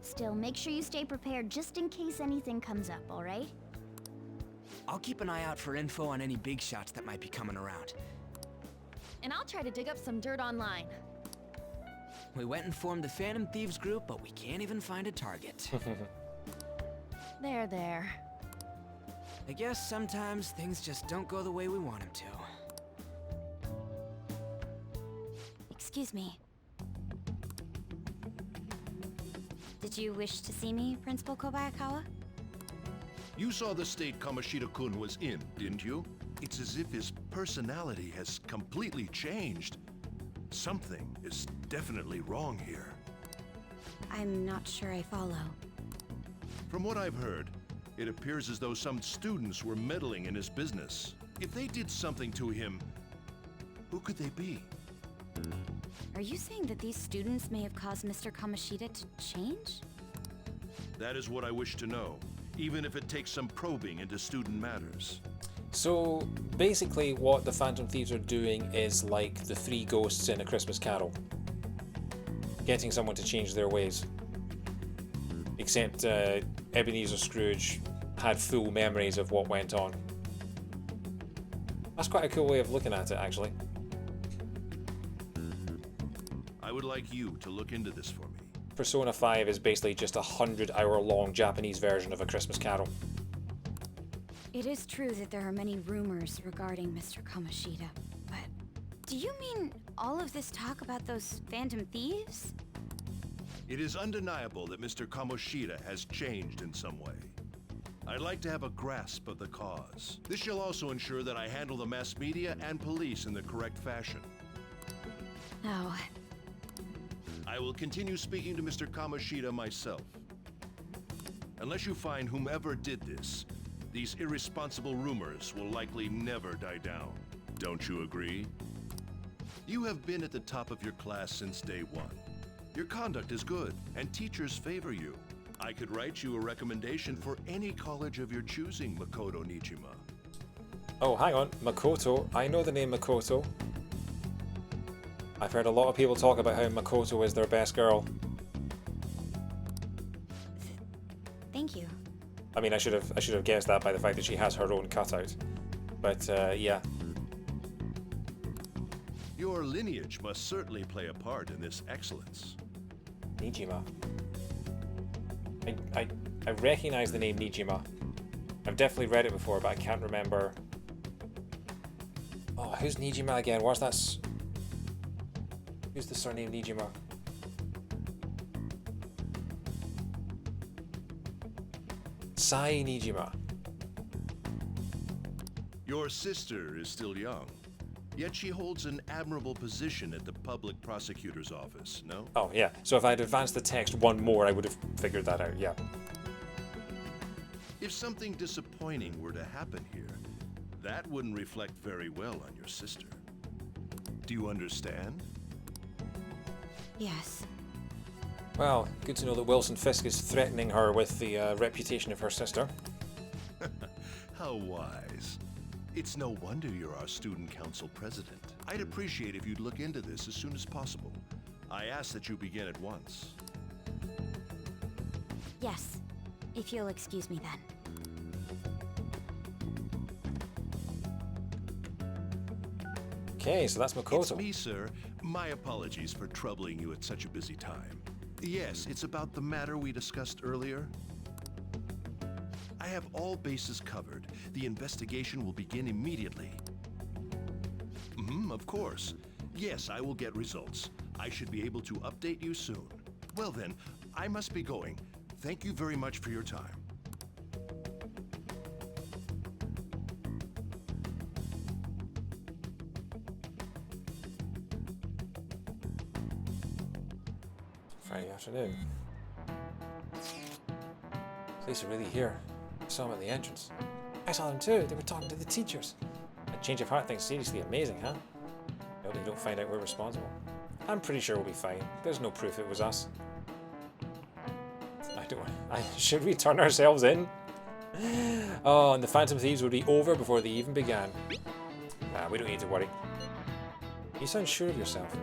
Still, make sure you stay prepared just in case anything comes up, alright? I'll keep an eye out for info on any big shots that might be coming around. And I'll try to dig up some dirt online. We went and formed the Phantom Thieves group, but we can't even find a target. There. I guess sometimes things just don't go the way we want them to. Excuse me. Did you wish to see me, Principal Kobayakawa? You saw the state Kamoshida-kun was in, didn't you? It's as if his personality has completely changed. Something is definitely wrong here. I'm not sure I follow. From what I've heard, it appears as though some students were meddling in his business. If they did something to him, who could they be? Are you saying that these students may have caused Mr. Kamoshida to change? That is what I wish to know, even if it takes some probing into student matters. So basically what the Phantom Thieves are doing is like the three ghosts in A Christmas Carol. Getting someone to change their ways. Except Ebenezer Scrooge had full memories of what went on. That's quite a cool way of looking at it, actually. I would like you to look into this for me. Persona 5 is basically just a 100-hour-long Japanese version of A Christmas Carol. It is true that there are many rumors regarding Mr. Kamoshida, but do you mean all of this talk about those Phantom Thieves? It is undeniable that Mr. Kamoshida has changed in some way. I'd like to have a grasp of the cause. This shall also ensure that I handle the mass media and police in the correct fashion. No. I will continue speaking to Mr. Kamoshida myself. Unless you find whomever did this, these irresponsible rumors will likely never die down. Don't you agree? You have been at the top of your class since day one. Your conduct is good, and teachers favor you. I could write you a recommendation for any college of your choosing, Makoto Nijima. Oh, hang on. Makoto. I know the name Makoto. I've heard a lot of people talk about how Makoto is their best girl. Thank you. I mean, I should have guessed that by the fact that she has her own cutout. But yeah. Your lineage must certainly play a part in this excellence. Nijima. I recognize the name Nijima. I've definitely read it before, but I can't remember. Oh, who's Nijima again? What's that? Who's the surname Nijima? Sai Nijima. Your sister is still young, yet she holds an admirable position at the public prosecutor's office, no? Oh, yeah. So if I'd advanced the text one more, I would have figured that out, yeah. If something disappointing were to happen here, that wouldn't reflect very well on your sister. Do you understand? Yes. Well, good to know that Wilson Fisk is threatening her with the reputation of her sister. How wise. It's no wonder you're our student council president. I'd appreciate if you'd look into this as soon as possible. I ask that you begin at once. Yes. If you'll excuse me then. Okay, so that's Makoto. It's me, sir. My apologies for troubling you at such a busy time. Yes, it's about the matter we discussed earlier. I have all bases covered. The investigation will begin immediately. Of course. Yes, I will get results. I should be able to update you soon. Well then, I must be going. Thank you very much for your time. Friday afternoon. Police are really here. I saw them at the entrance. I saw them too. They were talking to the teachers. That change of heart thing's seriously amazing, huh? I hope they don't find out we're responsible. I'm pretty sure we'll be fine. There's no proof it was us. Should we turn ourselves in? Oh, and the Phantom Thieves would be over before they even began. Nah, we don't need to worry. You sound sure of yourself.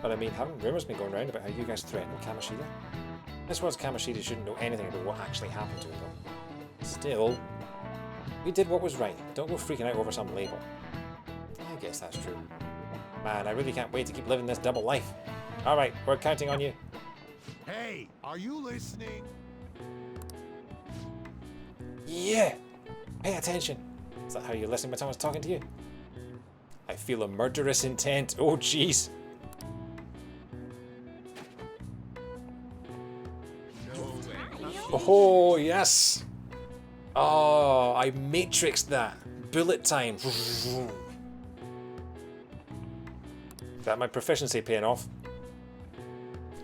But I mean, haven't rumors been going around about how you guys threatened Kamoshida? This was Kamoshida shouldn't know anything about what actually happened to him, though. Still, we did what was right. Don't go freaking out over some label. I guess that's true. Man, I really can't wait to keep living this double life. Alright, we're counting on you. Hey, are you listening? Yeah! Pay attention. Is that how you listen when someone's talking to you? I feel a murderous intent. Oh, jeez. Oh, yes! Oh, I matrixed that. Bullet time. Is that my proficiency paying off?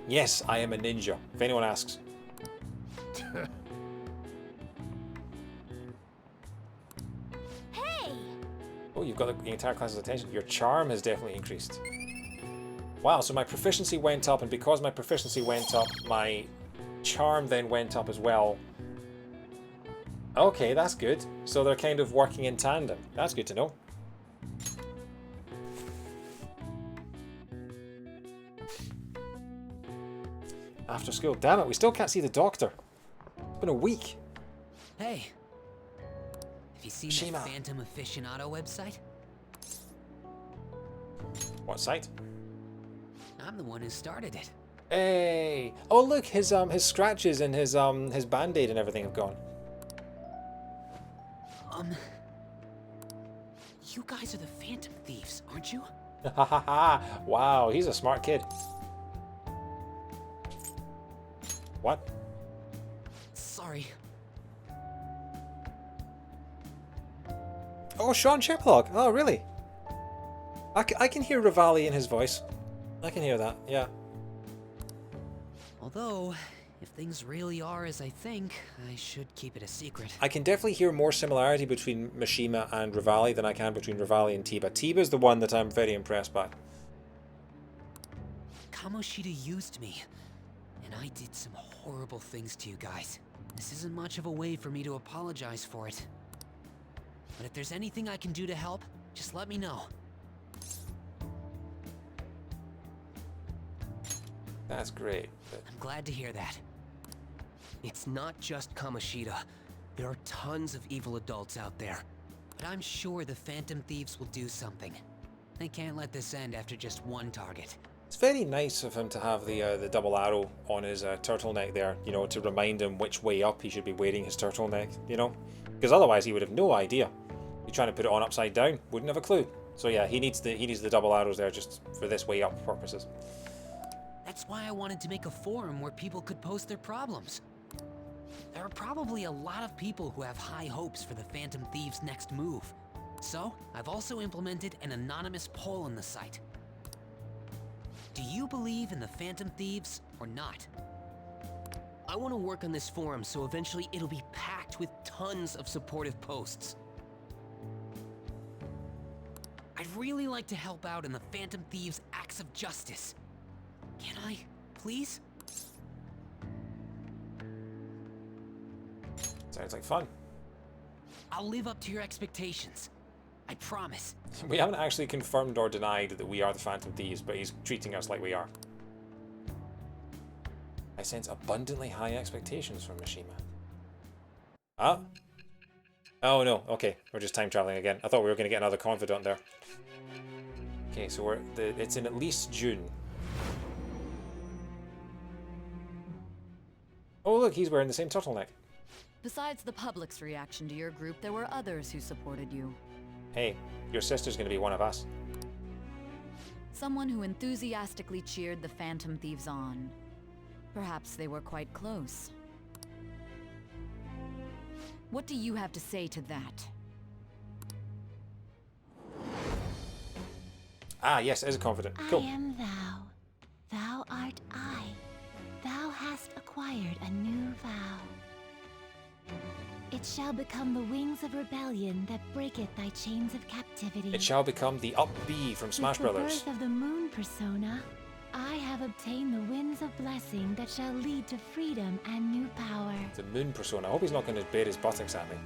Yes, I am a ninja, if anyone asks. Hey! Oh, you've got the entire class's attention. Your charm has definitely increased. Wow, so my proficiency went up, and because my proficiency went up, my charm then went up as well. Okay, that's good. So they're kind of working in tandem. That's good to know. After school. Damn it, we still can't see the doctor. It's been a week. Hey. Have you seen Shima. that Phantom Aficionado website? What site? I'm the one who started it. Hey! Oh look, his scratches and his band-aid and everything have gone. You guys are the Phantom Thieves, aren't you? Ha ha ha! Wow, he's a smart kid. What? Sorry. Oh, Sean Chiplock. Oh, really? I can hear Rivali in his voice. I can hear that, yeah. Although, if things really are as I think, I should keep it a secret. I can definitely hear more similarity between Mishima and Rivali than I can between Rivali and Tiba. Tiba's the one that I'm very impressed by. Kamoshida used me, and I did some horrible things to you guys. This isn't much of a way for me to apologize for it. But if there's anything I can do to help, just let me know. That's great. I'm glad to hear that. It's not just Kamoshida. There are tons of evil adults out there. But I'm sure the Phantom Thieves will do something. They can't let this end after just one target. It's very nice of him to have the double arrow on his turtleneck there, you know, to remind him which way up he should be wearing his turtleneck, you know? Because otherwise he would have no idea. You're trying to put it on upside down, wouldn't have a clue. So yeah, he needs the double arrows there just for this way up purposes. That's why I wanted to make a forum where people could post their problems. There are probably a lot of people who have high hopes for the Phantom Thieves' next move. So, I've also implemented an anonymous poll on the site. Do you believe in the Phantom Thieves or not? I want to work on this forum so eventually it'll be packed with tons of supportive posts. I'd really like to help out in the Phantom Thieves' acts of justice. Can I, please? Sounds like fun. I'll live up to your expectations. I promise. We haven't actually confirmed or denied that we are the Phantom Thieves, but he's treating us like we are. I sense abundantly high expectations from Mishima. Ah? Oh no, okay. We're just time traveling again. I thought we were going to get another confidant there. Okay, so it's in at least June. Oh look, he's wearing the same turtleneck. Besides the public's reaction to your group, there were others who supported you. Hey, your sister's going to be one of us. Someone who enthusiastically cheered the Phantom Thieves on. Perhaps they were quite close. What do you have to say to that? Ah, yes, it is a confidant. Cool. I am thou. Thou art I. Thou hast acquired a new vow. It shall become the wings of rebellion that breaketh thy chains of captivity. It shall become the Up B from Smash Brothers. With the birth of the moon persona, I have obtained the winds of blessing that shall lead to freedom and new power. The moon persona. I hope he's not going to bare his buttocks at me.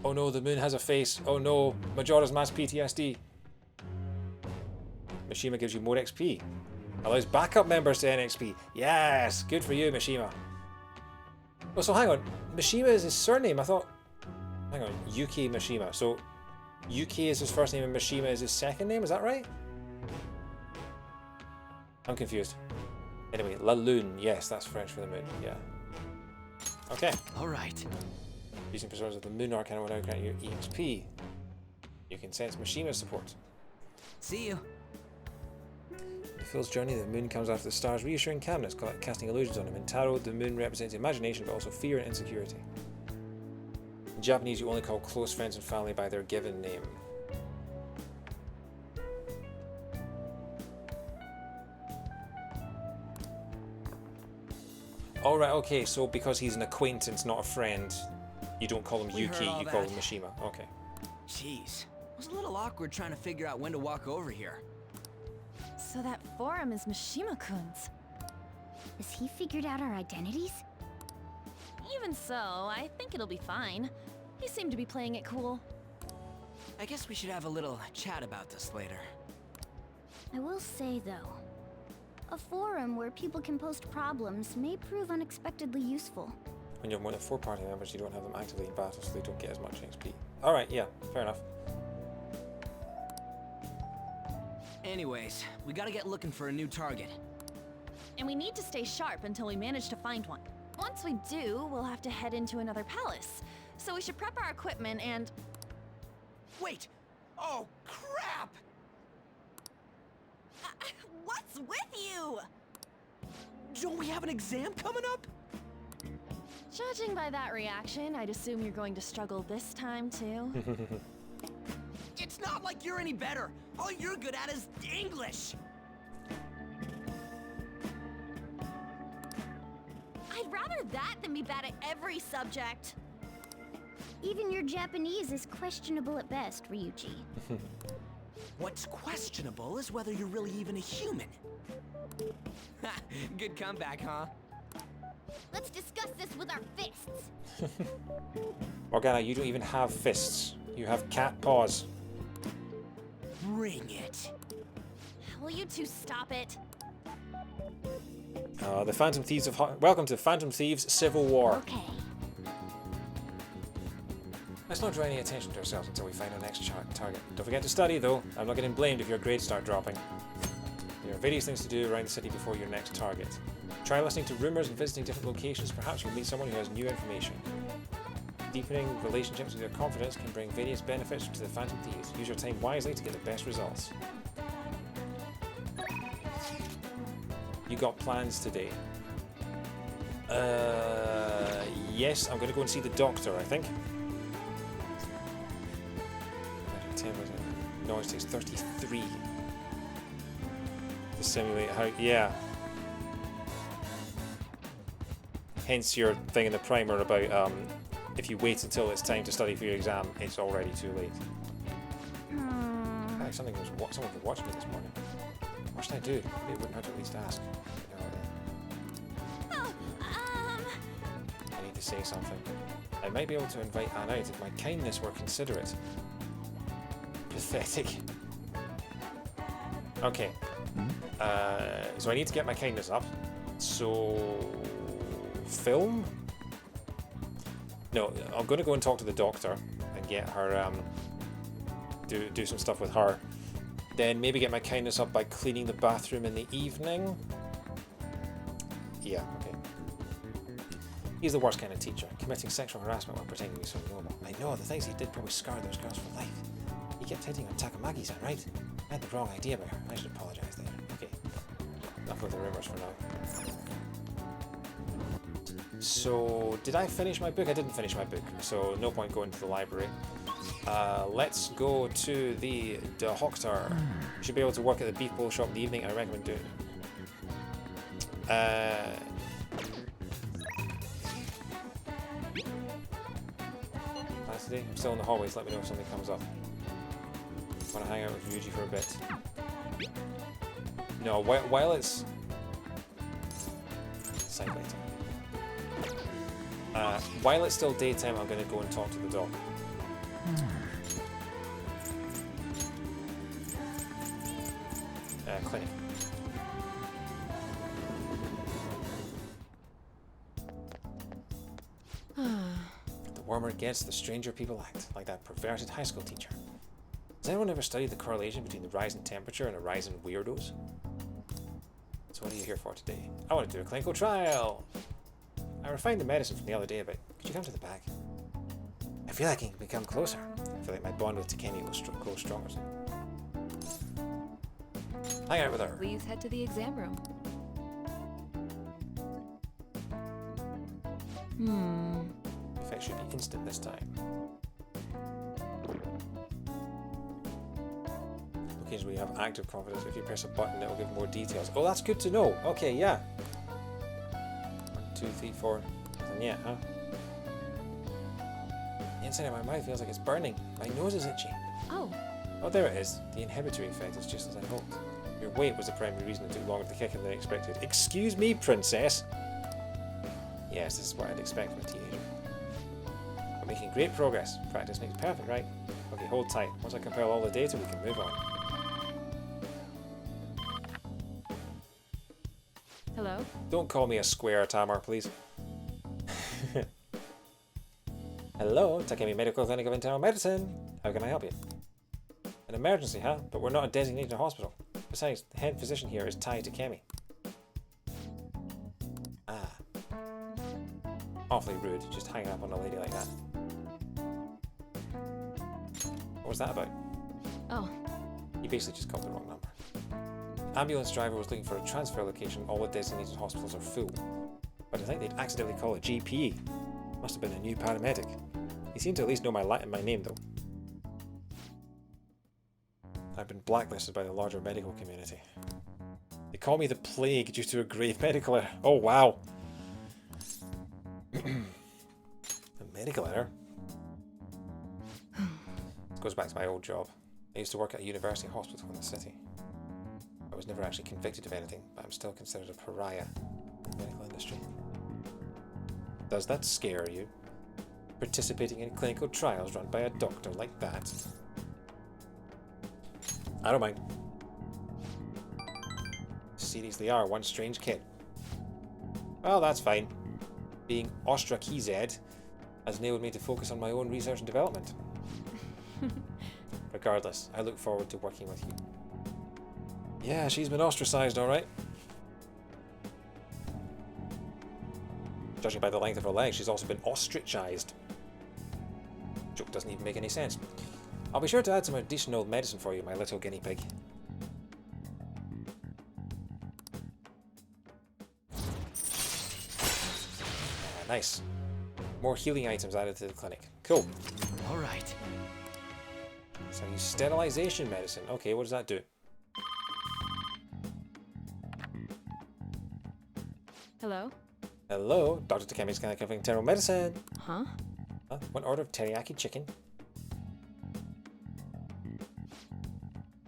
Oh no, the moon has a face. Oh no, Majora's Mask PTSD. Mishima gives you more XP. Allows backup members to NXP. Yes, good for you, Mishima. Oh, so hang on. Mishima is his surname. I thought... Hang on, Yuki Mishima. So, Yuki is his first name and Mishima is his second name, is that right? I'm confused. Anyway, La Lune. Yes, that's French for the moon. Yeah. Okay. Alright. Using personas of the moon arcana will now grant you EXP. You can sense Mishima's support. See you. The Phil's journey, the moon comes after the stars, reassuring calmness, casting illusions on him. In tarot, the moon represents imagination, but also fear and insecurity. In Japanese, you only call close friends and family by their given name. Alright, okay, so because he's an acquaintance, not a friend, you don't call him Yuki, you call him Mishima. Okay. Jeez. It was a little awkward trying to figure out when to walk over here. So that forum is Mishima-kun's. Has he figured out our identities? Even so, I think it'll be fine. He seemed to be playing it cool. I guess we should have a little chat about this later. I will say, though, a forum where people can post problems may prove unexpectedly useful. When you have more than 4 party members, you don't have them actively in battle, so they don't get as much XP. Alright, yeah, fair enough. Anyways, we gotta get looking for a new target. And we need to stay sharp until we manage to find one. Once we do, we'll have to head into another palace. So we should prep our equipment and... Wait! Oh, crap! What's with you? Don't we have an exam coming up? Judging by that reaction, I'd assume you're going to struggle this time, too. It's not like you're any better. All you're good at is English. I'd rather that than be bad at every subject. Even your Japanese is questionable at best, Ryuji. What's questionable is whether you're really even a human. Good comeback, huh? Let's discuss this with our fists. Morgana, you don't even have fists. You have cat paws. Bring it. Will you two stop it? The Phantom Thieves of... Welcome to Phantom Thieves Civil War. Okay. Let's not draw any attention to ourselves until we find our next target. Don't forget to study, though. I'm not getting blamed if your grades start dropping. There are various things to do around the city before your next target. Try listening to rumors and visiting different locations. Perhaps you'll meet someone who has new information. Deepening relationships with your confidence can bring various benefits to the Phantom Thieves. Use your time wisely to get the best results. You got plans today? Yes, I'm going to go and see the doctor, I think. Noise takes 33 to simulate how... Yeah. Hence your thing in the primer about if you wait until it's time to study for your exam, it's already too late. Like someone could watch me this morning. What should I do? Maybe it wouldn't hurt to at least ask. I need to say something. I might be able to invite Anne out if my kindness were considerate. Pathetic. Okay. So I need to get my kindness up. So... film? No, I'm going to go and talk to the doctor and get her, do some stuff with her. Then maybe get my kindness up by cleaning the bathroom in the evening. Yeah, okay. He's the worst kind of teacher, committing sexual harassment while pretending to be so normal. I know, the things he did probably scarred those girls for life. He kept hitting on Takamaki-san, right? I had the wrong idea about her. I should apologize there. Okay. Enough with the rumors for now. So, did I finish my book? I didn't finish my book, so no point going to the library. Let's go to the doctor. You should be able to work at the beef bowl shop in the evening. I recommend doing it. Last day, I'm still in the hallways. Let me know if something comes up. Want to hang out with Ryuji for a bit. No, while it's... Side later. While it's still daytime, I'm going to go and talk to the dog. Clinic. The warmer it gets, the stranger people act, like that perverted high school teacher. Has anyone ever studied the correlation between the rise in temperature and a rise in weirdos? So what are you here for today? I want to do a clinical trial! I refined the medicine from the other day a bit. Could you come to the back? I feel like I can become closer. I feel like my bond with Takemi will grow stronger. Hang out with her. Please head to the exam room. The effect should be instant this time. Occasions where you have active confidence, if you press a button, it will give more details. Oh, that's good to know. Okay, yeah. 1, 2, 3, 4. And yeah, huh? The inside of my mouth feels like it's burning. My nose is itchy. Oh. Oh, there it is. The inhibitory effect is just as I hoped. Your weight was the primary reason it took longer to kick in than expected. Excuse me, princess! Yes, this is what I'd expect from a teenager. We're making great progress. Practice makes perfect, right? Okay, hold tight. Once I compile all the data, we can move on. Hello? Don't call me a square, Tamar, please. Hello, Takemi Medical Clinic of Internal Medicine. How can I help you? An emergency, huh? But we're not a designated hospital. Besides, the head physician here is Tai Takemi. Ah. Awfully rude, just hanging up on a lady like that. What was that about? Oh. You basically just called the wrong number. Ambulance driver was looking for a transfer location. All the designated hospitals are full. But I think they'd accidentally call it GP. Must have been a new paramedic. He seemed to at least know my name though. I've been blacklisted by the larger medical community. They call me the plague due to a grave medical error. Oh wow. A medical error? This goes back to my old job. I used to work at a university hospital in the city. I was never actually convicted of anything, but I'm still considered a pariah in the medical industry. Does that scare you? Participating in clinical trials run by a doctor like that? I don't mind. Seriously are one strange kid. Well, that's fine. Being ostracized has enabled me to focus on my own research and development. Regardless, I look forward to working with you. Yeah, she's been ostracized, alright. Judging by the length of her legs, she's also been ostrachized. Joke doesn't even make any sense. I'll be sure to add some additional medicine for you, my little guinea pig. Nice. More healing items added to the clinic. Cool. Alright. So I use sterilization medicine. Okay, what does that do? Hello? Hello, Dr. Takemi's Clinic of Internal Medicine. Huh? One order of teriyaki chicken.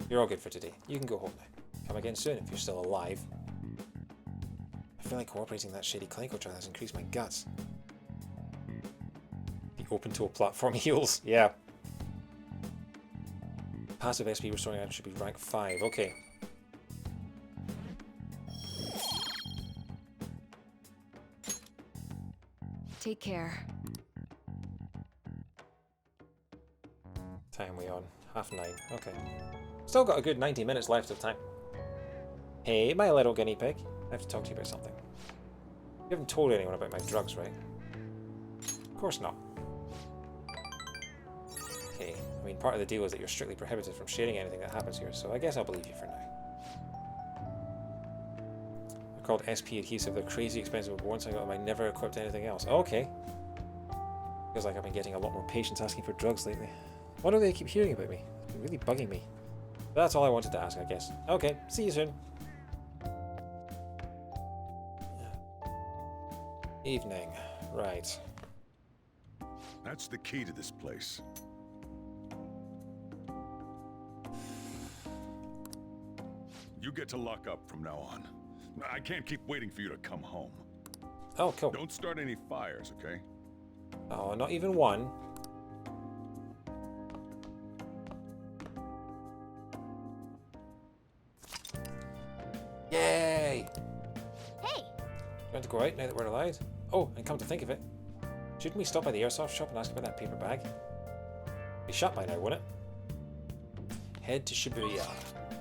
You're all good for today. You can go home now. Come again soon if you're still alive. I feel like cooperating in that shady clinical trial has increased my guts. The open toe platform heals. Yeah. Passive SP restoring item should be rank 5. Okay. Take care. Time we on? 9:30. Okay. Still got a good 90 minutes left of time. Hey, my little guinea pig. I have to talk to you about something. You haven't told anyone about my drugs, right? Of course not. Okay, I mean, part of the deal is that you're strictly prohibited from sharing anything that happens here, so I guess I'll believe you for now. They're called SP adhesive. They're crazy expensive, but once I got them, I never equipped anything else. Okay. Feels like I've been getting a lot more patients asking for drugs lately. Why do they keep hearing about me? It's been really bugging me. But that's all I wanted to ask, I guess. Okay, see you soon. Evening. Right. That's the key to this place. You get to lock up from now on. I can't keep waiting for you to come home. Oh, cool. Don't start any fires, okay? Oh, not even one. Yay! Hey! You want to go out now that we're allowed? Oh, and come to think of it, shouldn't we stop by the airsoft shop and ask about that paper bag? It'd be shut by now, wouldn't it? Head to Shibuya.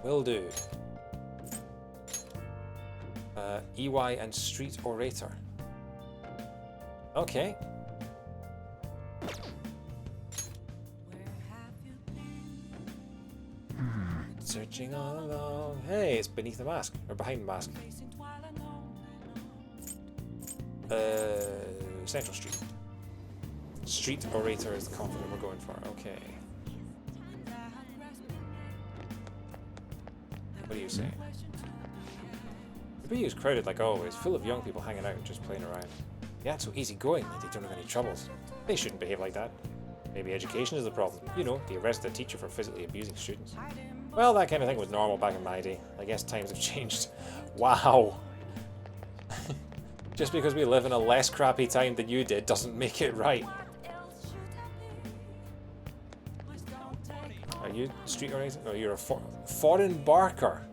Will do. EY and Street Orator. Okay. Searching all along. Hey, it's beneath the mask. Or behind the mask. Central Street. Street Orator is the confidant we're going for. Okay. What do you say? The B is crowded like always, full of young people hanging out and just playing around. Yeah, it's so easygoing that they don't have any troubles. They shouldn't behave like that. Maybe education is the problem. You know, they arrested a teacher for physically abusing students. Well, that kind of thing was normal back in my day. I guess times have changed. Wow. Just because we live in a less crappy time than you did doesn't make it right. Are you street oriented? No, you're a foreign barker.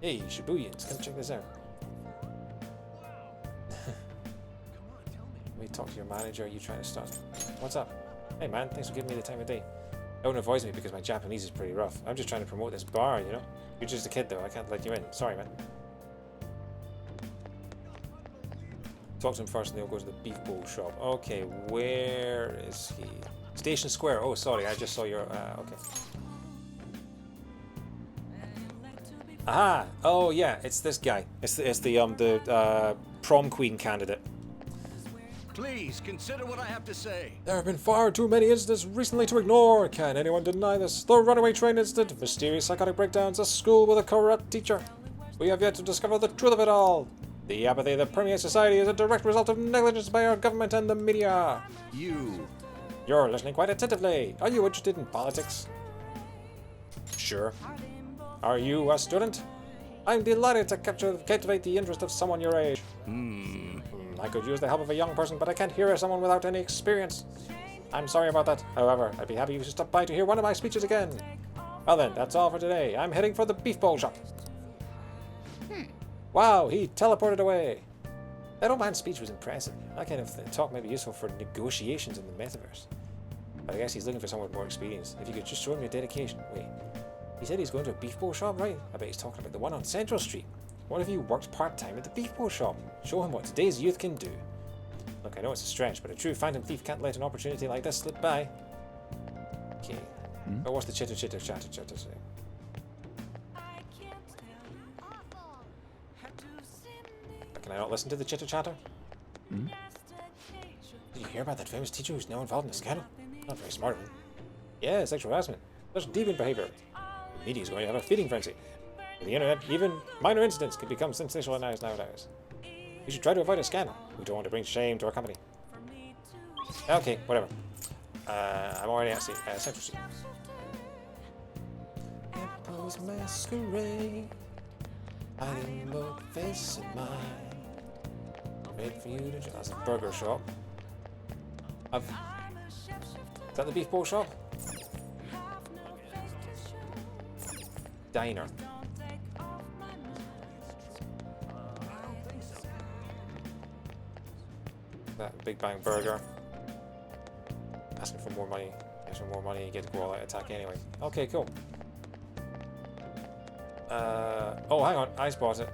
Hey, Shibuyans, come check this out. Let me talk to your manager. Are you trying to start? What's up? Hey man, thanks for giving me the time of day. Don't avoid me because my Japanese is pretty rough. I'm just trying to promote this bar, you know? You're just a kid though, I can't let you in. Sorry, man. Talk to him first and then we'll go to the beef bowl shop. Okay, where is he? Station Square. Oh, sorry, I just saw your... okay. Aha! Oh, yeah, it's this guy. It's the prom queen candidate. Please, consider what I have to say. There have been far too many incidents recently to ignore. Can anyone deny this? The runaway train incident, mysterious psychotic breakdowns, a school with a corrupt teacher. We have yet to discover the truth of it all. The apathy that permeates society is a direct result of negligence by our government and the media. You're listening quite attentively. Are you interested in politics? Sure. Are you a student? I'm delighted to captivate the interest of someone your age. I could use the help of a young person, but I can't hear someone without any experience. I'm sorry about that. However, I'd be happy if you stop by to hear one of my speeches again. Well then, that's all for today. I'm heading for the beef bowl shop. Wow, he teleported away. That old man's speech was impressive. That kind of talk may be useful for negotiations in the metaverse. But I guess he's looking for someone with more experience. If you could just show him your dedication. Wait, he said he's going to a beef bowl shop, right? I bet he's talking about the one on Central Street. What if you worked part-time at the beef bowl shop? Show him what today's youth can do. Look, I know it's a stretch, but a true phantom thief can't let an opportunity like this slip by. Okay. Oh, what's the chitter say? Can I not listen to the chitter-chatter? Did you hear about that famous teacher who's now involved in a scandal? Not very smart of him. Yeah, sexual harassment. Such deviant behavior. The media is going to have a feeding frenzy. On the internet, even minor incidents can become sensationalized nowadays. We should try to avoid a scandal. We don't want to bring shame to our company. Okay, whatever. I'm already at Central Street. Apples masquerade, hiding both face and mind. Wait for you to... That's a burger shop. Is that the beef bowl shop? Diner. That Big Bang Burger. Asking for more money. Get some more money, you get to go all out attack anyway. Okay, cool. Oh, hang on, I spot it.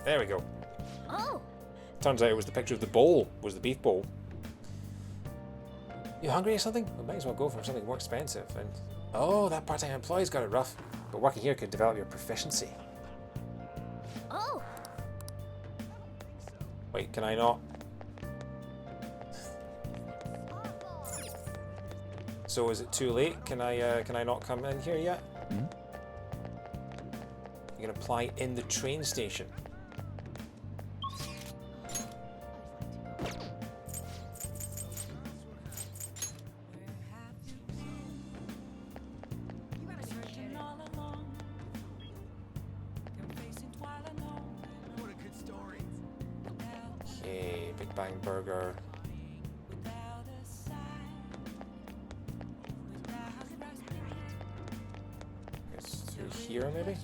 There we go. Oh. Turns out it was the picture of the bowl, was the beef bowl. You hungry or something? We might as well go for something more expensive. And oh, that part-time employee's got it rough. But working here could develop your proficiency. Oh. Wait, can I not? So is it too late? Can I not come in here yet? You can apply in the train station. Okay, Big Bang Burger. It's through here, maybe?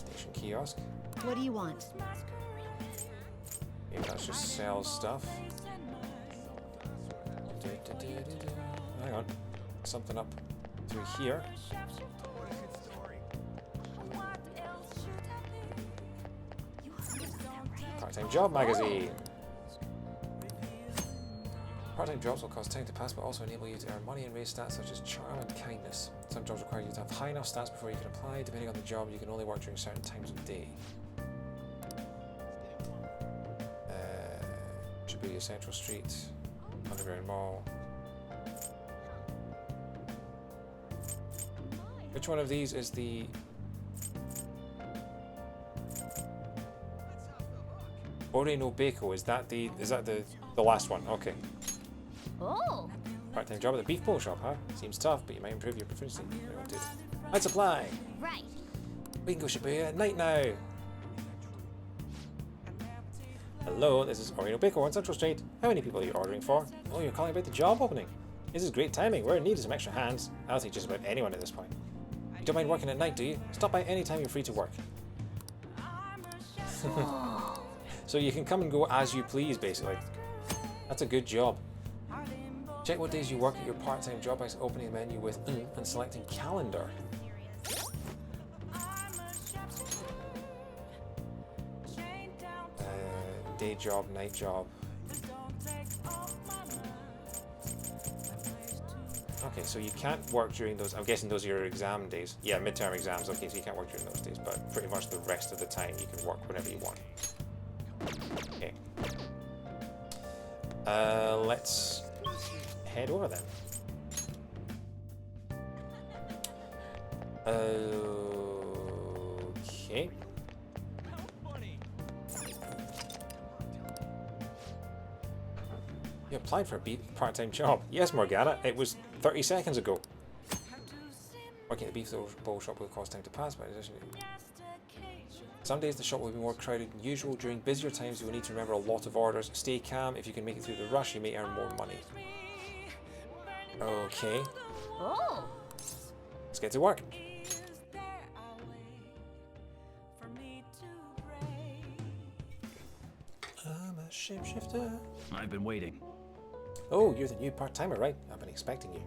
Station kiosk. What do you want? Maybe that's just sell stuff. Hang on. Something up through here. Part-time job magazine. Part-time jobs will cost time to pass, but also enable you to earn money and raise stats such as charm and kindness. Some jobs require you to have high enough stats before you can apply. Depending on the job, you can only work during certain times of day. Shibuya Central Street, Underground Mall. Which one of these is the... Ore no Beko, is that the last one? Okay. Oh! Part-time job at the beef bowl shop, huh? Seems tough, but you might improve your proficiency. I'd supply! Right. We can go Shibuya at night now! Hello, this is Ore no Beko on Central Street. How many people are you ordering for? Oh, you're calling about the job opening. This is great timing. We're in need of some extra hands. I'll take just about anyone at this point. You don't mind working at night, do you? Stop by any time you're free to work. So you can come and go as you please, basically. That's a good job. Check what days you work at your part-time job by opening the menu with and selecting calendar. Day job, night job. Okay, so you can't work during those. I'm guessing those are your exam days. Yeah, midterm exams. Okay, so you can't work during those days, but pretty much the rest of the time you can work whenever you want. Okay. Let's head over then. Okay. You applied for a part-time job. Yes, Morgana. It was 30 seconds ago. Working at the beef bowl shop will cost time to pass, but additionally, some days the shop will be more crowded than usual. During busier times, you will need to remember a lot of orders. Stay calm. If you can make it through the rush, you may earn more money. Okay. Oh. Let's get to work. I'm a shapeshifter. I've been waiting. Oh, you're the new part-timer, right? I've been expecting you.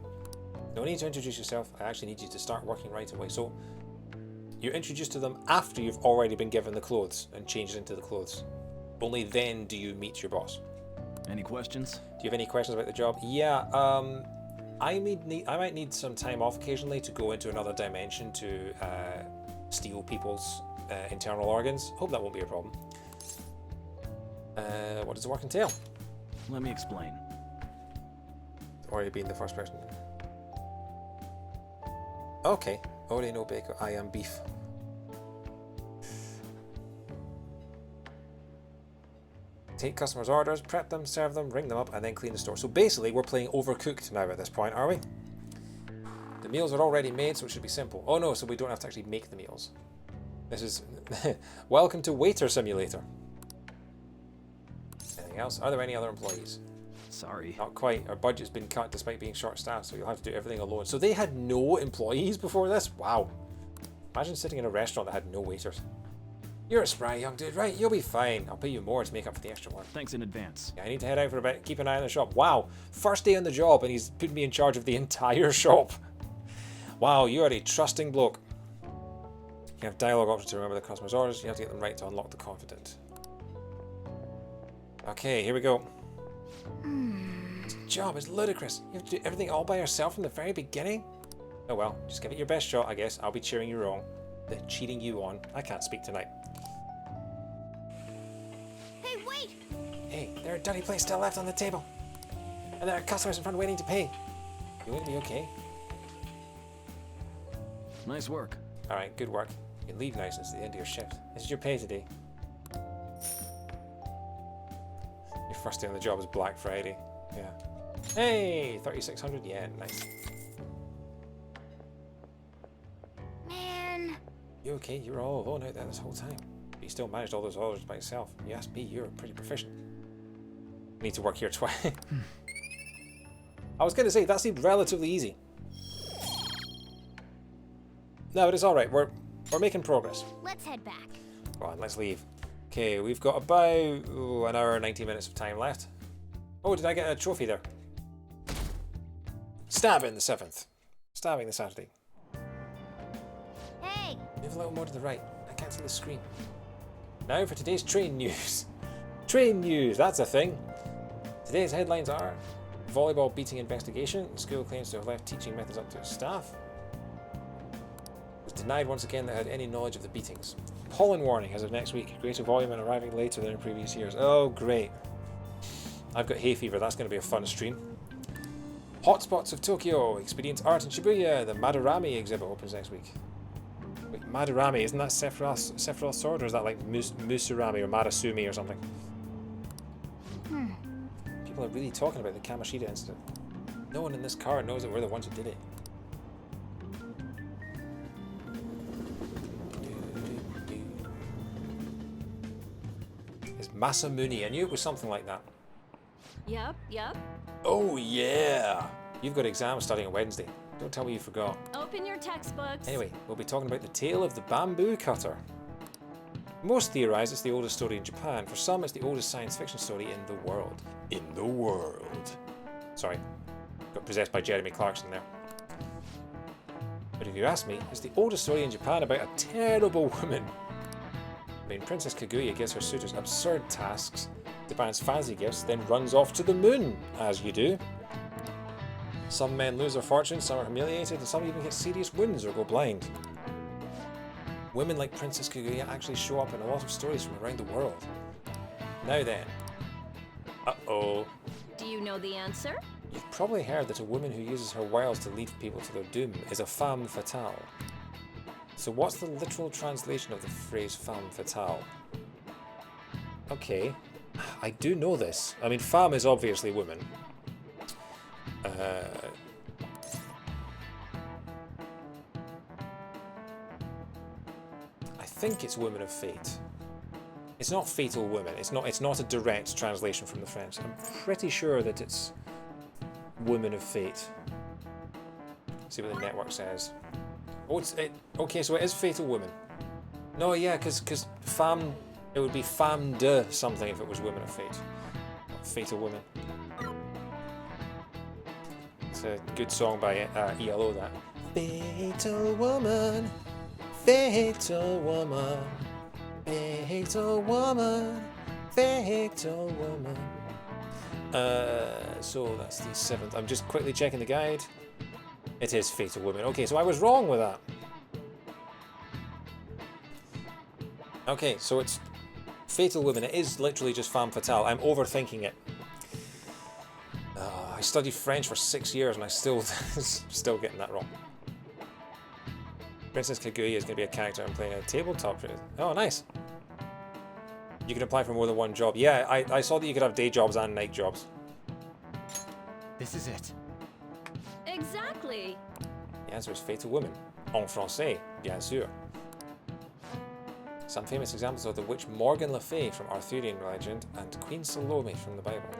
No need to introduce yourself. I actually need you to start working right away. So, you're introduced to them after you've already been given the clothes and changed into the clothes. Only then do you meet your boss. Any questions? Do you have any questions about the job? Yeah, I might need some time off occasionally to go into another dimension to steal people's internal organs. Hope that won't be a problem. What does the work entail? Let me explain. Already being the first person. Okay. Ore no Beko, I am beef. Take customers' orders, prep them, serve them, ring them up, and then clean the store. So basically, we're playing Overcooked now at this point, are we? The meals are already made, so it should be simple. Oh no, so we don't have to actually make the meals. This is... Welcome to Waiter Simulator. Anything else? Are there any other employees? Sorry. Not quite. Our budget's been cut despite being short-staffed, so you'll have to do everything alone. So they had no employees before this? Wow. Imagine sitting in a restaurant that had no waiters. You're a spry young dude, right? You'll be fine. I'll pay you more to make up for the extra work. Thanks in advance. Yeah, I need to head out for a bit. Keep an eye on the shop. Wow. First day on the job and he's put me in charge of the entire shop. Wow, you are a trusting bloke. You have dialogue options to remember the customer's orders. You have to get them right to unlock the confident. Okay, here we go. This job is ludicrous. You have to do everything all by yourself from the very beginning? Oh well, just give it your best shot, I guess. I'll be cheering you wrong. Cheating you on. I can't speak tonight. Hey, wait! Hey, there are dirty plates still left on the table. And there are customers in front waiting to pay. You going to be okay? Nice work. Alright, good work. You can leave now since it's the end of your shift. This is your pay today. Your first day on the job is Black Friday. Yeah. Hey, 3,600. Yeah, nice. Man. You okay? You were all alone out there this whole time. But you still managed all those orders by yourself. You asked me, you're pretty proficient. You need to work here twice. I was going to say, that seemed relatively easy. No, but it's alright. We're making progress. Let's head back. Go on, let's leave. Okay, we've got about an hour and 90 minutes of time left. Oh, did I get a trophy there? Stabbing the 7th. Stabbing the Saturday. Hey! Move a little more to the right. I can't see the screen. Now for today's train news. Train news, that's a thing. Today's headlines are volleyball beating investigation. School claims to have left teaching methods up to its staff. Was denied once again that had any knowledge of the beatings. Pollen warning as of next week. Greater volume and arriving later than in previous years. Oh, great. I've got hay fever. That's going to be a fun stream. Hotspots of Tokyo. Experience art in Shibuya. The Madarame exhibit opens next week. Wait, Madarame, isn't that Sephiroth's sword, or is that like Musurami or Marasumi or something? People are really talking about the Kamoshida incident. No one in this car knows that we're the ones who did it. It's Masamune. I knew it was something like that. Yep. Oh yeah! You've got exams starting on Wednesday. Don't tell me you forgot. Open your textbooks. Anyway, we'll be talking about the tale of the bamboo cutter. Most theorize it's the oldest story in Japan. For some, it's the oldest science fiction story in the world. In the world. Sorry, got possessed by Jeremy Clarkson there. But if you ask me, it's the oldest story in Japan about a terrible woman. I mean, Princess Kaguya gives her suitors absurd tasks, demands fancy gifts, then runs off to the moon, as you do. Some men lose their fortunes, some are humiliated, and some even get serious wounds or go blind. Women like Princess Kaguya actually show up in a lot of stories from around the world. Now then. Uh-oh. Do you know the answer? You've probably heard that a woman who uses her wiles to lead people to their doom is a femme fatale. So what's the literal translation of the phrase femme fatale? Okay, I do know this. I mean, femme is obviously woman. I think it's woman of fate. It's not fatal woman. It's not a direct translation from the French. I'm pretty sure that it's woman of fate. Let's see what the network says. Oh, okay, so it is fatal woman. No, yeah, because femme, it would be femme de something if it was woman of fate. Not fatal woman. It's a good song by ELO, that. Fatal woman, fatal woman, fatal woman, fatal woman. So that's the 7th. I'm just quickly checking the guide. It is fatal woman. Okay, so I was wrong with that. Okay, so it's fatal woman. It is literally just femme fatale. I'm overthinking it. I studied French for 6 years and I still getting that wrong. Princess Kaguya is going to be a character I'm playing a tabletop. Oh, nice. You can apply for more than one job. Yeah, I saw that you could have day jobs and night jobs. This is it. Exactly. The answer is fatal woman. En français, bien sûr. Some famous examples are the witch Morgan Le Fay from Arthurian legend and Queen Salome from the Bible.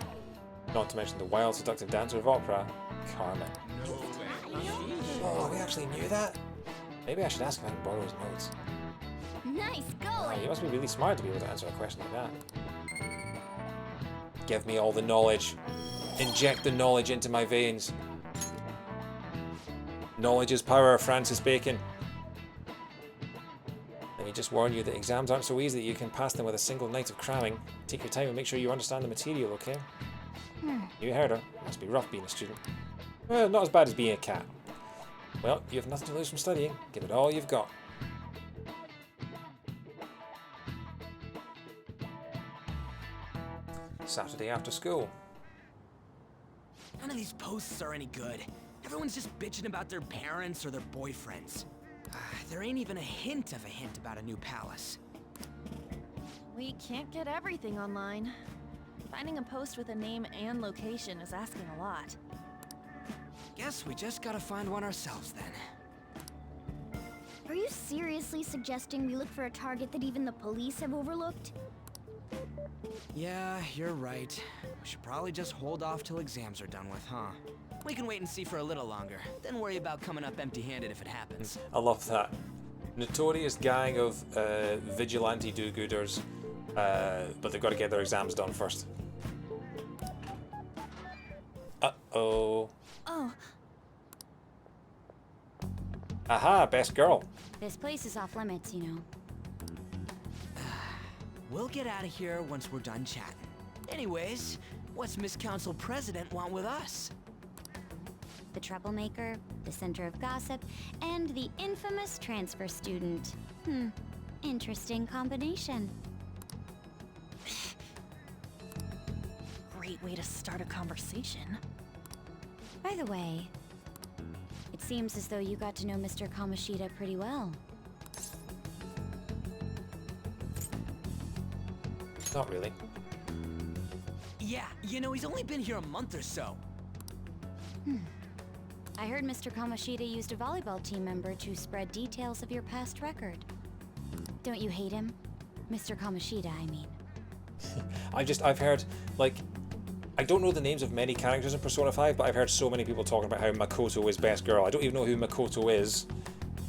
Not to mention the wild, seductive dancer of opera, Carmen. Oh, we actually knew that? Maybe I should ask if I can borrow his notes. Nice going! Oh, you must be really smart to be able to answer a question like that. Give me all the knowledge. Inject the knowledge into my veins. Knowledge is power, Francis Bacon. Let me just warn you that exams aren't so easy that you can pass them with a single night of cramming. Take your time and make sure you understand the material, okay? You heard her. Must be rough being a student. Well, not as bad as being a cat. Well, you have nothing to lose from studying. Give it all you've got. Saturday after school. None of these posts are any good. Everyone's just bitching about their parents or their boyfriends. There ain't even a hint about a new palace. We can't get everything online. Finding a post with a name and location is asking a lot. Guess we just gotta find one ourselves then. Are you seriously suggesting we look for a target that even the police have overlooked? Yeah, you're right. We should probably just hold off till exams are done with, huh? We can wait and see for a little longer, then worry about coming up empty-handed if it happens. I love that. Notorious gang of vigilante do-gooders, but they've got to get their exams done first. Uh-oh. Oh. Aha, best girl. This place is off limits, you know. We'll get out of here once we're done chatting. Anyways, what's Miss Council President want with us? The troublemaker, the center of gossip, and the infamous transfer student. Interesting combination. Great way to start a conversation. By the way, it seems as though you got to know Mr. Kamoshida pretty well. Not really. Yeah, you know, he's only been here a month or so. I heard Mr. Kamoshida used a volleyball team member to spread details of your past record. Don't you hate him? Mr. Kamoshida, I mean. I've heard, like, I don't know the names of many characters in Persona 5, but I've heard so many people talking about how Makoto is best girl. I don't even know who Makoto is.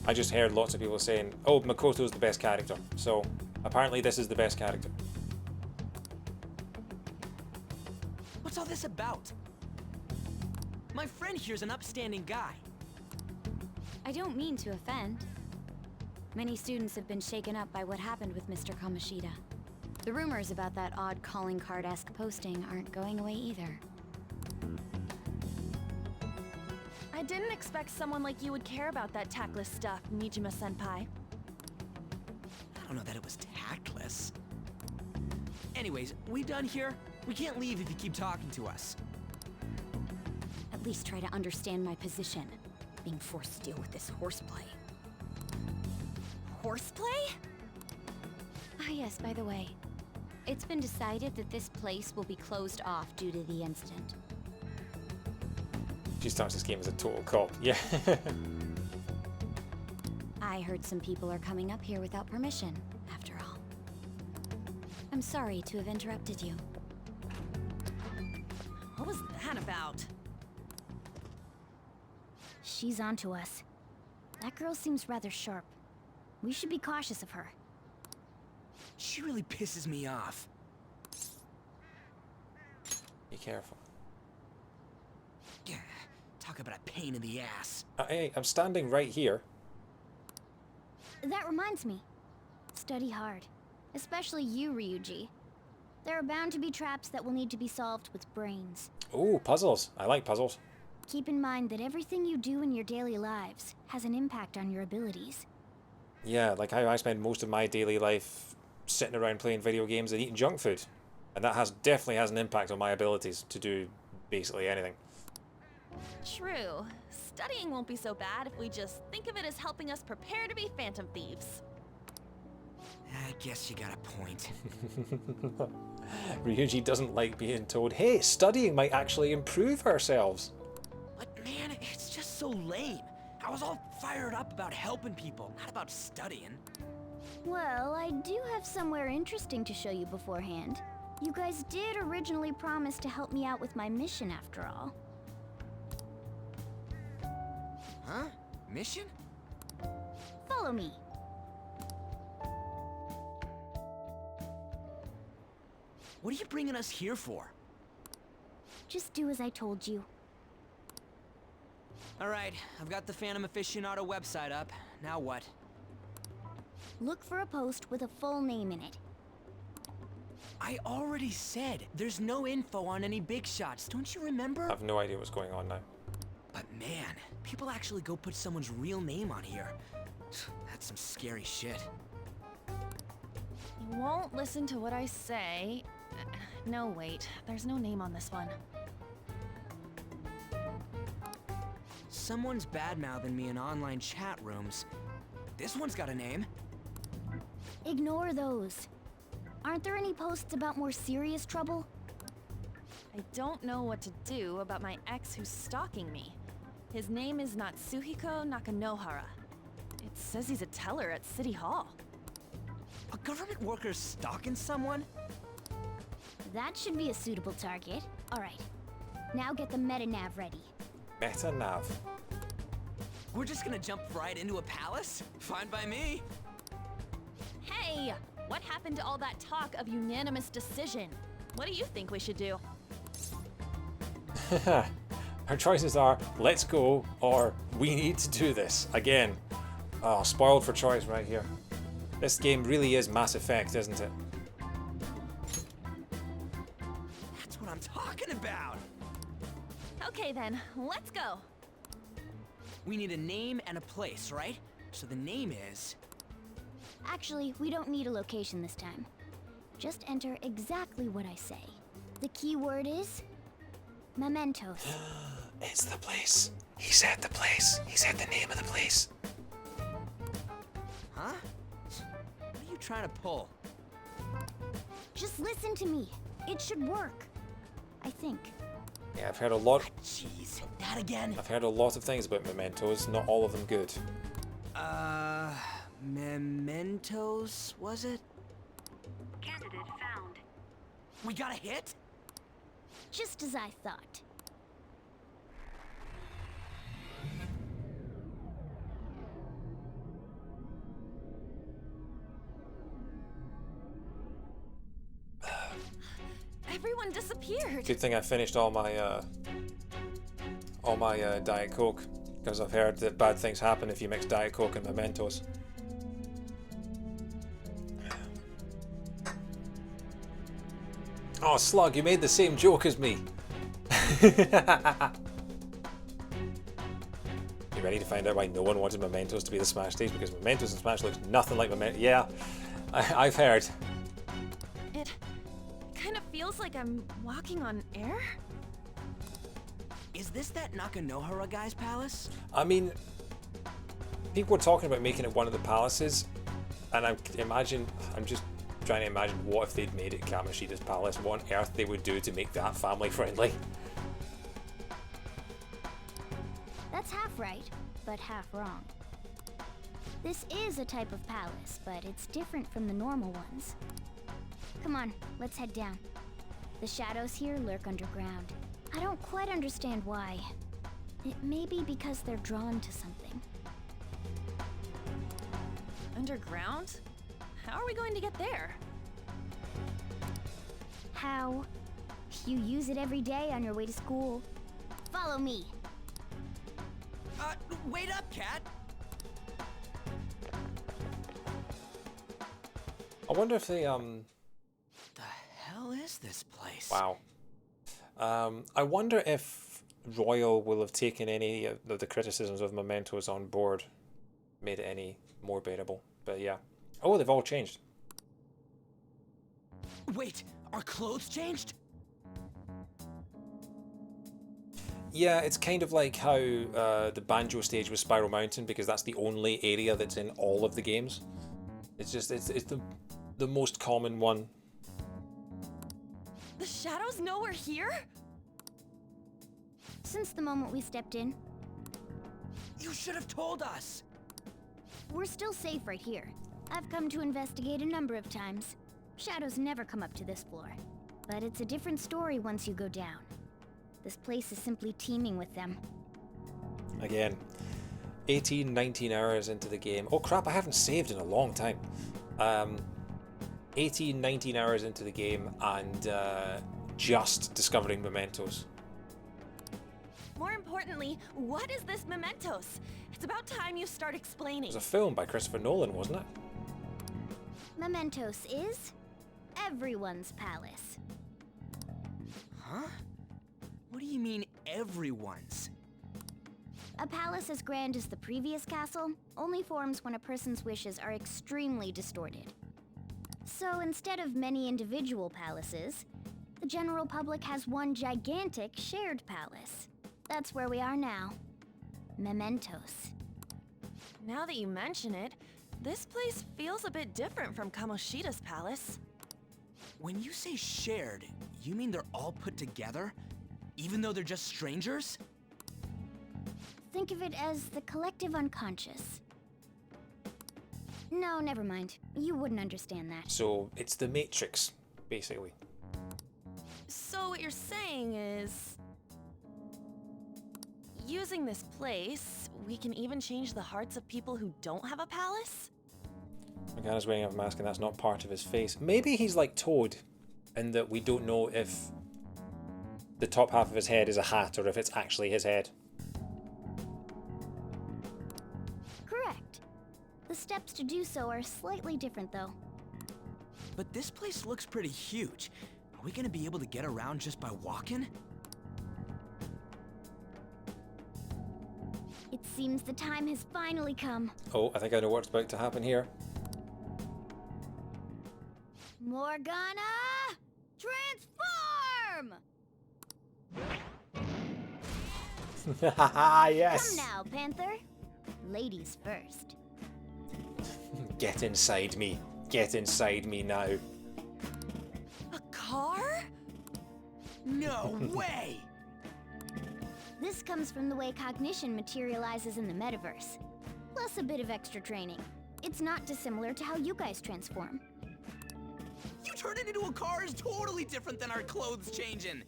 I just heard lots of people saying, oh, Makoto is the best character. So, apparently this is the best character. What's all this about? My friend here's an upstanding guy. I don't mean to offend. Many students have been shaken up by what happened with Mr. Kamoshida. The rumors about that odd calling card-esque posting aren't going away either. I didn't expect someone like you would care about that tactless stuff, Nijima-senpai. I don't know that it was tactless. Anyways, we done here? We can't leave if you keep talking to us. At least try to understand my position. Being forced to deal with this horseplay. Horseplay? Ah yes, by the way. It's been decided that this place will be closed off due to the incident. She starts this game as a total cop. Yeah. I heard some people are coming up here without permission, after all. I'm sorry to have interrupted you. What was that about? She's onto us. That girl seems rather sharp. We should be cautious of her. She really pisses me off. Be careful. Yeah, talk about a pain in the ass. Hey, I'm standing right here. That reminds me. Study hard. Especially you, Ryuji. There are bound to be traps that will need to be solved with brains. Ooh, puzzles. I like puzzles. Keep in mind that everything you do in your daily lives has an impact on your abilities. Yeah, like how I spend most of my daily life sitting around playing video games and eating junk food. And that definitely has an impact on my abilities to do basically anything. True. Studying won't be so bad if we just think of it as helping us prepare to be phantom thieves. I guess you got a point. Ryuji doesn't like being told, hey, studying might actually improve ourselves. But man, it's just so lame. I was all fired up about helping people, not about studying. Well, I do have somewhere interesting to show you beforehand. You guys did originally promise to help me out with my mission after all. Huh? Mission? Follow me. What are you bringing us here for? Just do as I told you. Alright, I've got the Phantom Aficionado website up. Now what? Look for a post with a full name in it. I already said there's no info on any big shots, don't you remember? I have no idea what's going on now. But man, people actually go put someone's real name on here. That's some scary shit. You won't listen to what I say. No, wait. There's no name on this one. Someone's bad-mouthing me in online chat rooms. This one's got a name. Ignore those. Aren't there any posts about more serious trouble? I don't know what to do about my ex who's stalking me. His name is Natsuhiko Nakanohara. It says he's a teller at City Hall. A government worker stalking someone? That should be a suitable target. Alright. Now get the meta-nav ready. Meta-nav. We're just gonna jump right into a palace? Fine by me. Hey! What happened to all that talk of unanimous decision? What do you think we should do? Her choices are, let's go, or we need to do this. Again. Oh, spoiled for choice right here. This game really is Mass Effect, isn't it? Okay then, let's go. We need a name and a place, right? So the name is... Actually, we don't need a location this time. Just enter exactly what I say. The key word is... Mementos. It's the place. He said the place. He said the name of the place. Huh? What are you trying to pull? Just listen to me. It should work. I think. Yeah, I've heard a lot. Jeez, that again? I've heard a lot of things about Mementos, not all of them good. Mementos, was it? Candidate found. We got a hit? Just as I thought. Everyone disappeared. Good thing I finished all my Diet Coke, because I've heard that bad things happen if you mix Diet Coke and Mementos. Oh, Slug, you made the same joke as me. You ready to find out why no one wanted Mementos to be the Smash stage? Because Mementos in Smash looks nothing like Mementos. Yeah, I've heard. It kind of feels like I'm walking on air. Is this that Nakanohara guy's palace? I mean, people were talking about making it one of the palaces, and I'm just trying to imagine what if they'd made it Kamoshida's palace, what on earth they would do to make that family friendly. That's half right, but half wrong. This is a type of palace, but it's different from the normal ones. Come on, let's head down. The shadows here lurk underground. I don't quite understand why. It may be because they're drawn to something. Underground? How are we going to get there? How? You use it every day on your way to school. Follow me. Wait up, Cat! I wonder if they, The hell is this place? Wow. I wonder if Royal will have taken any of the criticisms of Mementos on board, made it any more bearable. But yeah. Oh, they've all changed. Wait, our clothes changed? Yeah, it's kind of like how the banjo stage was Spiral Mountain, because that's the only area that's in all of the games. It's just, it's the most common one. The shadows know we're here? Since the moment we stepped in. You should have told us! We're still safe right here. I've come to investigate a number of times. Shadows never come up to this floor. But it's a different story once you go down. This place is simply teeming with them. Again, 18, 19 hours into the game. Oh crap, I haven't saved in a long time. 18, 19 hours into the game and just discovering Mementos. More importantly, what is this Mementos? It's about time you start It explaining. was a film by Christopher Nolan, wasn't it? Mementos is everyone's palace. Huh? What do you mean, everyone's? A palace as grand as the previous castle only forms when a person's wishes are extremely distorted. So instead of many individual palaces, the general public has one gigantic shared palace. That's where we are now. Mementos. Now that you mention it, this place feels a bit different from Kamoshida's palace. When you say shared, you mean they're all put together? Even though they're just strangers? Think of it as the collective unconscious. No, never mind. You wouldn't understand that. So it's the Matrix, basically. So what you're saying is... using this place, we can even change the hearts of people who don't have a palace? Morgana's wearing a mask and that's not part of his face. Maybe he's like Toad, in that we don't know if the top half of his head is a hat or if it's actually his head. Correct. The steps to do so are slightly different, though. But this place looks pretty huge. Are we gonna be able to get around just by walking? Seems the time has finally come. Oh, I think I know what's about to happen here. Morgana! Transform! Yes! Come now, Panther. Ladies first. Get inside me. Get inside me now. A car? No way! This comes from the way cognition materializes in the metaverse. Plus a bit of extra training. It's not dissimilar to how you guys transform. You turned it into a car is totally different than our clothes changing.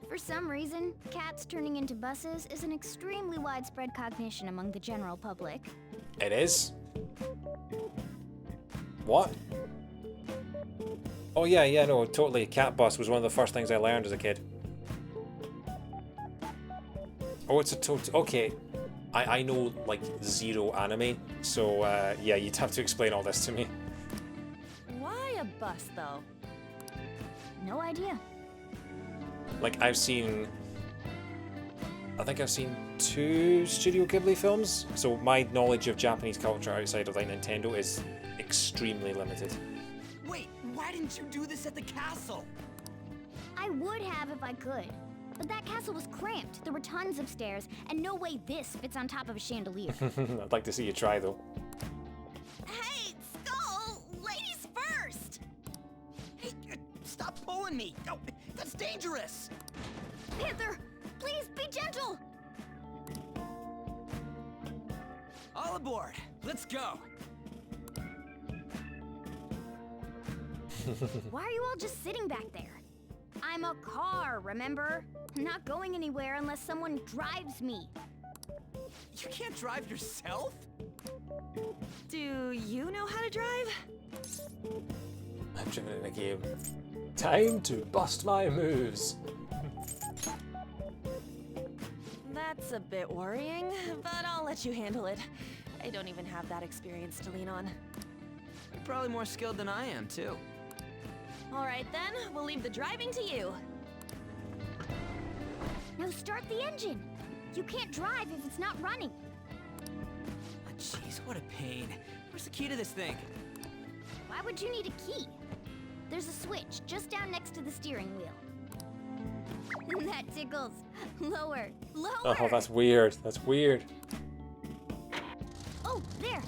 For some reason, cats turning into buses is an extremely widespread cognition among the general public. It is? What? Oh yeah, no, totally. Cat bus was one of the first things I learned as a kid. Oh, it's a total... Okay. I know, like, zero anime, so, yeah, you'd have to explain all this to me. Why a bus, though? No idea. Like, I think I've seen 2 Studio Ghibli films, so my knowledge of Japanese culture outside of, like, Nintendo is extremely limited. Wait, why didn't you do this at the castle? I would have if I could. But that castle was cramped. There were tons of stairs, and no way this fits on top of a chandelier. I'd like to see you try, though. Hey, Skull! Ladies first! Hey, stop pulling me! No, that's dangerous! Panther, please be gentle! All aboard! Let's go! Why are you all just sitting back there? I'm a car, remember? I'm not going anywhere unless someone drives me. You can't drive yourself? Do you know how to drive? I've driven in a game. Time to bust my moves. That's a bit worrying, but I'll let you handle it. I don't even have that experience to lean on. You're probably more skilled than I am, too. All right then, we'll leave the driving to you. Now start the engine. You can't drive if it's not running. Oh, jeez, what a pain. Where's the key to this thing? Why would you need a key? There's a switch just down next to the steering wheel. That tickles. Lower, lower. Oh, that's weird. That's weird. Oh, there.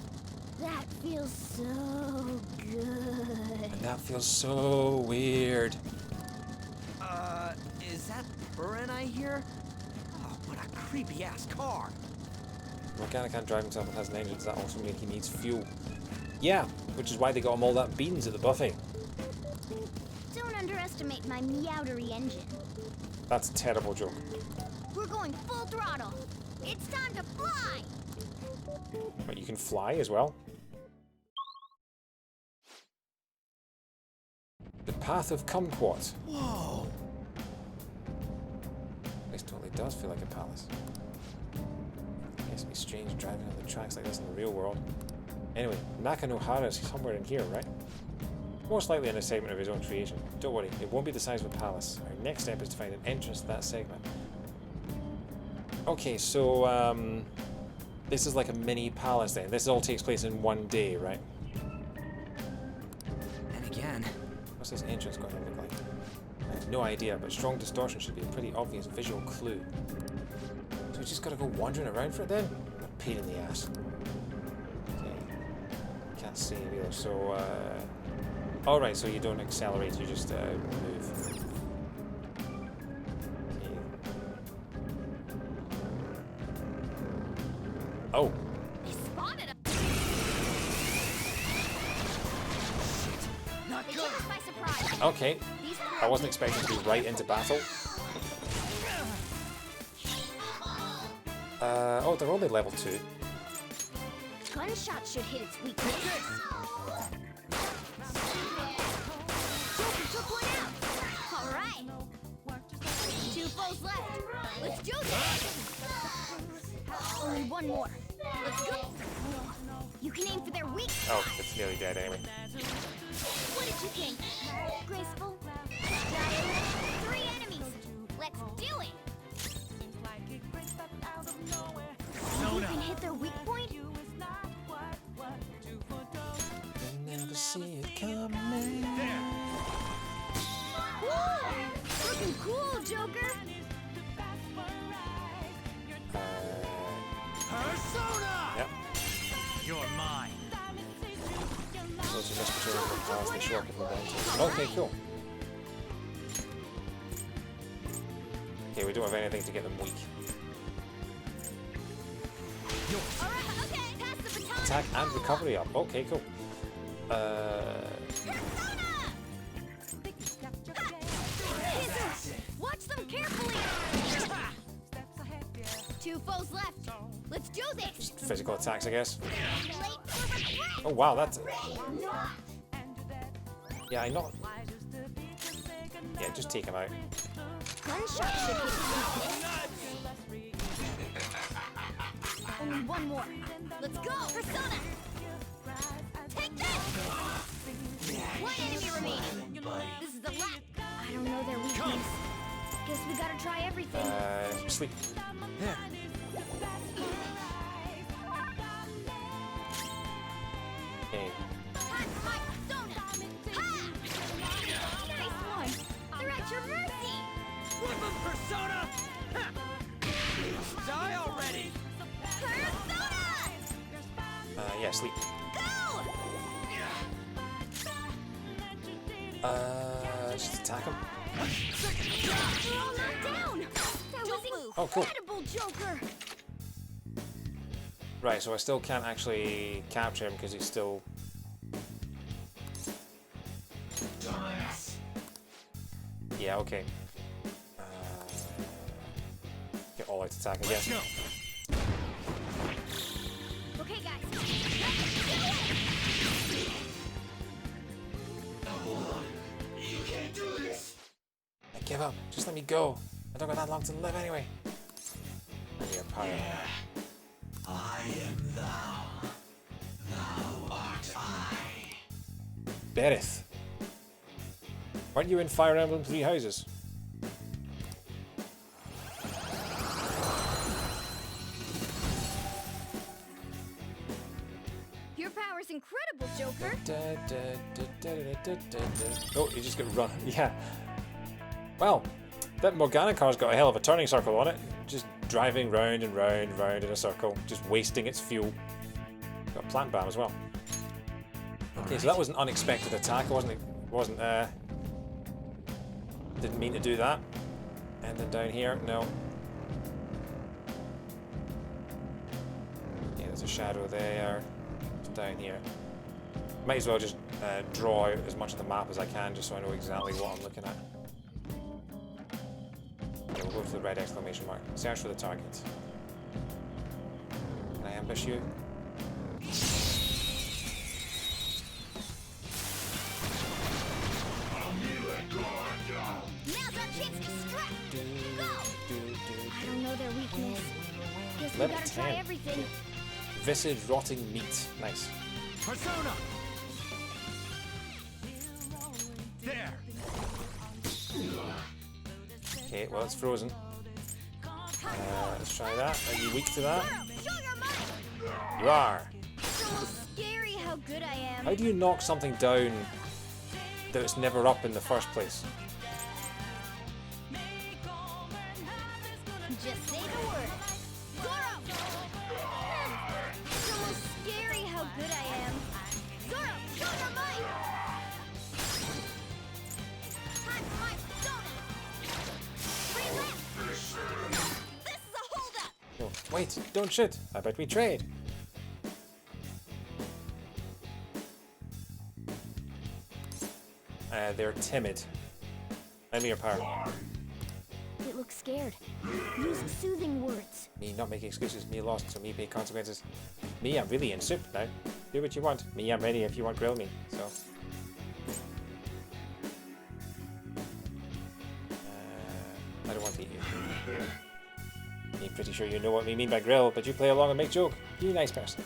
That feels so good. And that feels so weird. Is that Burin I hear? Oh, what a creepy-ass car. The mechanic can't drive himself and has an engine. Does that also mean he needs fuel? Yeah, which is why they got him all that beans at the buffet. Don't underestimate my meowdery engine. That's a terrible joke. We're going full throttle. It's time to fly! But you can fly as well. The Path of Kumquat. Whoa! This totally does feel like a palace. I guess it'd be strange driving on the tracks like this in the real world. Anyway, Nakanohara is somewhere in here, right? Most likely in a segment of his own creation. Don't worry, it won't be the size of a palace. Our next step is to find an entrance to that segment. Okay, so, this is like a mini palace then. This all takes place in one day, right? And again. What's this entrance going to look like? I have no idea, but strong distortion should be a pretty obvious visual clue. So we just gotta go wandering around for it then? What a pain in the ass. Okay. Can't save either, so, alright, so you don't accelerate, you just, move. Okay. Oh. They spotted us. Not They good. took us by surprise. Okay. I wasn't expecting to be right into battle. Oh, they're only level 2. Gunshot should hit its weakness. Joker took one out. All right. 2 foes left. Let's do this. Only one more. Let's go. You can aim for their weak. Oh, it's nearly dead anyway. What did you think? Graceful? Giant? 3 enemies. Let's do it. No, no. hit their weak point? Never see it coming. Whoa! Looking cool, Joker! Persona! Yep. You're mine. Those are just past the shock of Mementos. Okay, cool. Okay, we don't have anything to get them weak. Attack and recovery up. Okay, cool. Watch them carefully! 2 foes left. Let's do this! Physical attacks, I guess. Oh wow, that's... Yeah, I know. Yeah, just take him out. Gunshot should hit. Only one more. Let's go! Persona! Take this! One enemy remaining. This is the last. I don't know their weakness. Guess we gotta try everything. Sleep. There. Okay. Nice one! They're at your mercy! Flip him, Persona! Die already! Persona! Yeah, sleep. Just attack him. We're all knocked down! That was Oh, cool. incredible, Joker! Right, so I still can't actually capture him because he's still... Yeah, okay. Get all out attack, I guess. Okay, guys. You can't do this! I give up. Just let me go. I don't got that long to live anyway. And you're power. I am thou. Thou art I. Berith. Weren't you in Fire Emblem Three Houses? Your power's incredible, Joker! Oh, you just got run. Yeah. Well, that Morgana car's got a hell of a turning circle on it. Just driving round and round and round in a circle, just wasting its fuel. Got a plant bomb as well. Okay, so that was an unexpected attack. Didn't mean to do that. And then down here, no. Yeah, there's a shadow there. Down here. Might as well just draw out as much of the map as I can, just so I know exactly what I'm looking at. Okay, we'll go to the red exclamation mark. Search for the target. Can I ambush you? Now's our chance to strike! Go! I don't know their weakness. Guess we Level gotta try 10. everything. Viscid rotting meat. Nice. Persona! There! Okay, well it's frozen. Let's try that. Are you weak to that? You are. So scary how good I am. How do you knock something down that it's never up in the first place? Just say the word. Zoro! So scary how good I am. Zoro, show your might! Hot mic, Zoro! Free left! This is a holdup! Oh, wait, don't shoot. I bet we trade. They're timid. Lend me your power. It looks scared. Use soothing words. Me not making excuses. Me lost, so me pay consequences. Me, I'm really in soup now. Do what you want. Me, I'm ready if you want grill me. So. I don't want to eat you. I'm pretty sure you know what we mean by grill, but you play along and make joke. You nice person.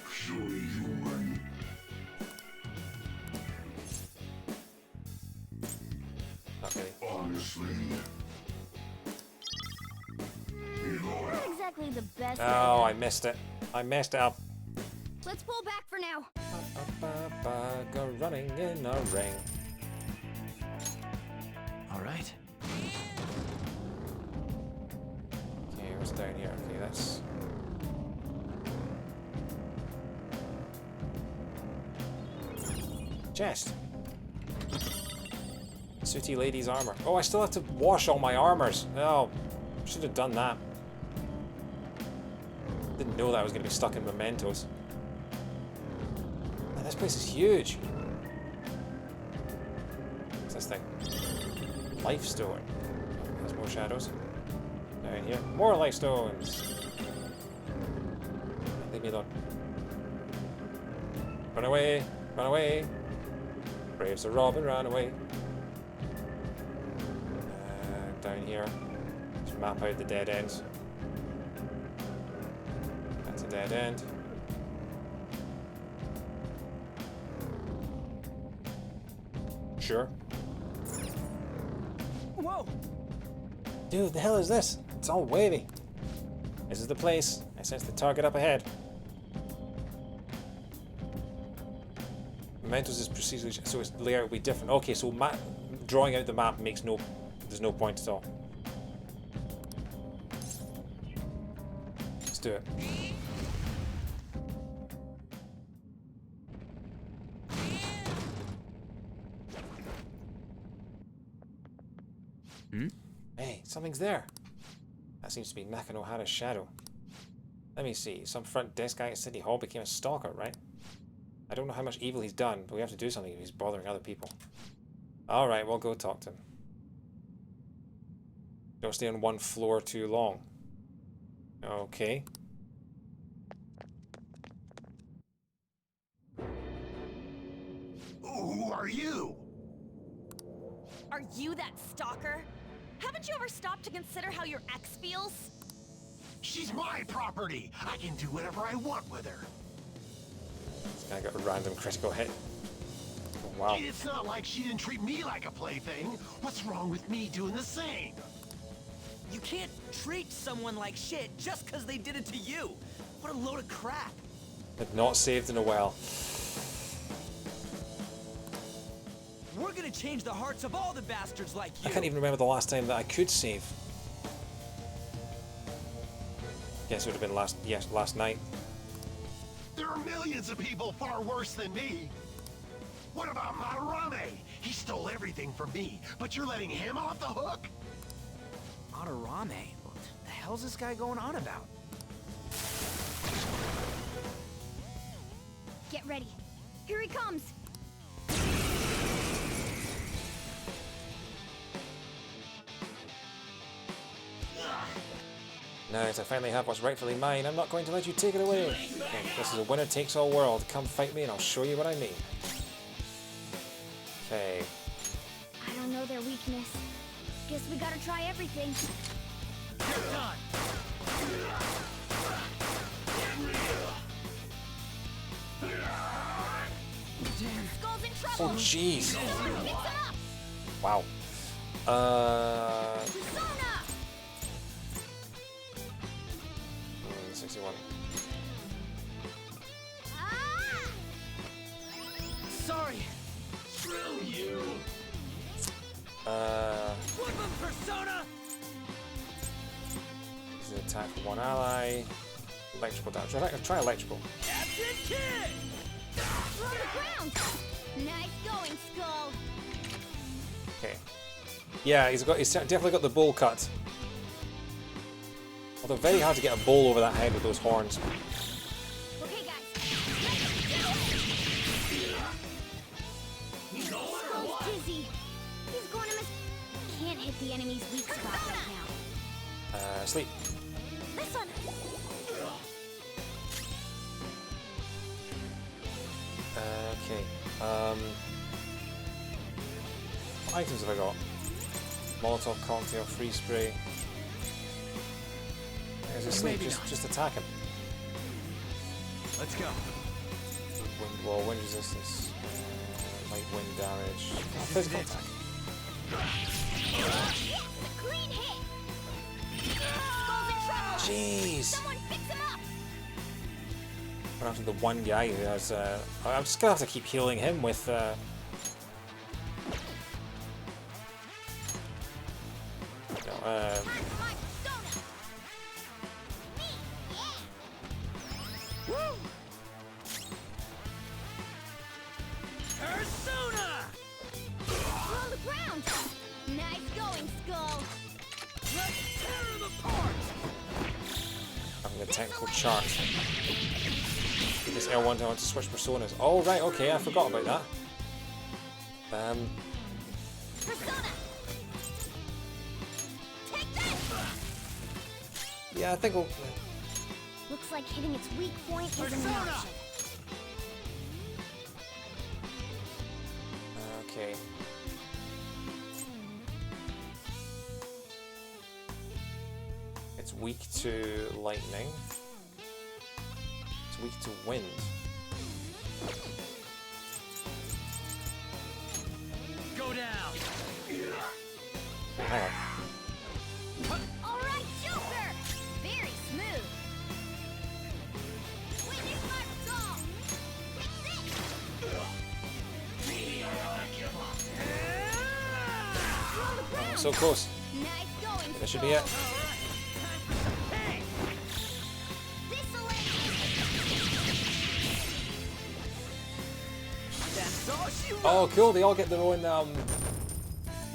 Not really. Not exactly the best best. Oh, I missed it. I messed it up. Let's pull back for now. Go running in a ring. All right. Okay, what's down here? Okay, that's... chest. Sooty lady's armor. Oh, I still have to wash all my armors. Oh, should have done that. Didn't know that I was going to be stuck in Mementos. Man, this place is huge. What's this thing? Life stone. Has more shadows. Down here. More life stones. Leave me alone. Run away. Run away. Braves are robbing, run away. Down here. Let's map out the dead ends. That's a dead end. Sure. Whoa! Dude, the hell is this? It's all wavy. This is the place. I sense the target up ahead. Mementos is procedurally, so its layout will be different. Okay, so drawing out the map makes no, there's no point at all. Let's do it. Hey, something's there. That seems to be Nakanohara's shadow. Let me see. Some front desk guy at City Hall became a stalker, right? I don't know how much evil he's done, but we have to do something if he's bothering other people. Alright, we'll go talk to him. Don't stay on one floor too long. Okay. Who are you? Are you that stalker? Haven't you ever stopped to consider how your ex feels? She's my property. I can do whatever I want with her. This guy got a random critical hit. Oh, wow. It's not like she didn't treat me like a plaything. What's wrong with me doing the same? You can't treat someone like shit just because they did it to you. What a load of crap. Had not saved in a while. We're gonna change the hearts of all the bastards like you. I can't even remember the last time that I could save. Guess it would have been last night. There are millions of people far worse than me. What about Madarame? He stole everything from me, but you're letting him off the hook? Madarame? What the hell's this guy going on about? Get ready. Here he comes. Now that I finally have what's rightfully mine, I'm not going to let you take it away. Okay, this is a winner-takes-all world. Come fight me and I'll show you what I mean. Okay. I don't know their weakness. Guess we gotta try everything. Skull's in trouble. Oh, jeez. Mix it up. Wow. Persona. 61. Sorry. Screw you. Woodman Persona. This is an attack for one ally. Electrical damage. Try electrical. Captain Kid. We're on the ground. Nice going, Skull. Okay. Yeah, he's definitely got the bowl cut. Although very hard to get a bowl over that head with those horns. Okay, guys. Skull's dizzy. He's going to miss. Can't hit the enemy's weak spot right now. Sleep. This one. Okay. What items have I got? Molotov cocktail, free spray. As a sleep, just attack him. Let's go. Wind wall, wind resistance, light wind damage. Physical attack. Clean hit. Skull's in Jeez. Someone fix him up. We're after the one guy who has. I'm just gonna have to keep healing him with. Persona! On the ground! Nice going, Skull! Let's tear him apart! Having a technical chart. This L1 to switch personas. Oh right, okay, I forgot about that. Persona! Take that! Yeah, I think we'll. Looks like hitting its weak point isn't an option. Okay. It's weak to lightning. It's weak to wind. Go down. Hang on. Alright, Joker! Very smooth. Witness my resolve! Oh, so close. Nice going, That should be it. Oh, cool. They all get their own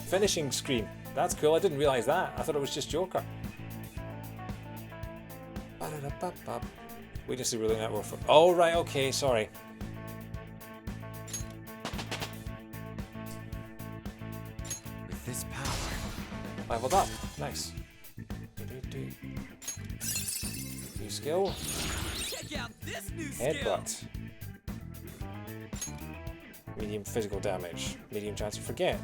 finishing screen. That's cool. I didn't realize that. I thought it was just Joker. We just see we're looking at for. Oh, right. Okay. Sorry. With this power. Leveled up. Nice. New skill. Check out this new Headbutt. Medium physical damage. Medium chance to forget.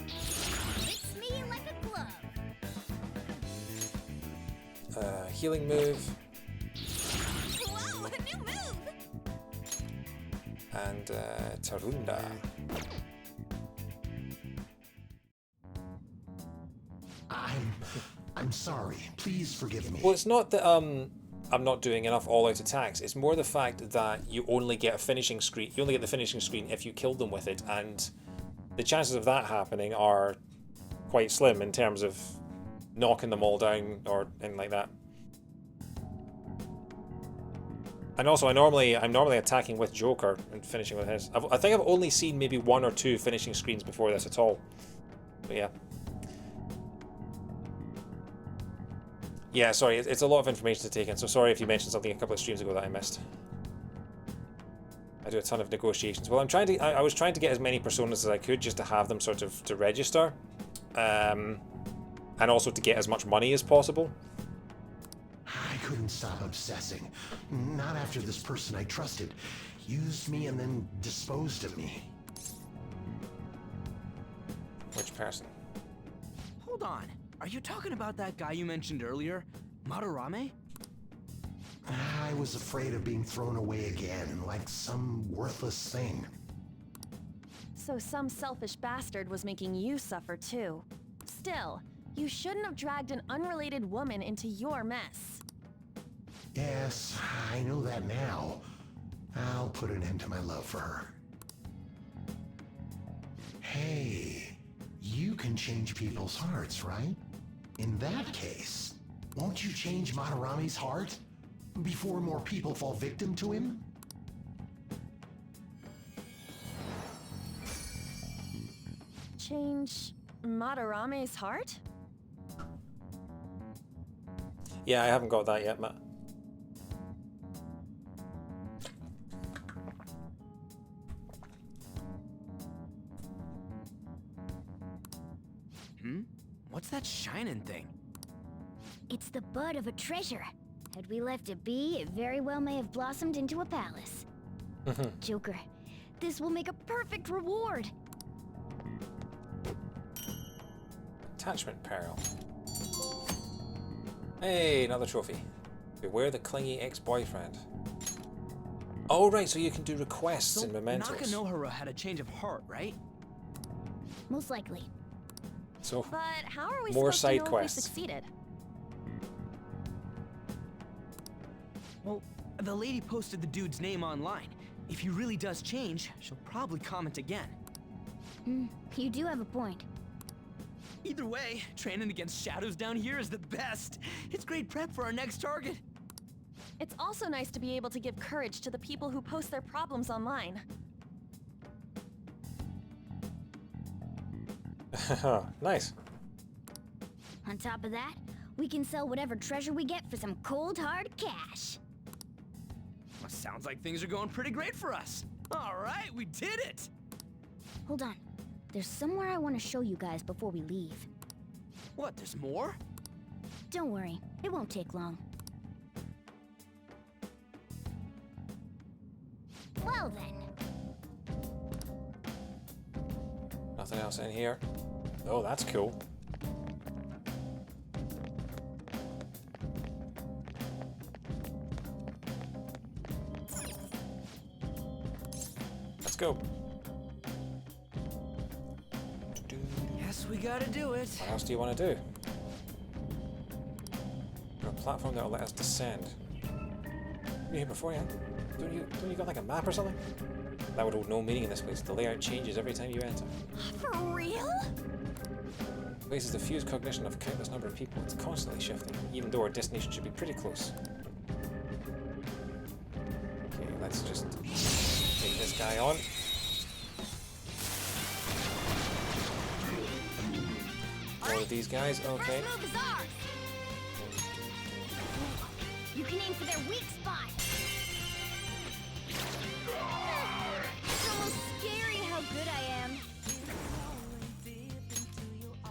Fits me like a glove. Healing move. Whoa, a new move! And Tarunda. I'm sorry. Please forgive me. Well, it's not that I'm not doing enough all-out attacks. It's more the fact that you only get a finishing screen. You only get the finishing screen if you kill them with it, and the chances of that happening are quite slim in terms of knocking them all down or anything like that. And also, I'm normally attacking with Joker and finishing with his. I think I've only seen maybe 1 or 2 finishing screens before this at all. But yeah. Yeah, sorry, it's a lot of information to take in, so sorry if you mentioned something a couple of streams ago that I missed. I do a ton of negotiations. Well, I was trying to get as many personas as I could just to have them sort of to register. And also to get as much money as possible. I couldn't stop obsessing. Not after this person I trusted used me and then disposed of me. Which person? Hold on. Are you talking about that guy you mentioned earlier? Madarame? I was afraid of being thrown away again, like some worthless thing. So some selfish bastard was making you suffer too. Still, you shouldn't have dragged an unrelated woman into your mess. Yes, I know that now. I'll put an end to my love for her. Hey, you can change people's hearts, right? In that case, won't you change Madarame's heart before more people fall victim to him? Change Madarame's heart? Yeah, I haven't got that yet, Matt. What's that shining thing? It's the bud of a treasure. Had we left it be, it very well may have blossomed into a palace. Joker, this will make a perfect reward. Attachment peril. Hey, another trophy. Beware the clingy ex-boyfriend. Oh, right, so you can do requests in Mementos. Nakanohara had a change of heart, right? Most likely. So, But how are we more supposed side to know quests. if we succeeded? Well, the lady posted the dude's name online. If he really does change, she'll probably comment again. You do have a point. Either way, training against shadows down here is the best. It's great prep for our next target. It's also nice to be able to give courage to the people who post their problems online. Nice. On top of that, we can sell whatever treasure we get for some cold hard cash. Well, sounds like things are going pretty great for us. All right, we did it! Hold on. There's somewhere I want to show you guys before we leave. What, there's more? Don't worry, it won't take long. Well then. Nothing else in here. Oh, that's cool. Let's go. Guess we gotta do it. What else do you want to do? A platform that'll let us descend. Were you here before, yeah? Don't you got like a map or something? That would hold no meaning in this place. The layout changes every time you enter. For real? The place is the fused cognition of a countless number of people. It's constantly shifting, even though our destination should be pretty close. Okay, let's just take this guy on. All of these guys, okay. First move is ours. You can aim for their weak spot. It's almost scary how good I am.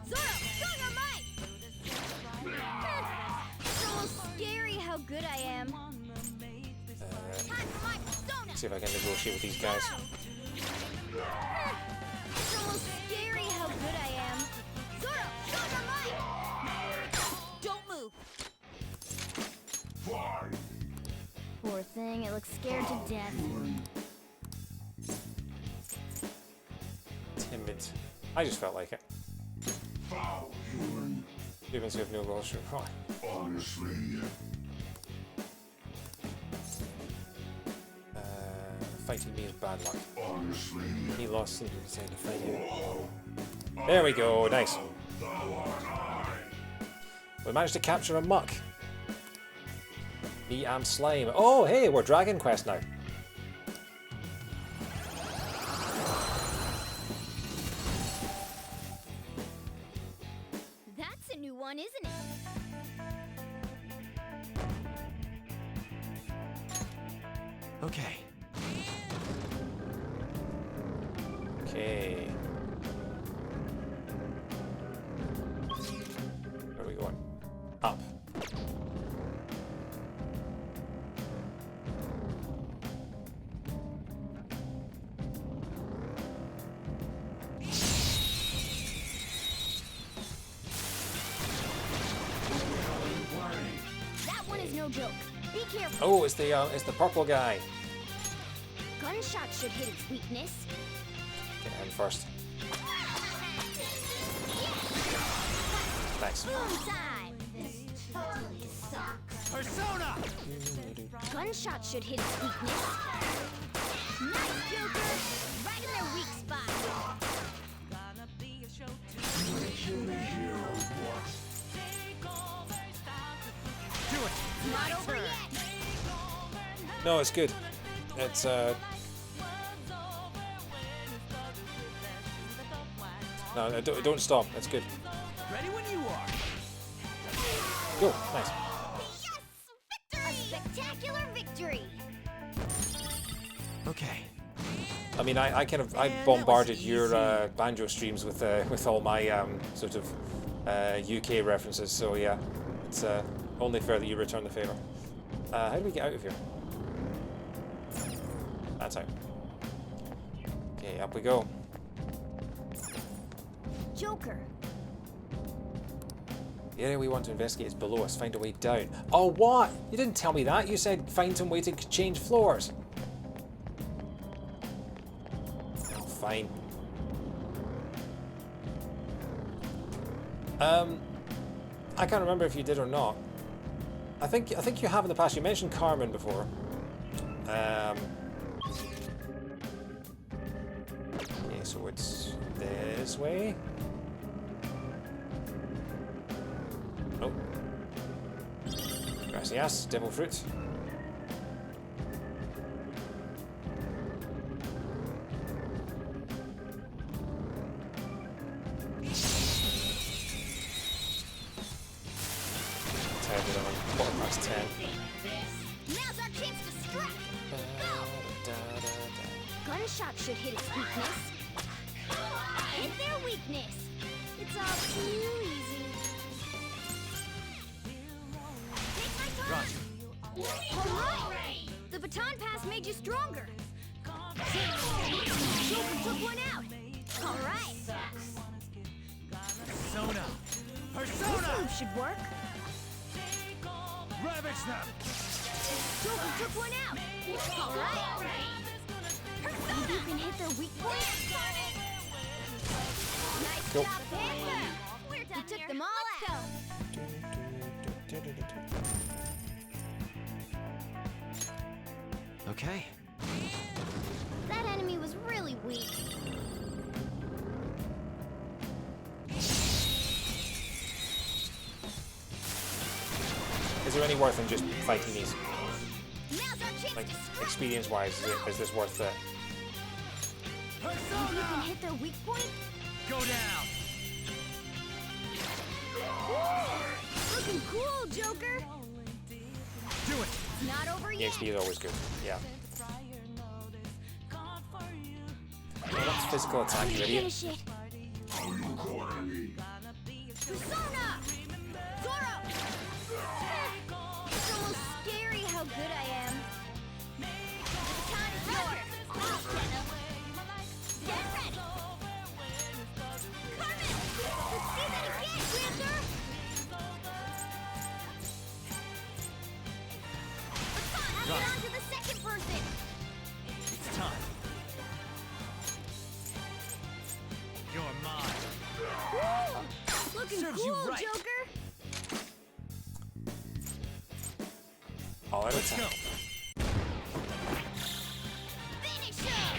Zoro, show your might! It's almost scary how good I am. Time for my persona! See if I can negotiate with these guys. It's almost scary how good I am. Zoro, show your might! Don't move! Poor thing, it looks scared to death. Timid. I just felt like it. Even so, you have no rules. Honestly. Fighting me is bad luck. Honestly. He lost and he decided to fight you. There we go, nice. We managed to capture a muck. Me am slime. Oh, hey, we're Dragon Quest now. That's a new one, isn't it? Okay. Okay. Where are we going? Up. That one is no joke. Be careful. Oh, it's the purple guy. Gunshot should hit its weakness. Get him first. Nice. Boom time. Persona! Gunshot should hit its weakness. Nice, Joker. Right in their weak spot. Do it! Not over yet. No, it's good. It's no, don't stop. That's good. Ready when you are. Go. Nice. A spectacular victory. Okay. I mean, I bombarded your banjo streams with all my sort of UK references. So yeah, it's only fair that you return the favor. How do we get out of here? That's out. Okay, up we go. Joker. The area we want to investigate is below us. Find a way down. Oh, what? You didn't tell me that. You said find some way to change floors. Oh, fine. I can't remember if you did or not. I think you have in the past. You mentioned Carmen before. Okay, so it's this way. Oh. Gracias, devil fruit. Now's our chance to strike. Go! Gunshot should hit its weakness. Hit their weakness. It's all too easy. Take my turn. All right. The baton pass made you stronger. Joker took one out. All right. Persona! This move should work. Ravage them! Joker took one out. All right. Maybe you can hit their weak point. Nice Cool. job, Panther. We took them all out. Okay. That enemy was really weak. Is there any worth in just fighting these? Now's our chance Like, to strike. experience-wise, is this worth it? Maybe you can hit their weak point. Go down! Looking cool, Joker. Do it! It's not over The yet. XP is always good, yeah. Oh, that's physical attack, you idiot. Finish it. Persona! Zoro! It's almost scary how good I am. The time is yours. I'll get him. Get ready. Carmen! Let's see that again, Panther! Pass it on to the second person. It's time. You're mine. Woo! Looking Serves you cool, right. Joker. All out of Let's time. go. Finish him!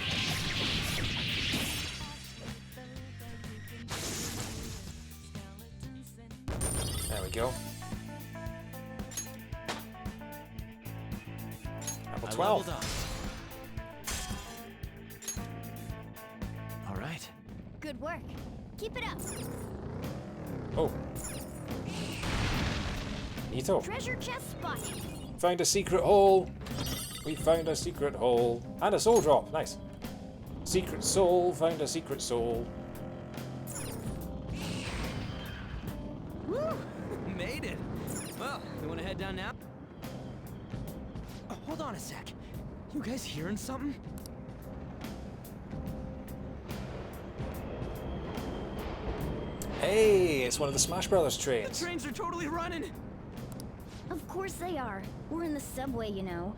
There we go. Level 12. All right. Good work. Keep it up. Oh. Neato. Treasure chest spotted. Found a secret hole. We found a secret hole. And a soul drop. Nice. Secret soul. Found a secret soul. Woo! Made it! Well, you wanna head down now? Oh, hold on a sec. You guys hearing something? Hey, it's one of the Smash Brothers The trains. trains are totally running! Of course they are. We're in the subway, you know.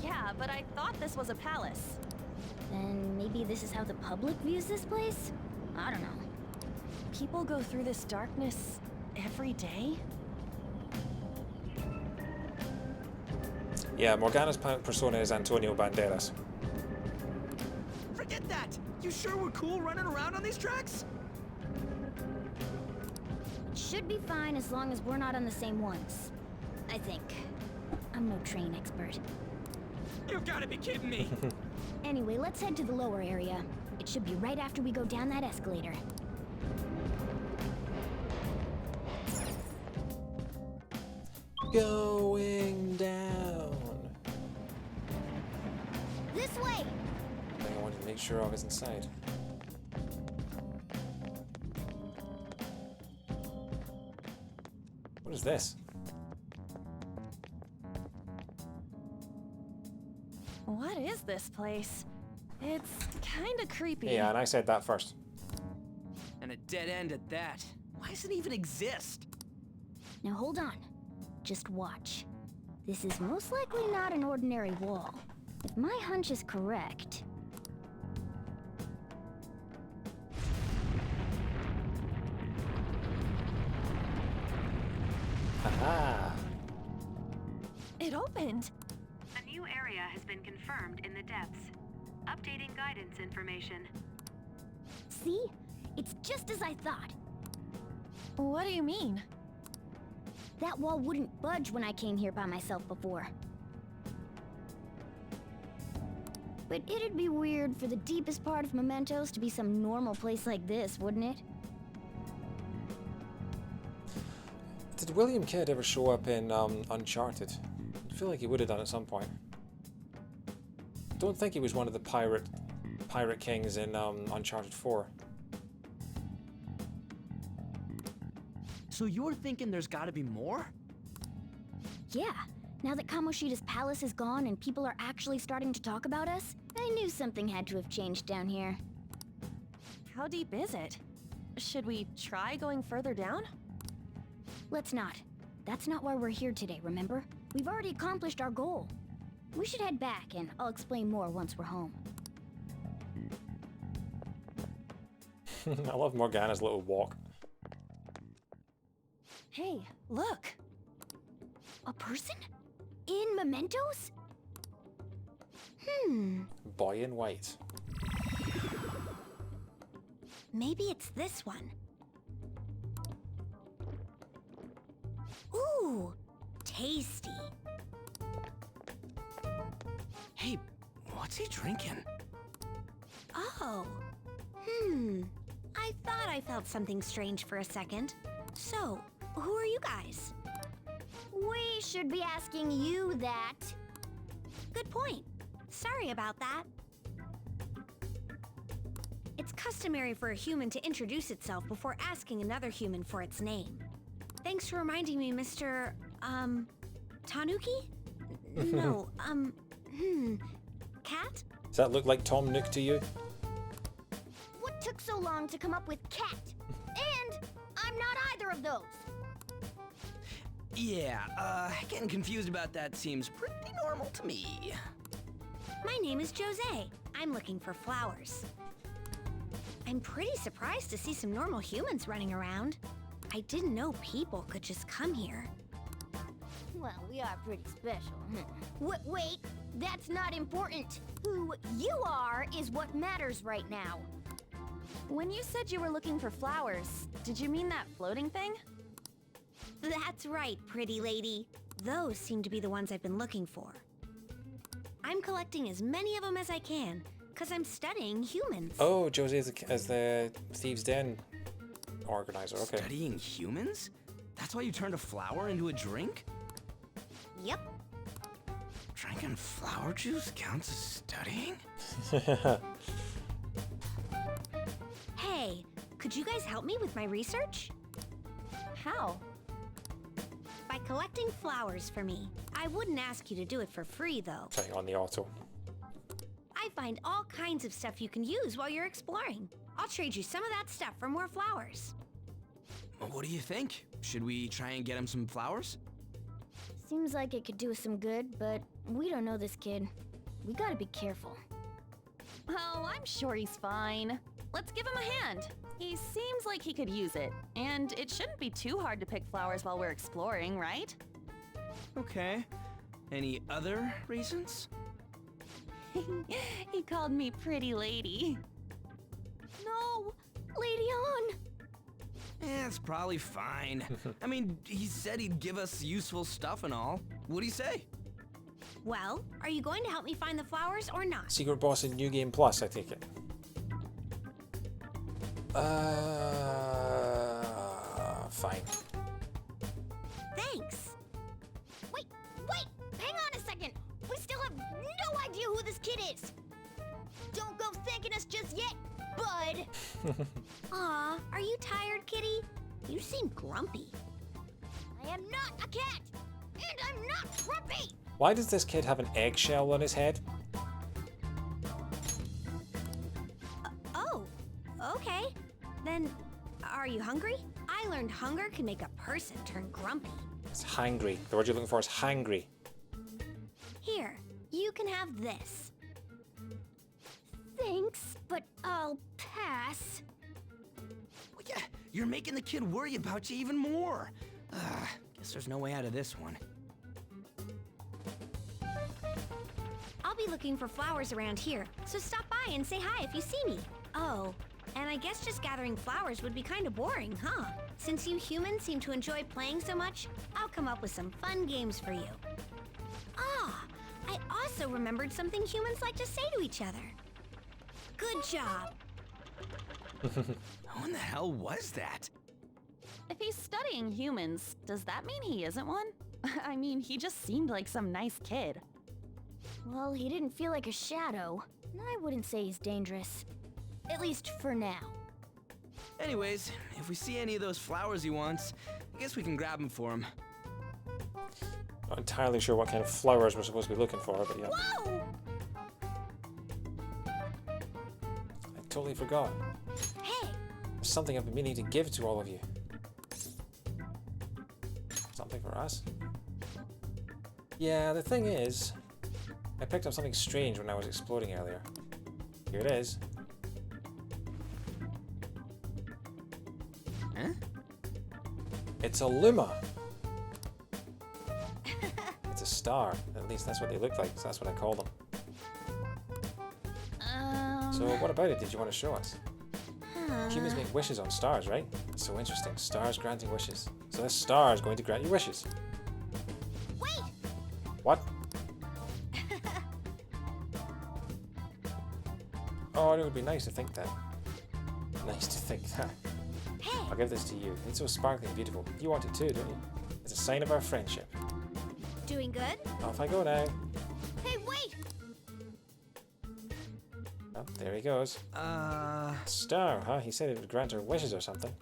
Yeah, but I thought this was a palace. Then maybe this is how the public views this place? I don't know. People go through this darkness every day? Yeah, Morgana's persona is Antonio Banderas. Forget that! You sure we're cool running around on these tracks? Should be fine as long as we're not on the same ones. I think. I'm no train expert. You've gotta be kidding me! Anyway, let's head to the lower area. It should be right after we go down that escalator. Going down. This way! I wanted to make sure I was inside. What is this? What is this place? It's kinda creepy. Yeah, and I said that first. And a dead end at that. Why does it even exist? Now hold on. Just watch. This is most likely not an ordinary wall. If my hunch is correct... Aha! It opened. A new area has been confirmed in the depths. Updating guidance information. See? It's just as I thought. What do you mean? That wall wouldn't budge when I came here by myself before. But it'd be weird for the deepest part of Mementos to be some normal place like this, wouldn't it? Did William Kidd ever show up in Uncharted? I feel like he would have done at some point. Don't think he was one of the pirate kings in Uncharted 4. So you're thinking there's gotta be more? Yeah. Now that Kamoshida's palace is gone and people are actually starting to talk about us, I knew something had to have changed down here. How deep is it? Should we try going further down? Let's not. That's not why we're here today, remember? We've already accomplished our goal. We should head back, and I'll explain more once we're home. I love Morgana's little walk. Hey, look! A person? In Mementos? Boy in white. Maybe it's this one. Ooh, tasty. Hey, what's he drinking? Oh. I thought I felt something strange for a second. So, who are you guys? We should be asking you that. Good point. Sorry about that. It's customary for a human to introduce itself before asking another human for its name. Thanks for reminding me, Mr. Tanuki? No, Cat? Does that look like Tom Nook to you? What took so long to come up with cat? And I'm not either of those. Yeah, getting confused about that seems pretty normal to me. My name is Jose. I'm looking for flowers. I'm pretty surprised to see some normal humans running around. I didn't know people could just come here. Well, we are pretty special. Wait, that's not important. Who you are is what matters right now. When you said you were looking for flowers, did you mean that floating thing? That's right, pretty lady. Those seem to be the ones I've been looking for. I'm collecting as many of them as I can, because I'm studying humans. Oh, Josie as the Thieves Den organizer, okay. Studying humans? That's why you turned a flower into a drink? Yep. Drinking flower juice counts as studying? Hey, could you guys help me with my research? How? By collecting flowers for me. I wouldn't ask you to do it for free, though. Turning on the auto. I find all kinds of stuff you can use while you're exploring. I'll trade you some of that stuff for more flowers. What do you think? Should we try and get him some flowers? Seems like it could do us some good, but we don't know this kid. We gotta be careful. Oh, I'm sure he's fine. Let's give him a hand. He seems like he could use it, and it shouldn't be too hard to pick flowers while we're exploring, right? Okay. Any other reasons? He called me pretty lady. No! Lady on! It's probably fine. I mean, he said he'd give us useful stuff and all. What'd he say? Well, are you going to help me find the flowers or not? Secret boss in New Game Plus, I take it. Fine. Thanks. Wait! Hang on a second! We still have no idea who this kid is! Don't go thanking us just yet, bud! Aw, are you tired, kitty? You seem grumpy. I am not a cat! And I'm not grumpy! Why does this kid have an eggshell on his head? Oh, okay. Then, are you hungry? I learned hunger can make a person turn grumpy. It's hangry. The word you're looking for is hangry. Here, you can have this. Thanks, but I'll pass. Well, yeah, you're making the kid worry about you even more. Guess there's no way out of this one. be looking for flowers around here, so stop by and say hi if you see me. Oh, and I guess just gathering flowers would be kind of boring, huh? Since you humans seem to enjoy playing so much, I'll come up with some fun games for you. Ah, I also remembered something humans like to say to each other. Good job. Who in the hell was that? If he's studying humans, does that mean he isn't one? I mean, he just seemed like some nice kid. Well, he didn't feel like a shadow. I wouldn't say he's dangerous. At least for now. Anyways, if we see any of those flowers he wants, I guess we can grab them for him. Not entirely sure what kind of flowers we're supposed to be looking for, but yeah. Whoa! I totally forgot. Hey! There's something I've been meaning to give to all of you. Something for us? Yeah, the thing is, I picked up something strange when I was exploring earlier. Here it is. Huh? It's a Luma. It's a star. At least that's what they look like, so that's what I call them. So what about it? Did you want to show us? Humans make wishes on stars, right? It's so interesting. Stars granting wishes. So this star is going to grant you wishes. Wait! What? Oh, it would be nice to think that. Nice to think that. Hey! I'll give this to you. It's so sparkling and beautiful. You want it too, don't you? It's a sign of our friendship. Doing good? Off I go now. Hey, wait! Oh, there he goes. Star, huh? He said it would grant her wishes or something.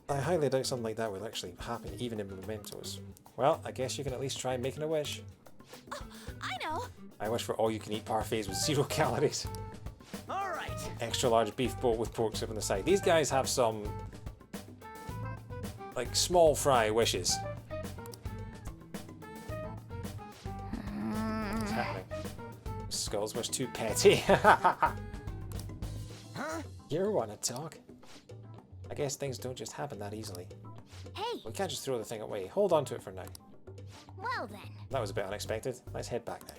I highly doubt something like that will actually happen, even in Mementos. Well, I guess you can at least try making a wish. Oh, I know! I wish for all-you-can-eat parfaits with 0 calories. Alright! Extra large beef boat with pork soup on the side. These guys have some, like, small fry wishes. What's happening? Skull's wish too petty. Huh? You wanna talk? I guess things don't just happen that easily. Hey! We can't just throw the thing away. Hold on to it for now. Well then. That was a bit unexpected. Let's head back now.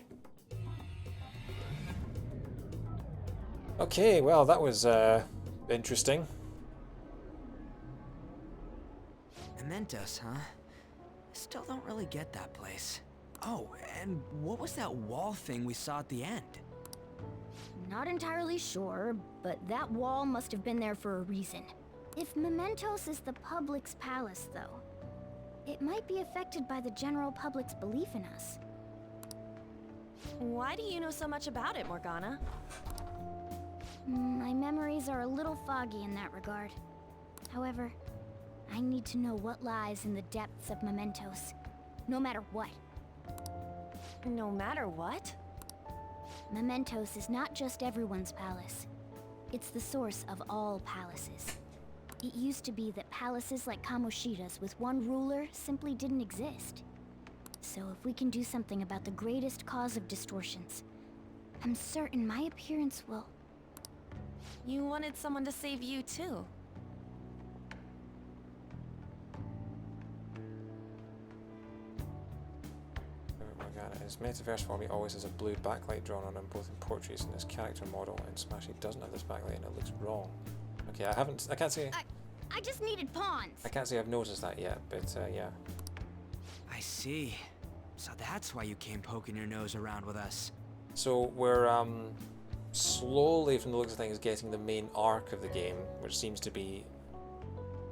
Okay, well that was interesting. Mementos, huh? Still don't really get that place. Oh, and what was that wall thing we saw at the end? Not entirely sure, but that wall must have been there for a reason. If Mementos is the public's palace, though, it might be affected by the general public's belief in us. Why do you know so much about it, Morgana? My memories are a little foggy in that regard. However, I need to know what lies in the depths of Mementos, no matter what. No matter what? Mementos is not just everyone's palace. It's the source of all palaces. It used to be that palaces like Kamoshida's with one ruler simply didn't exist. So if we can do something about the greatest cause of distortions, I'm certain my appearance will... You wanted someone to save you too. His metaverse for me always has a blue backlight drawn on him, both in portraits and his character model, and Smash he doesn't have this backlight and it looks wrong. Okay, I can't say I just needed pawns! I can't say I've noticed that yet, but yeah. I see. So that's why you came poking your nose around with us. So we're slowly, from the looks of things, getting the main arc of the game, which seems to be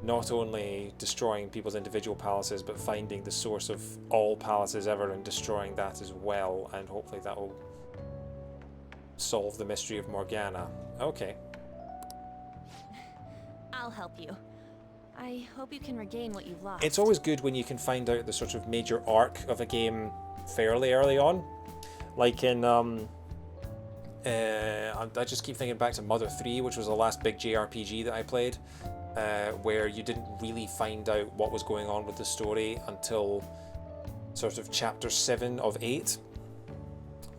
not only destroying people's individual palaces, but finding the source of all palaces ever and destroying that as well, and hopefully that will solve the mystery of Morgana. Okay. I'll help you. I hope you can regain what you've lost. It's always good when you can find out the sort of major arc of a game fairly early on. Like in, I just keep thinking back to Mother 3, which was the last big JRPG that I played. Where you didn't really find out what was going on with the story until sort of chapter 7 of 8.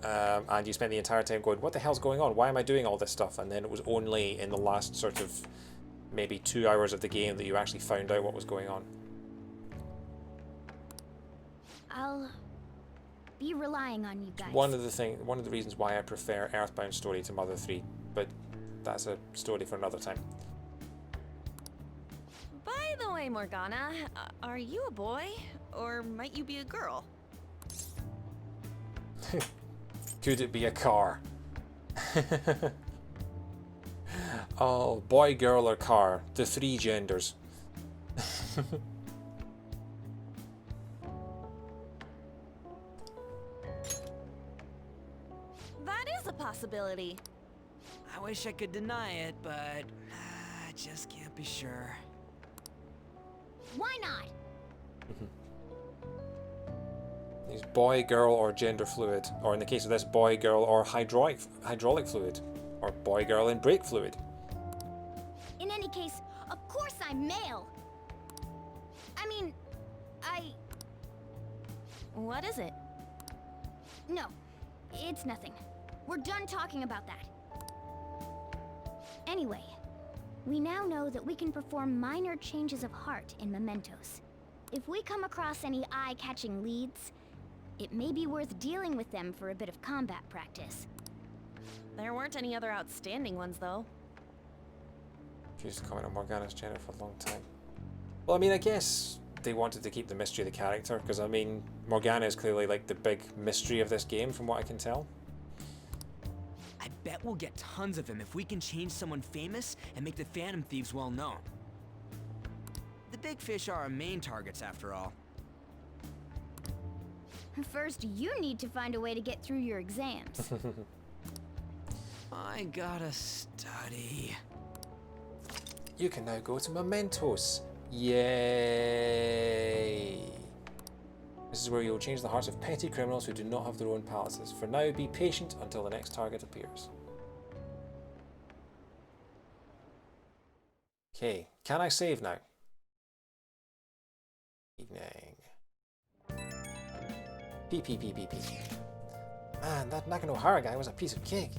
And you spent the entire time going, what the hell's going on? Why am I doing all this stuff? And then it was only in the last sort of maybe 2 hours of the game that you actually found out what was going on. be relying on you guys. One of the reasons why I prefer Earthbound story to Mother 3, but that's a story for another time. By the way, Morgana, are you a boy? Or might you be a girl? Could it be a car? Oh, boy, girl, or car. The 3 genders. That is a possibility. I wish I could deny it, but I just can't be sure. Why not? He's boy, girl, or gender fluid, or in the case of this, boy, girl, or hydraulic fluid, or boy, girl, and brake fluid. In any case, of course I'm male. I mean, What is it? No, it's nothing. We're done talking about that. Anyway, we now know that we can perform minor changes of heart in Mementos. If we come across any eye-catching leads, it may be worth dealing with them for a bit of combat practice. There weren't any other outstanding ones, though. Used to comment on Morgana's gender for a long time. Well, I mean, I guess they wanted to keep the mystery of the character, because, I mean, Morgana is clearly, like, the big mystery of this game, from what I can tell. I bet we'll get tons of them if we can change someone famous and make the Phantom Thieves well known. The big fish are our main targets, after all. First, you need to find a way to get through your exams. I gotta study. You can now go to Mementos. Yay! This is where you'll change the hearts of petty criminals who do not have their own palaces. For now, be patient until the next target appears. Okay, can I save now? Evening. P. Man, that Nakanohara guy was a piece of cake.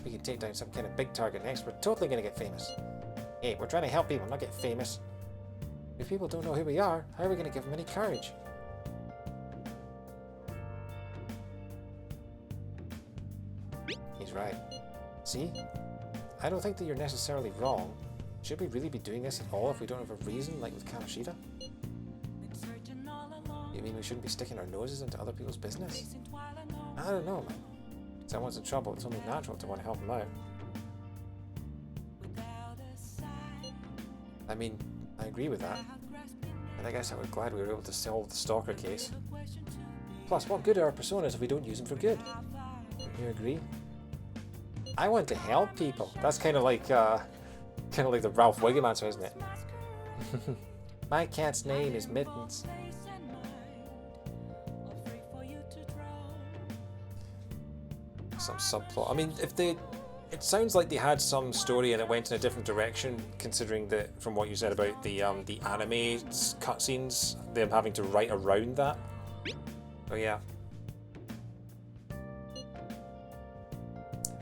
We can take down some kind of big target next, we're totally gonna get famous. Hey, we're trying to help people, not get famous. If people don't know who we are, how are we gonna give them any courage? He's right. See? I don't think that you're necessarily wrong. Should we really be doing this at all if we don't have a reason, like with Kamoshida? You mean we shouldn't be sticking our noses into other people's business? I don't know, man. If someone's in trouble, it's only natural to want to help them out. I mean, I agree with that. And I guess I was glad we were able to solve the stalker case. Plus, what good are our personas if we don't use them for good? Don't you agree? I want to help people. That's kind of like the Ralph Wiggum answer, isn't it? My cat's name is Mittens. Some subplot. I mean, it sounds like they had some story and it went in a different direction, considering that from what you said about the anime cutscenes, them having to write around that. Oh yeah.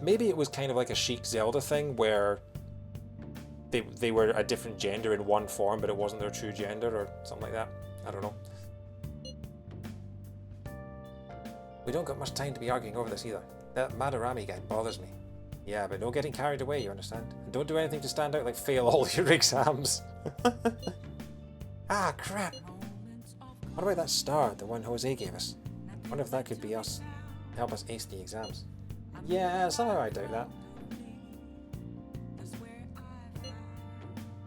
Maybe it was kind of like a Chic Zelda thing where they were a different gender in one form, but it wasn't their true gender or something like that. I don't know. We don't got much time to be arguing over this either. That Madarami guy bothers me. Yeah, but no getting carried away, you understand? And don't do anything to stand out like fail all your exams. Ah, crap. What about that star, the one Jose gave us? Wonder if that could be us. Help us ace the exams. Yeah, somehow I doubt that.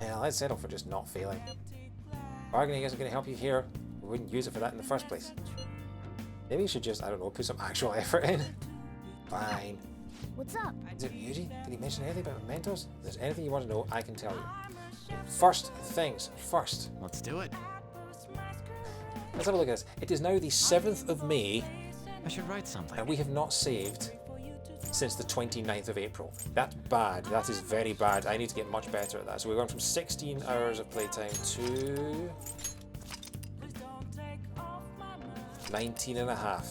Yeah, I'd settle for just not failing. Bargaining isn't going to help you here. We wouldn't use it for that in the first place. Maybe you should just, I don't know, put some actual effort in. Fine. What's up? Is it Ryuji? Did he mention anything about Mementos? If there's anything you want to know, I can tell you. First things first. Let's do it. Let's have a look at this. It is now the 7th of May. I should write something. And we have not saved since the 29th of April. That's bad. That is very bad. I need to get much better at that. So we're going from 16 hours of playtime to 19 and a half.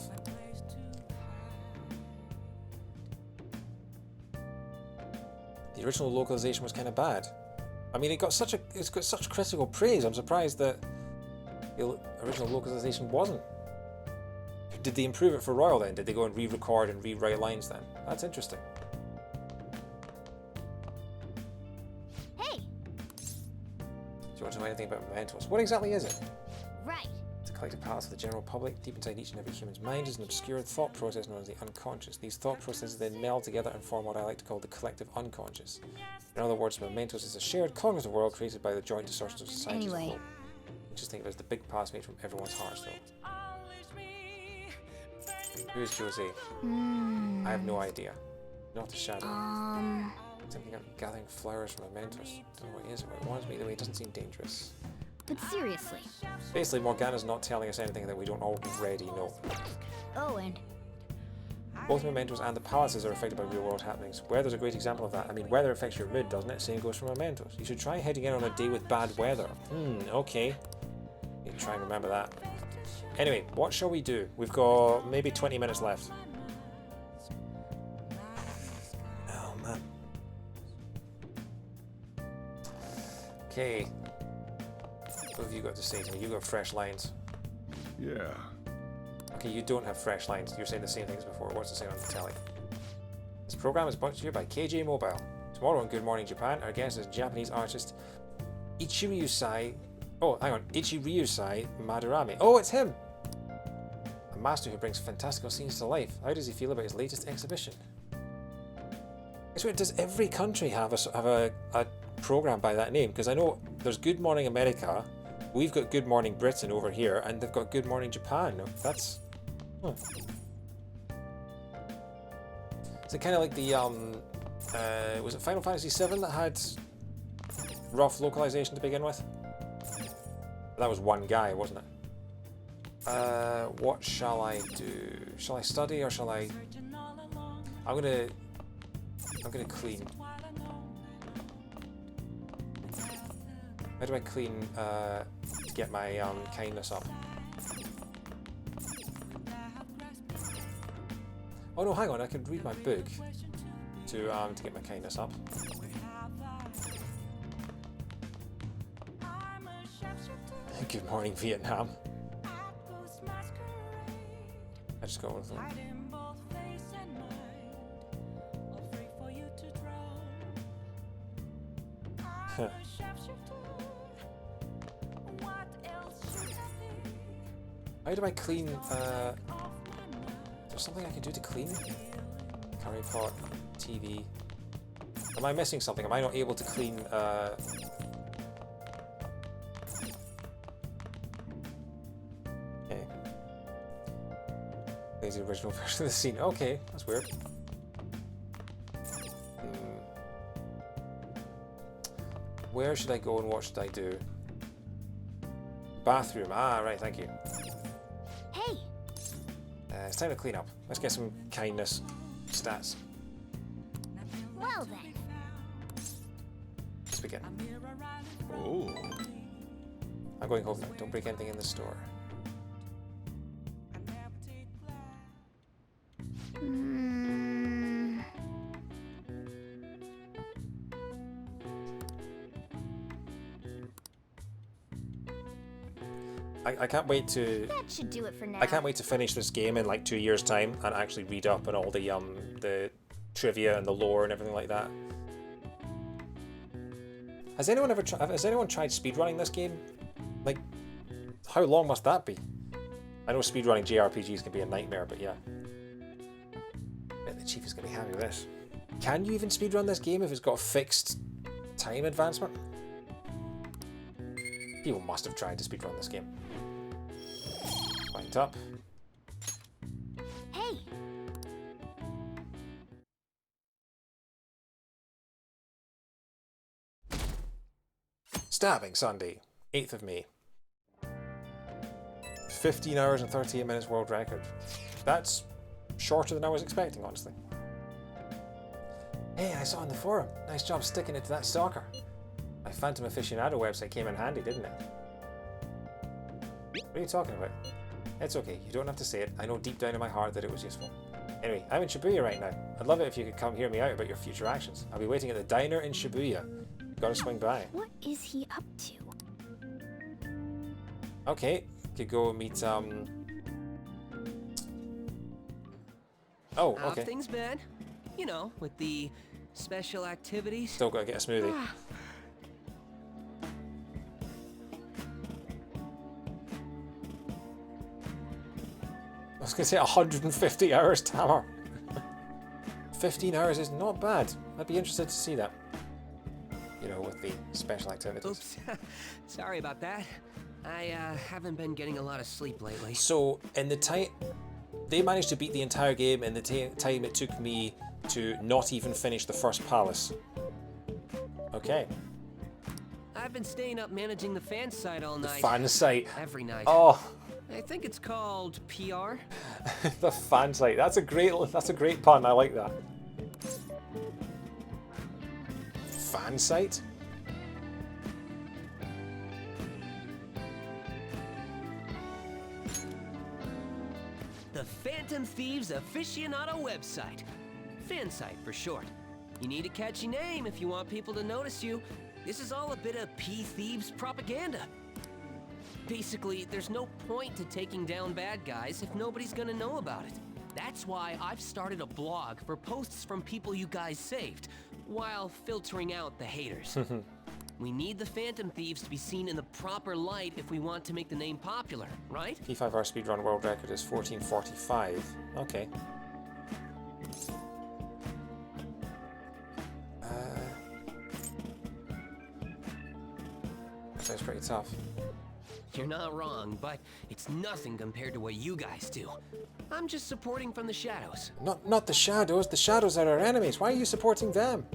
The original localization was kind of bad. I mean, it's got such critical praise. I'm surprised that the original localization wasn't. did they improve it for Royal then? Did they go and re-record and rewrite lines then? That's interesting. Hey! Do you want to know anything about Mementos? What exactly is it? Right. It's a collective palace of the general public. Deep inside each and every human's mind is an obscure thought process known as the unconscious. These thought processes then meld together and form what I like to call the collective unconscious. In other words, Mementos is a shared cognitive world created by the joint distortions of society as a whole. Just think of it as the big pass made from everyone's hearts, though. Who is Jose? I have no idea. Not a shadow. Something I'm gathering flowers from Mementos. Don't know what it is or what it wants me. Either way, it doesn't seem dangerous. But seriously. Basically, Morgana's not telling us anything that we don't already know. Oh, and Both Mementos and the palaces are affected by real-world happenings. Weather's a great example of that. I mean, weather affects your mood, doesn't it? Same goes for Mementos. You should try heading in on a day with bad weather. Okay. Need to try and remember that. Anyway, what shall we do? We've got maybe 20 minutes left. Oh, man. Okay. What have you got to say to me? You got fresh lines. Yeah. Okay, you don't have fresh lines. You're saying the same things before. What's it saying on the telly? This program is brought to you by KJ Mobile. Tomorrow on Good Morning Japan, our guest is Japanese artist Ichiriusai. Oh, hang on. Ichiriusai Madarame. Oh, it's him! A master who brings fantastical scenes to life. How does he feel about his latest exhibition? I swear, does every country have a program by that name? Because I know there's Good Morning America, we've got Good Morning Britain over here, and they've got Good Morning Japan. That's... Huh. Is it kind of like the, was it Final Fantasy VII that had rough localization to begin with? That was one guy, wasn't it? What shall I do? Shall I study or shall I... I'm gonna clean. How do I clean, get my kindness up? Oh no, hang on, I could read my book to get my kindness up. Good morning, Vietnam. I just got one of them. Huh. How do I clean, is there something I can do to clean? Curry pot, TV. Am I missing something? Am I not able to clean, Okay. There's the original version of the scene. Okay, that's weird. Where should I go and what should I do? Bathroom. Ah, right, thank you. Hey! It's time to clean up. Let's get some kindness stats. Well then. Let's begin. Oh. I'm going home now. Don't break anything in the store. I can't wait to. That should do it for now. I can't wait to finish this game in like 2 years' time and actually read up on all the trivia and the lore and everything like that. Has anyone tried speedrunning this game? Like, how long must that be? I know speedrunning JRPGs can be a nightmare, but yeah. I bet the chief is going to be happy with this. Can you even speedrun this game if it's got a fixed time advancement? People must have tried to speedrun this game. Wind up. Hey! Stabbing Sunday, 8th of May. 15 hours and 38 minutes world record. That's shorter than I was expecting, honestly. Hey, I saw on the forum. Nice job sticking it to that stalker. My Phantom Aficionado website came in handy, didn't it? What are you talking about? It's okay, you don't have to say it. I know deep down in my heart that it was useful. Anyway, I'm in Shibuya right now. I'd love it if you could come hear me out about your future actions. I'll be waiting at the diner in Shibuya. Gotta swing by. What is he up to? Okay, could go meet Oh, How okay. have things been? You know, with the special activities. Still gotta get a smoothie. I was gonna say 150 hours, Tamar. 15 hours is not bad. I'd be interested to see that. You know, with the special activities. Oops. Sorry about that. I haven't been getting a lot of sleep lately. So, in the time... They managed to beat the entire game in the time it took me to not even finish the first palace. Okay. I've been staying up managing the fan site all night. Fan site. Every night. Oh. I think it's called PR. The fan site. That's a great pun. I like that. Fan site? The Phantom Thieves aficionado website. Fan site for short. You need a catchy name if you want people to notice you. This is all a bit of P-Thieves propaganda. Basically, there's no point to taking down bad guys if nobody's gonna know about it. That's why I've started a blog for posts from people you guys saved, while filtering out the haters. We need the Phantom Thieves to be seen in the proper light if we want to make the name popular, right? P5R speedrun world record is 14:45. Okay. Sounds pretty tough. You're not wrong, but it's nothing compared to what you guys do. I'm just supporting from the shadows. Not the shadows. The shadows are our enemies. Why are you supporting them?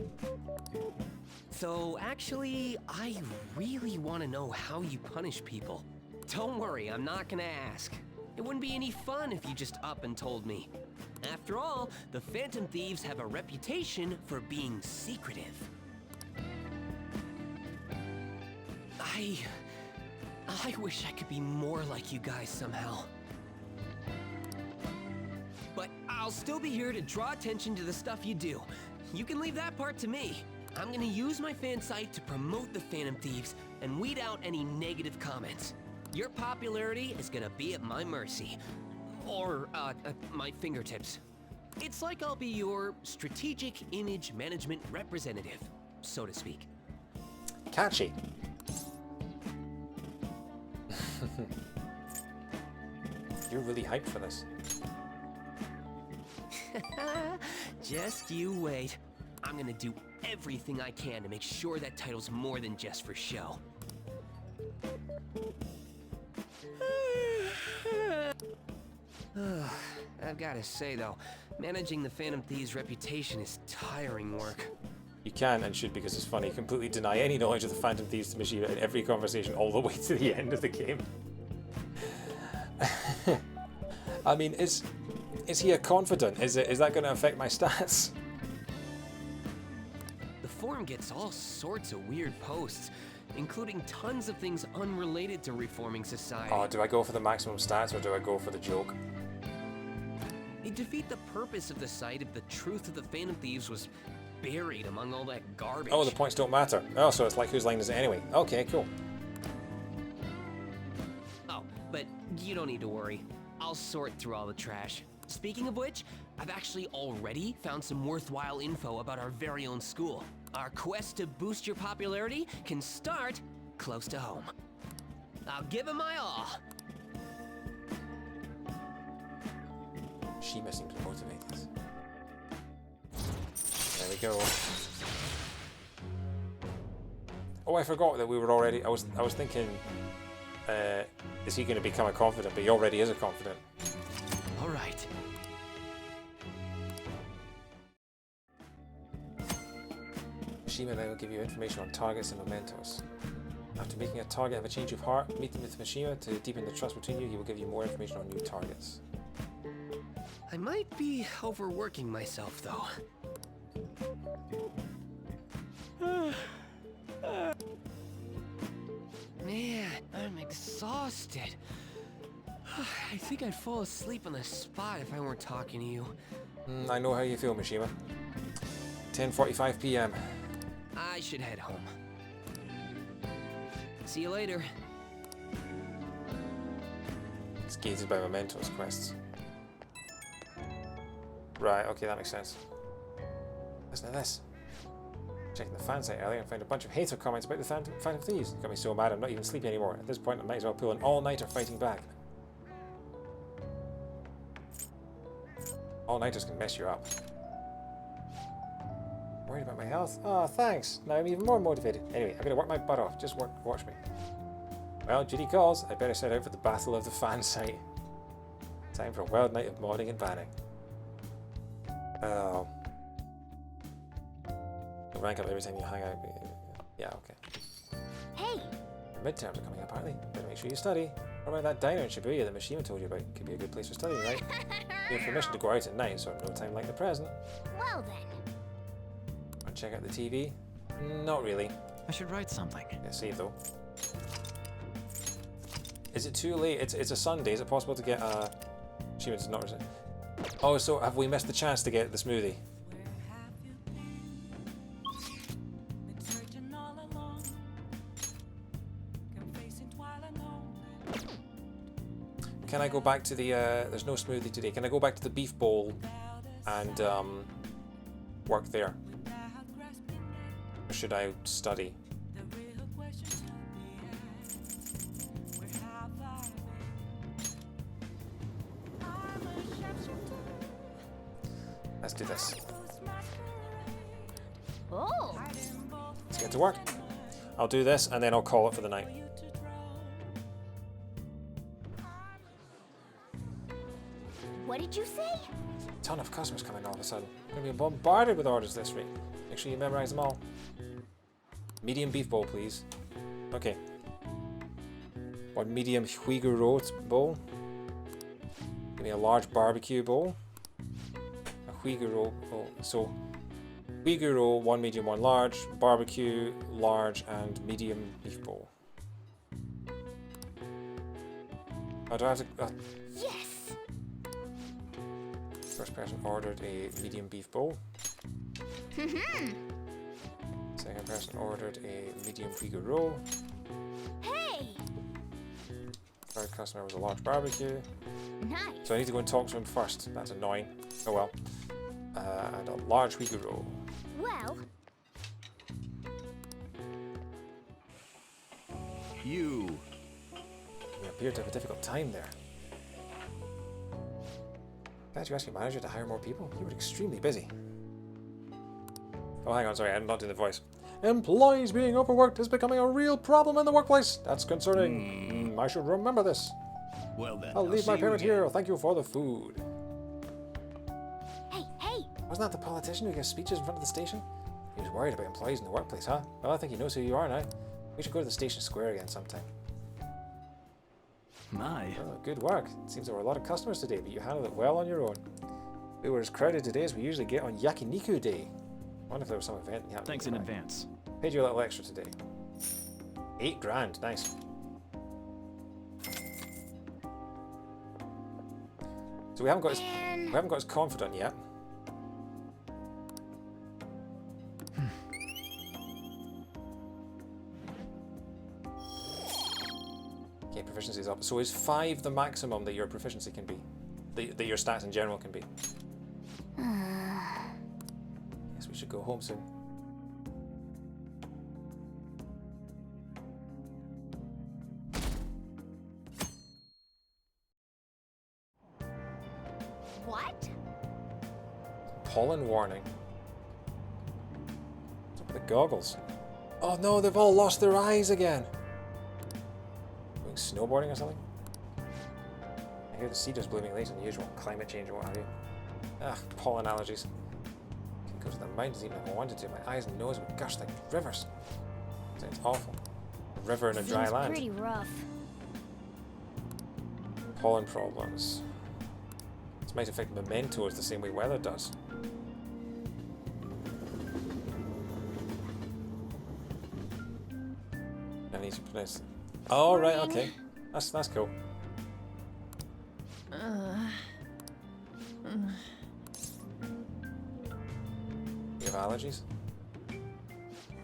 So actually, I really want to know how you punish people. Don't worry, I'm not gonna ask. It wouldn't be any fun if you just up and told me. After all, the Phantom Thieves have a reputation for being secretive. I wish I could be more like you guys somehow. But I'll still be here to draw attention to the stuff you do. You can leave that part to me. I'm gonna use my fan site to promote the Phantom Thieves and weed out any negative comments. Your popularity is gonna be at my mercy. Or, at my fingertips. It's like I'll be your strategic image management representative, so to speak. Catchy. You're really hyped for this. Just you wait. I'm gonna do everything I can to make sure that title's more than just for show. I've gotta say though, managing the Phantom Thieves' reputation is tiring work. You can and should, because it's funny, completely deny any knowledge of the Phantom Thieves to Mishima in every conversation all the way to the end of the game. I mean, is he a confidant? Is that going to affect my stats? The forum gets all sorts of weird posts, including tons of things unrelated to reforming society. Oh, do I go for the maximum stats or do I go for the joke? It'd defeat the purpose of the site if the truth of the Phantom Thieves was buried among all that garbage. Oh, the points don't matter. Oh, so it's like whose line is it anyway? Okay, cool. Oh, but you don't need to worry. I'll sort through all the trash. Speaking of which, I've actually already found some worthwhile info about our very own school. Our quest to boost your popularity can start close to home. I'll give it my all. Shima seems motivated. There we go. Oh, I forgot that we were already... I was thinking... is he going to become a confidant? But he already is a confidant. All right. Mishima then will give you information on targets and mementos. After making a target have a change of heart, meeting with Mishima to deepen the trust between you, he will give you more information on new targets. I might be overworking myself, though. Man, I'm exhausted. I think I'd fall asleep on the spot if I weren't talking to you. I know how you feel, Mishima. 10:45 p.m. I should head home. See you later. It's gated by mementos quests. Right, okay, that makes sense. Listen to this. Checking the fan site earlier and found a bunch of hater comments about the Phantom Thieves. Got me so mad I'm not even sleepy anymore. At this point, I might as well pull an all-nighter fighting back. All-nighters can mess you up. Worried about my health? Oh, thanks. Now I'm even more motivated. Anyway, I'm gonna work my butt off. Just watch me. Well, duty calls. I better set out for the battle of the fan site. Time for a wild night of modding and banning. Oh. You'll rank up every time you hang out. Yeah, okay. Hey! Your midterms are coming up, aren't they? Better make sure you study. What about that diner in Shibuya that Mishima told you about? Could be a good place for studying, right? You have permission to go out at night, so no time like the present. Well then. Want to check out the TV? Not really. I should write something. Yeah, save though. Is it too late? It's a Sunday. Is it possible to get Shima does not. Oh, so have we missed the chance to get the smoothie? Can I go back to the, there's no smoothie today. Can I go back to the beef bowl and work there? Or should I study? Let's do this. Oh! Let's get to work. I'll do this and then I'll call it for the night. What did you say? A ton of customers coming all of a sudden. We're gonna be bombarded with orders this week. Make sure you memorize them all. Medium beef bowl, please. Okay. One medium huiguro bowl. Give me a large barbecue bowl. A huiguro bowl. So, huiguro, one medium, one large. Barbecue, large, and medium beef bowl. Oh, do I have to... Yes! First person ordered a medium beef bowl. Second person ordered a medium huiguro. Hey! Third customer was a large barbecue. Nice. So I need to go and talk to him first. That's annoying. Oh well. And a large huiguro. Well. You appear to have a difficult time there. Glad you asked your manager to hire more people. You were extremely busy. Oh, hang on, sorry, I'm not doing the voice. Employees being overworked is becoming a real problem in the workplace. That's concerning. I should remember this. Well then, I'll leave my payment here. Thank you for the food. Hey! Wasn't that the politician who gave speeches in front of the station? He was worried about employees in the workplace, huh? Well, I think he knows who you are now. We should go to the station square again sometime. My. Oh, good work. It seems there were a lot of customers today, but you handled it well on your own. We were as crowded today as we usually get on Yakiniku Day. I wonder if there was some event happening. Thanks in advance. Paid you a little extra today. 8 grand, nice. So we haven't got his confidant yet. Okay, proficiency is up. So is 5 the maximum that your proficiency can be? That your stats in general can be? Guess we should go home soon. What? Pollen warning. What's up with the goggles? Oh no, they've all lost their eyes again. Going snowboarding or something? I hear the cedars blooming later than usual. Climate change or what have you. Ugh, pollen allergies. Could go to the mountains even if I wanted to. My eyes and nose would gush like rivers. Sounds awful. A river in a dry Seems land. pretty rough. Pollen problems. This might affect Mementos the same way weather does. I need to pronounce it. Oh, right, okay. That's cool. You have allergies?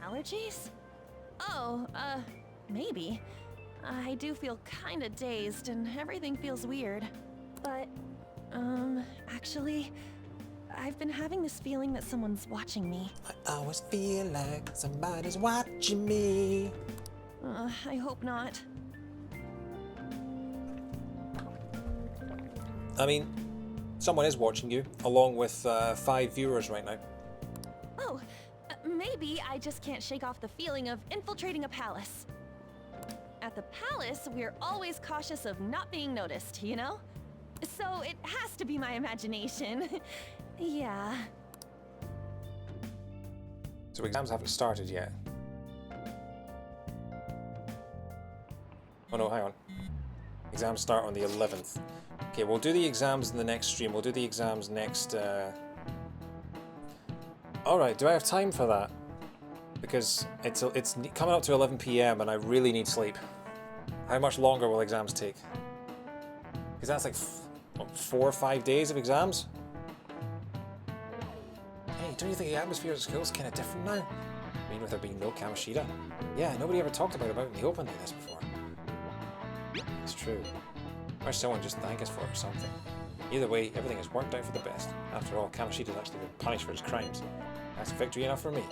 Allergies? Oh, maybe. I do feel kinda dazed and everything feels weird. But, actually, I've been having this feeling that someone's watching me. I always feel like somebody's watching me. I hope not. I mean, someone is watching you, along with 5 viewers right now. Oh, maybe I just can't shake off the feeling of infiltrating a palace. At the palace, we're always cautious of not being noticed, you know? So it has to be my imagination. Yeah. So exams haven't started yet. Oh no, hang on. Exams start on the 11th. Okay, we'll do the exams in the next stream. We'll do the exams next... Alright, do I have time for that? Because it's coming up to 11 PM and I really need sleep. How much longer will exams take? Because that's like what, 4 or 5 days of exams? Hey, don't you think the atmosphere at school is kind of different now? I mean, with there being no Kamoshida? Yeah, nobody ever talked about it in the open like this before. It's true. I wish someone just thank us for it or something. Either way, everything has worked out for the best. After all, Kamoshida's actually been punished for his crimes. That's victory enough for me.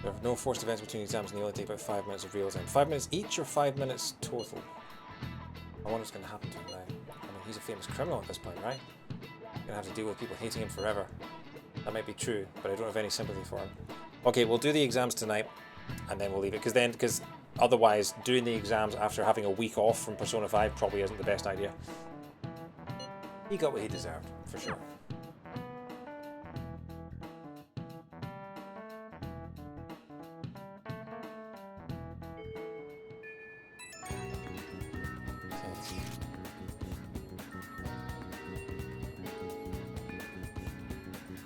There are no forced events between exams and they only take about 5 minutes of real time. 5 minutes each or 5 minutes total? I wonder what's going to happen to him now. I mean, he's a famous criminal at this point, right? You're going to have to deal with people hating him forever. That might be true, but I don't have any sympathy for him. Okay, we'll do the exams tonight, and then we'll leave it. Because otherwise, doing the exams after having a week off from Persona 5 probably isn't the best idea. He got what he deserved, for sure.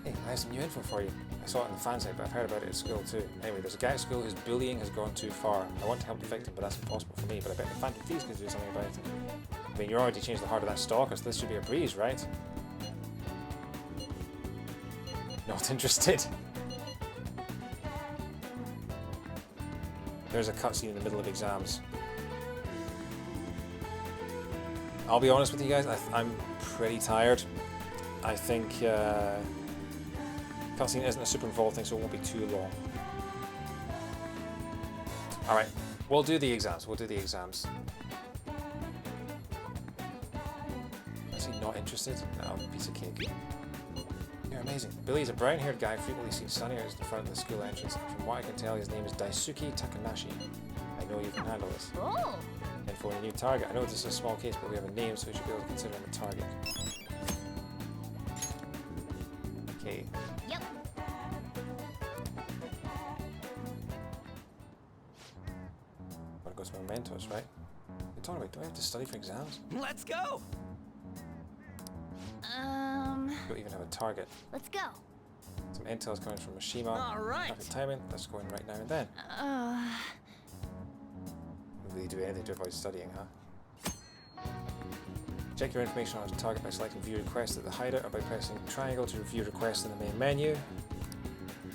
Hey, I have some new info for you. I saw it on the fan site, but I've heard about it at school too. Anyway, there's a guy at school whose bullying has gone too far. I want to help the victim, but that's impossible for me. But I bet the Phantom Thieves can do something about it. I mean, you already changed the heart of that stalker, so this should be a breeze, right? Not interested. There's a cutscene in the middle of exams. I'll be honest with you guys, I'm pretty tired. I think cutscene isn't a super involved thing, so it won't be too long. Alright, we'll do the exams. We'll do the exams. Is he not interested? No, piece of cake. You're amazing. Billy is a brown-haired guy frequently seen standing out in front of the school entrance. From what I can tell, his name is Daisuke Takanashi. I know you can handle this. Oh! And for a new target. I know this is a small case, but we have a name, so we should be able to consider him a target. Okay. Yep. Wanna go to Mementos, right? You're talking about, do I have to study for exams? Let's go! Don't even have a target. Let's go. Some intel is coming from Mishima. Alright. Perfect timing. Let's go in right now and then. Really do anything to avoid studying, huh? Check your information on a target by selecting View Request at the hideout or by pressing triangle to view requests in the main menu.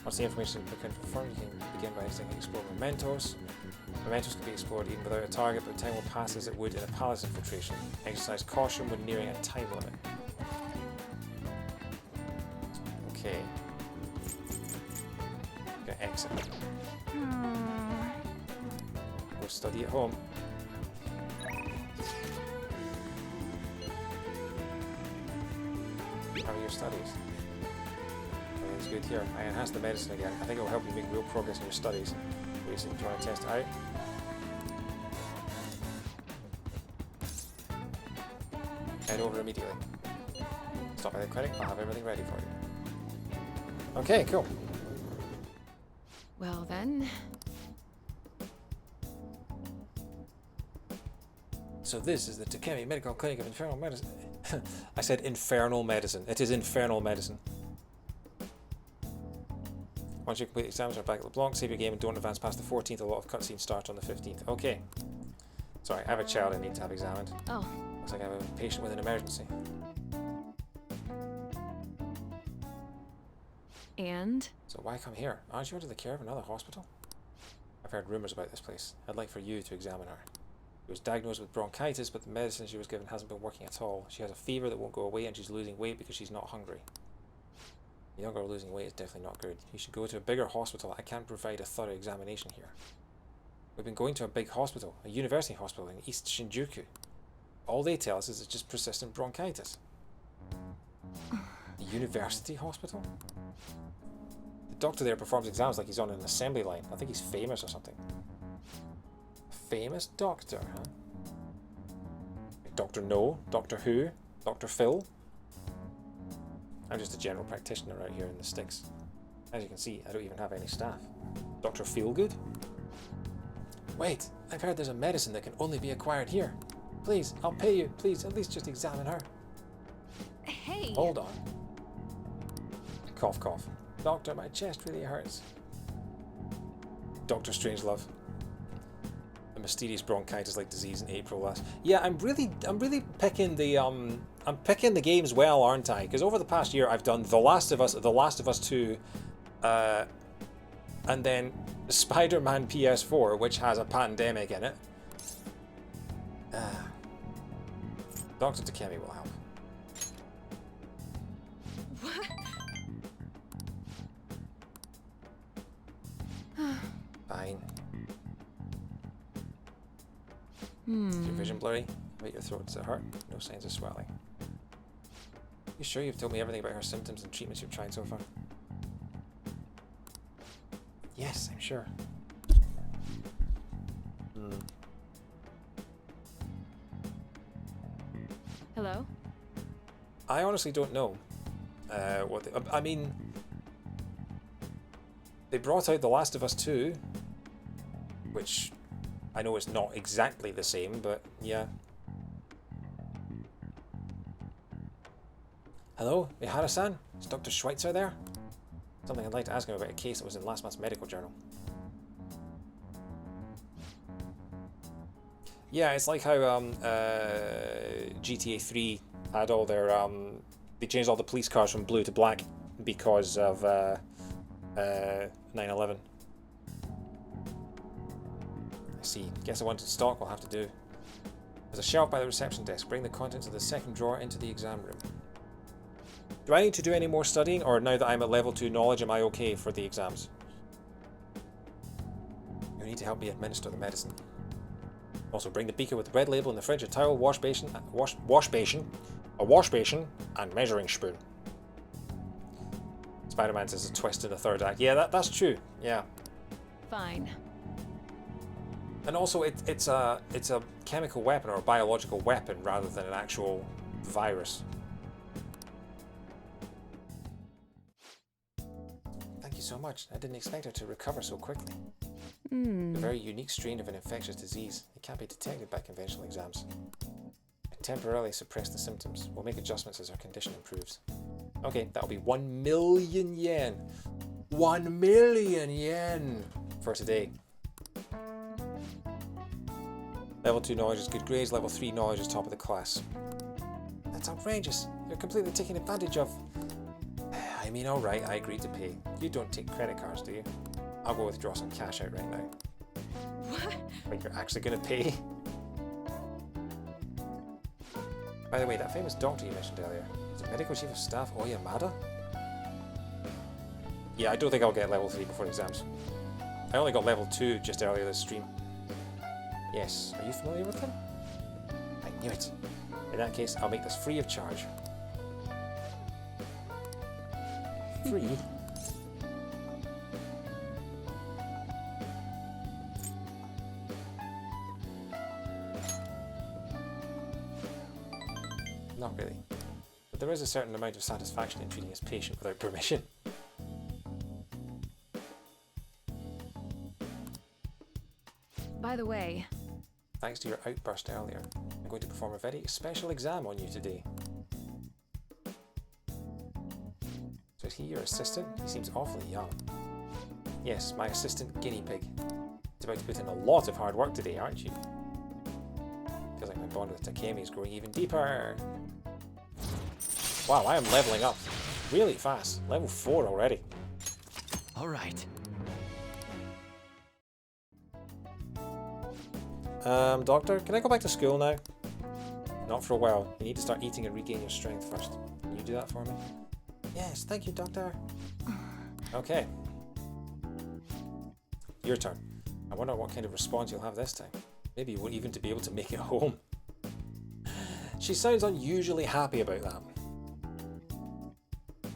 Once the information is confirmed, you can begin by Explore Mementos. Mementos can be explored even without a target, but time will pass as it would in a palace infiltration. Exercise caution when nearing a time limit. Okay. Gonna exit. Go study at home. How are your studies? Everything's good here. I enhanced the medicine again. I think it will help you make real progress in your studies. Do you want to test it out? Head over immediately. Stop by the clinic. I'll have everything ready for you. Okay, cool. Well then... So this is the Takemi Medical Clinic of Infernal Medicine. I said infernal medicine. It is infernal medicine. Once you complete exams, are back at LeBlanc, save your game and don't advance past the 14th. A lot of cutscenes start on the 15th. Okay. Sorry, I have a child I need to have examined. Oh. Looks like I have a patient with an emergency. And? So why come here? Aren't you under the care of another hospital? I've heard rumors about this place. I'd like for you to examine her. She was diagnosed with bronchitis, but the medicine she was given hasn't been working at all. She has a fever that won't go away, and she's losing weight because she's not hungry. A young girl losing weight is definitely not good. You should go to a bigger hospital. I can't provide a thorough examination here. We've been going to a big hospital, a university hospital in East Shinjuku. All they tell us is it's just persistent bronchitis. A university hospital? The doctor there performs exams like he's on an assembly line. I think he's famous or something. Famous doctor, huh? Dr. No, Doctor Who, Dr. Phil. I'm just a general practitioner out here in the sticks. As you can see, I don't even have any staff. Dr. Feelgood? Wait, I've heard there's a medicine that can only be acquired here. Please, I'll pay you. Please, at least just examine her. Hey! Hold on. Cough, cough. Doctor, my chest really hurts. Dr. Strangelove. A mysterious bronchitis-like disease in April last. Yeah, I'm really picking the I'm picking the games well, aren't I? Because over the past year, I've done The Last of Us 2, and then Spider-Man PS4, which has a pandemic in it. Dr. Takemi will help. Fine. Is your vision blurry? I bet your throat. Does it hurt? No signs of swelling. You sure you've told me everything about her symptoms and treatments you've tried so far? Yes, I'm sure. Hello? I honestly don't know. I mean, they brought out The Last of Us 2, which I know it's not exactly the same, but yeah. Hello, Ihara-san? Is Dr. Schweitzer there? Something I'd like to ask him about a case that was in last month's medical journal. Yeah, it's like how GTA 3 had all their they changed all the police cars from blue to black because of 9/11. I see. Guess I wanted stock. We'll have to do. There's a shelf by the reception desk. Bring the contents of the second drawer into the exam room. Do I need to do any more studying, or now that I'm at level 2 knowledge, am I okay for the exams? You need to help me administer the medicine. Also, bring the beaker with the red label in the fridge, a towel, wash basin, and measuring spoon. Spider-Man says a twist in the third act. Yeah, that's true. Yeah. Fine. And also, it's a chemical weapon or a biological weapon rather than an actual virus. Thank you so much. I didn't expect her to recover so quickly. A very unique strain of an infectious disease. It can't be detected by conventional exams. I temporarily suppress the symptoms. We'll make adjustments as her condition improves. Okay, that'll be 1 million yen. 1 million yen for today. Level 2 knowledge is good grades, level 3 knowledge is top of the class. That's outrageous. You're completely taken advantage of. I mean, alright, I agreed to pay. You don't take credit cards, do you? I'll go withdraw some cash out right now. What? Wait, you're actually gonna pay? By the way, that famous doctor you mentioned earlier, is the medical chief of staff Oyamada? Yeah, I don't think I'll get level 3 before exams. I only got level 2 just earlier this stream. Yes, are you familiar with him? I knew it. In that case, I'll make this free of charge. Free? Not really. But there is a certain amount of satisfaction in treating his patient without permission. By the way... Thanks to your outburst earlier, I'm going to perform a very special exam on you today. So is he your assistant? He seems awfully young. Yes, my assistant guinea pig. He's about to put in a lot of hard work today, aren't you? Feels like my bond with Takemi is growing even deeper. Wow, I am leveling up really fast. Level 4 already. All right. Doctor, can I go back to school now? Not for a while. You need to start eating and regain your strength first. Can you do that for me? Yes, thank you, Doctor. Okay. Your turn. I wonder what kind of response you'll have this time. Maybe you won't even be able to make it home. She sounds unusually happy about that. I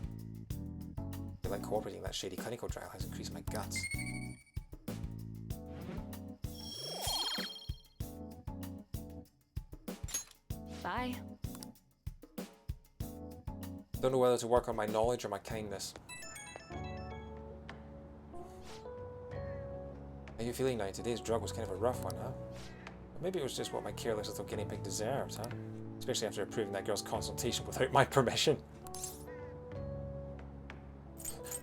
feel like cooperating in that shady Kaneko trial has increased my guts. Bye. Don't know whether to work on my knowledge or my kindness. How are you feeling now? Today's drug was kind of a rough one, huh? Maybe it was just what my careless little guinea pig deserves, huh? Especially after approving that girl's consultation without my permission.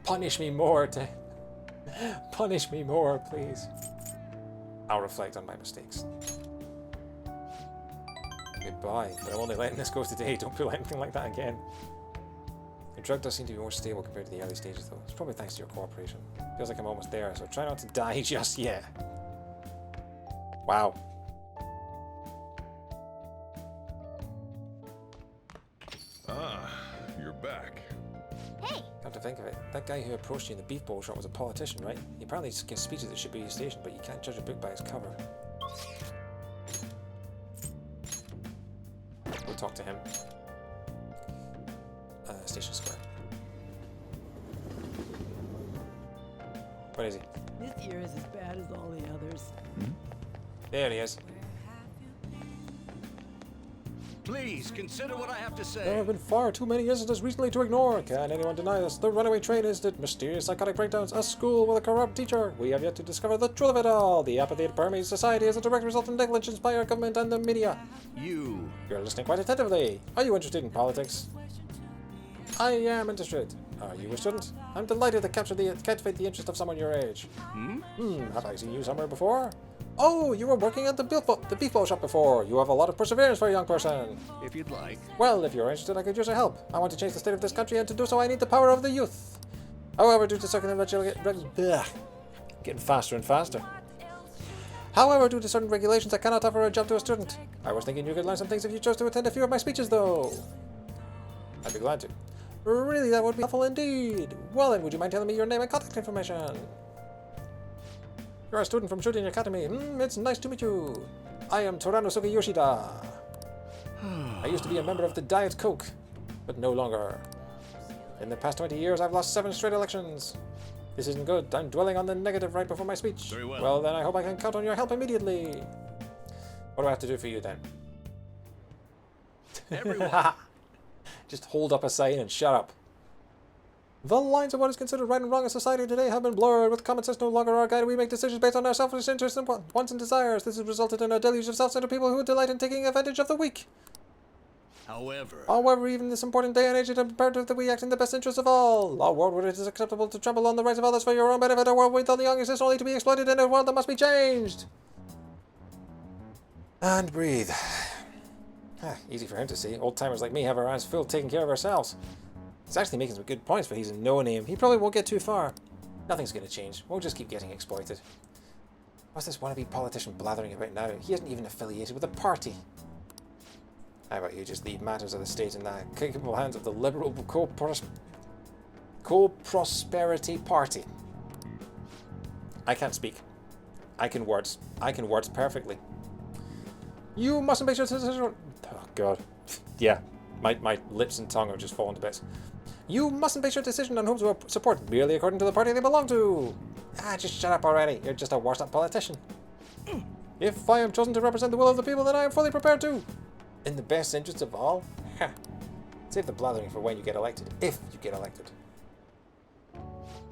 Punish me more, Punish me more, please. I'll reflect on my mistakes. Goodbye, but I'm only letting this go today. Don't pull anything like that again. The drug does seem to be more stable compared to the early stages, though. It's probably thanks to your cooperation. Feels like I'm almost there, so try not to die just yet. Wow. Ah, you're back. Hey! Come to think of it, that guy who approached you in the beef bowl shop was a politician, right? He apparently gives speeches at Shibuya Station, but you can't judge a book by its cover. We'll talk to him. Station Square. Where is he? This year is as bad as all the others. There he is. Please, consider what I have to say. There have been far too many incidents recently to ignore. Can anyone deny this? The runaway train incident, mysterious psychotic breakdowns, a school with a corrupt teacher. We have yet to discover the truth of it all. The apathy that permeates society is a direct result of negligence by our government and the media. You're listening quite attentively. Are you interested in politics? I am interested. Are you a student? I'm delighted to captivate the interest of someone your age. Have I seen you somewhere before? Oh, you were working at the beef bowl shop before. You have a lot of perseverance for a young person. If you'd like. Well, if you're interested, I could use your help. I want to change the state of this country, and to do so, I need the power of the youth. However, due to certain getting faster and faster. However, due to certain regulations, I cannot offer a job to a student. I was thinking you could learn some things if you chose to attend a few of my speeches, though. I'd be glad to. Really, that would be helpful indeed. Well then, would you mind telling me your name and contact information? You're a student from Shooting Academy. It's nice to meet you. I am Toranosuke Yoshida. I used to be a member of the Diet Coke, but no longer. In the past 20 years, I've lost 7 straight elections. This isn't good. I'm dwelling on the negative right before my speech. Very well. Well, then I hope I can count on your help immediately. What do I have to do for you then? Everyone. Just hold up a sign and shut up. The lines of what is considered right and wrong in society today have been blurred, with common sense no longer our guide. We make decisions based on our selfish interests and wants and desires. This has resulted in a deluge of self-centered people who delight in taking advantage of the weak. However, even in this important day and age, it is imperative that we act in the best interest of all. A world where it is acceptable to trample on the rights of others for your own benefit, a world where the young exist only to be exploited, in a world that must be changed. And breathe. Easy for him to see. Old-timers like me have our hands full taking care of ourselves. He's actually making some good points, but he's a no-name. He probably won't get too far. Nothing's going to change. We'll just keep getting exploited. What's this wannabe politician blathering about now? He isn't even affiliated with a party. How about you just leave matters of the state in the capable hands of the Liberal Co-Prosperity Party? I can't speak. I can words. I can words perfectly. You mustn't base your decision on... Oh, God. Yeah. My lips and tongue are just falling to bits. You mustn't base your decision on whom to support merely according to the party they belong to. Just shut up already. You're just a washed-up politician. If I am chosen to represent the will of the people, then I am fully prepared to. In the best interests of all? Save the blathering for when you get elected. If you get elected.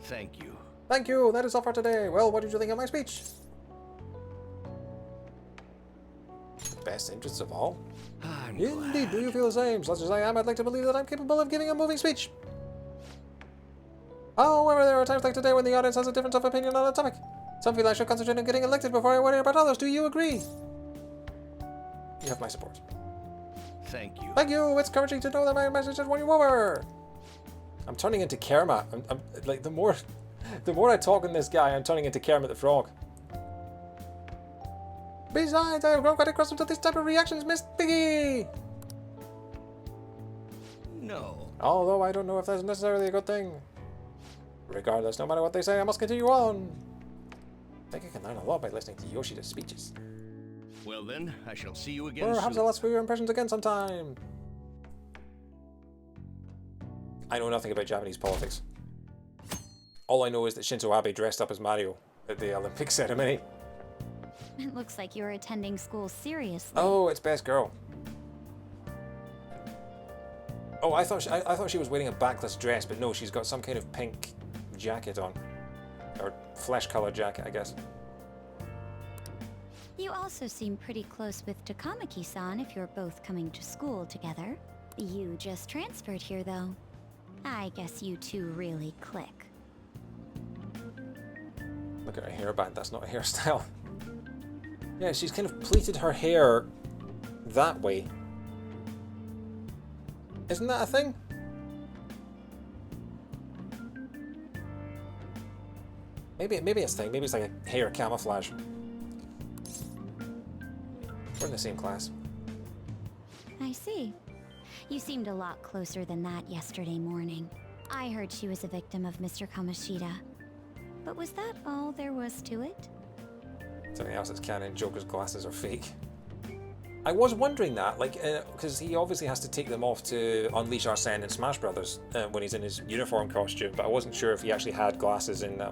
Thank you. Thank you. That is all for today. Well, what did you think of my speech? The best interests of all? Indeed, do you feel the same? Such as I am, I'd like to believe that I'm capable of giving a moving speech. However, there are times like today when the audience has a difference of opinion on a topic. Some feel I should concentrate on getting elected before I worry about others. Do you agree? You have my support. Thank you. Thank you. It's encouraging to know that my message has won you over. I'm turning into Kermit. I'm like the more I talk in this guy, I'm turning into Kermit the Frog. Besides, I have grown quite accustomed to this type of reactions, Miss Piggy! No. Although I don't know if that's necessarily a good thing. Regardless, no matter what they say, I must continue on. I think I can learn a lot by listening to Yoshida's speeches. Well then, I shall see you again Perhaps soon. I'll ask for your impressions again sometime. I know nothing about Japanese politics. All I know is that Shinzo Abe dressed up as Mario at the Olympic ceremony. It looks like you're attending school seriously. Oh, it's best girl. Oh, I thought she was wearing a backless dress, but no, she's got some kind of pink jacket on. Or flesh-colored jacket, I guess. You also seem pretty close with Takamaki-san if you're both coming to school together. You just transferred here, though. I guess you two really click. Look at her hairband, that's not a hairstyle. Yeah, she's kind of pleated her hair that way. Isn't that a thing? Maybe it's a thing. Maybe it's like a hair camouflage. We're in the same class. I see. You seemed a lot closer than that yesterday morning. I heard she was a victim of Mr. Kamoshida. But was that all there was to it? Something else that's canon, Joker's glasses are fake. I was wondering that, like, because he obviously has to take them off to unleash Arsene in Smash Brothers when he's in his uniform costume, but I wasn't sure if he actually had glasses in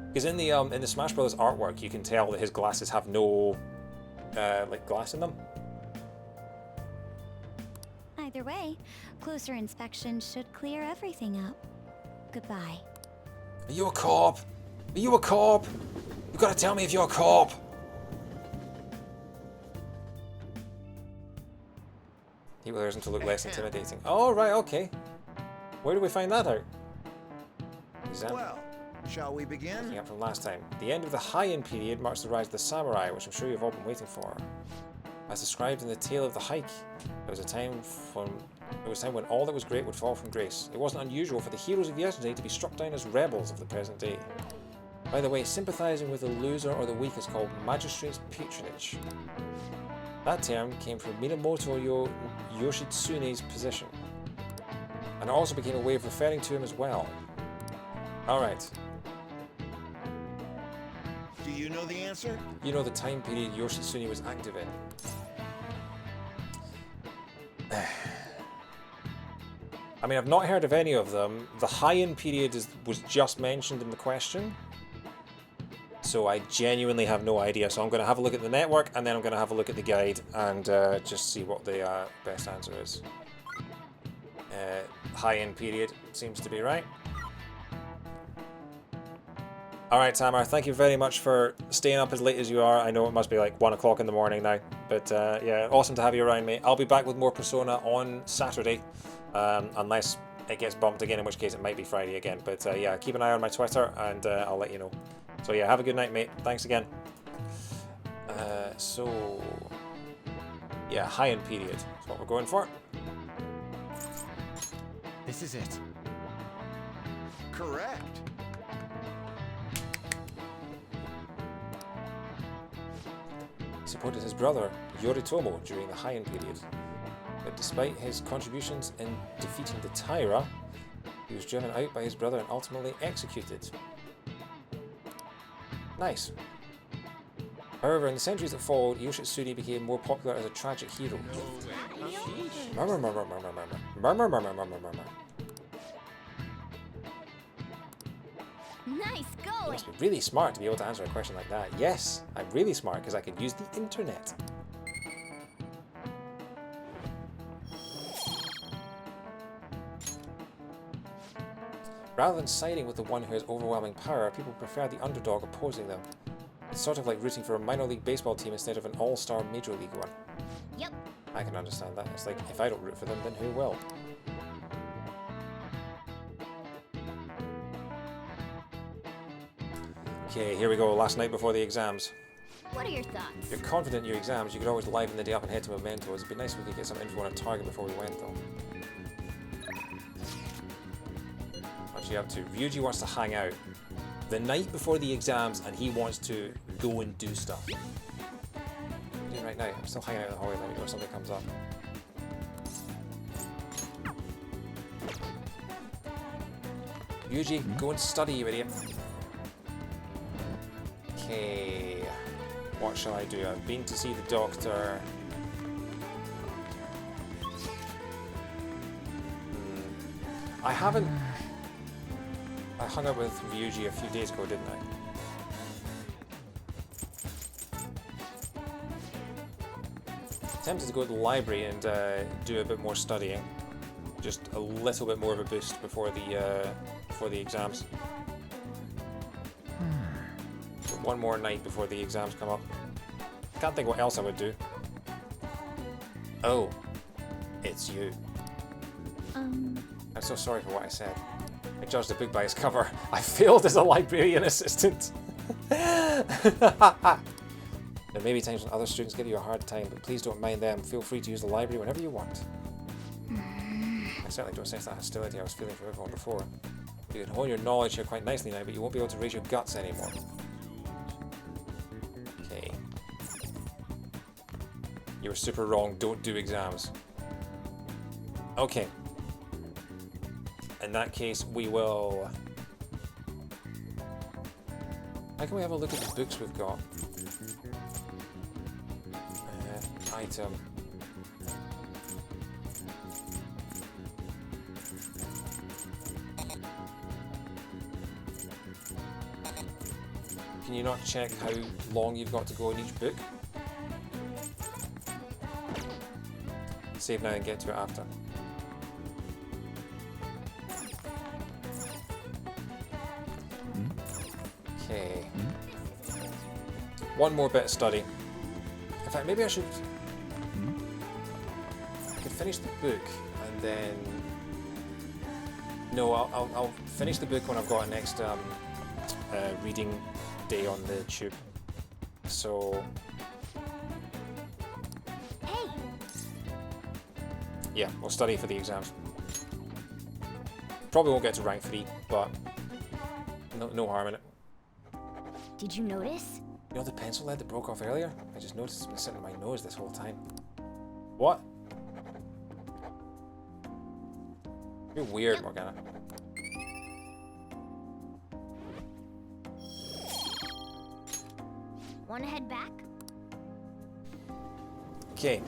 because in the Smash Brothers artwork, you can tell that his glasses have no like glass in them. Either way, closer inspection should clear everything up. Goodbye. Are you a cop? Are you a cop? You gotta tell me if you're a cop. He wears him to look less intimidating. Oh, right, okay. Where do we find that out? Well, shall we begin? Picking up from last time. The end of the Heian period marks the rise of the samurai, which I'm sure you've all been waiting for. As described in the Tale of the Hike, there was a time when all that was great would fall from grace. It wasn't unusual for the heroes of yesterday to be struck down as rebels of the present day. By the way, sympathizing with the loser or the weak is called magistrate's patronage. That term came from Minamoto Yoshitsune's position, and it also became a way of referring to him as well. Alright. Do you know the answer? You know the time period Yoshitsune was active in. I mean, I've not heard of any of them. The Heian period was just mentioned in the question. So I genuinely have no idea. So I'm going to have a look at the network, and then I'm going to have a look at the guide, and just see what the best answer is. Heian period seems to be right. Alright, Tamar, thank you very much for staying up as late as you are. I know it must be like 1 o'clock in the morning now. But yeah, awesome to have you around, mate. I'll be back with more Persona on Saturday. Unless it gets bumped again, in which case it might be Friday again. But yeah, keep an eye on my Twitter, and I'll let you know. So yeah, have a good night, mate. Thanks again. So yeah, Heian period is what we're going for. This is it. Correct. He supported his brother Yoritomo during the Heian period, but despite his contributions in defeating the Taira, he was driven out by his brother and ultimately executed. Nice. However, in the centuries that followed, Yoshitsune became more popular as a tragic hero. Murmur, murmur, murmur, murmur. Murmur, murmur, murmur, murmur. Nice You going! must be really smart to be able to answer a question like that. Yes, I'm really smart because I can use the internet. Rather than siding with the one who has overwhelming power, people prefer the underdog opposing them. It's sort of like rooting for a minor league baseball team instead of an all-star major league one. Yep. I can understand that. It's like, if I don't root for them, then who will? Okay, here we go. Last night before the exams. What are your thoughts? If you're confident in your exams, you could always liven the day up and head to Mementos. It'd be nice if we could get some info on a target before we went, though. What's he up to? Ryuji wants to hang out the night before the exams, and he wants to go and do stuff. right now. I'm still hanging out in the hallway. Let me know if something comes up. Yuji, go and study, you idiot. Okay. What shall I do? I've been to see the doctor. I haven't... I hung out with Ryuji a few days ago, didn't I? Tempted to go to the library and do a bit more studying. Just a little bit more of a boost before the exams. So one more night before the exams come up. Can't think what else I would do. Oh, it's you. I'm so sorry for what I said. I judged the book by its cover. I failed as a librarian assistant. There may be times when other students give you a hard time, but please don't mind them. Feel free to use the library whenever you want. I certainly don't sense that hostility I was feeling for everyone before. You can hone your knowledge here quite nicely now, but you won't be able to raise your guts anymore. Okay. You were super wrong. Don't do exams. Okay. In that case, we will... How can we have a look at the books we've got? Item. Can you not check how long you've got to go in each book? Save now and get to it after. Okay. One more bit of study. In fact, maybe I should... I could finish the book and then... No, I'll finish the book when I've got a next reading day on the tube. So... Hey. Yeah, we'll study for the exams. Probably won't get to rank 3, but no harm in it. Did you notice? You know the pencil lead that broke off earlier? I just noticed it's been sitting in my nose this whole time. What? You're weird, Morgana. Wanna head back? Okay,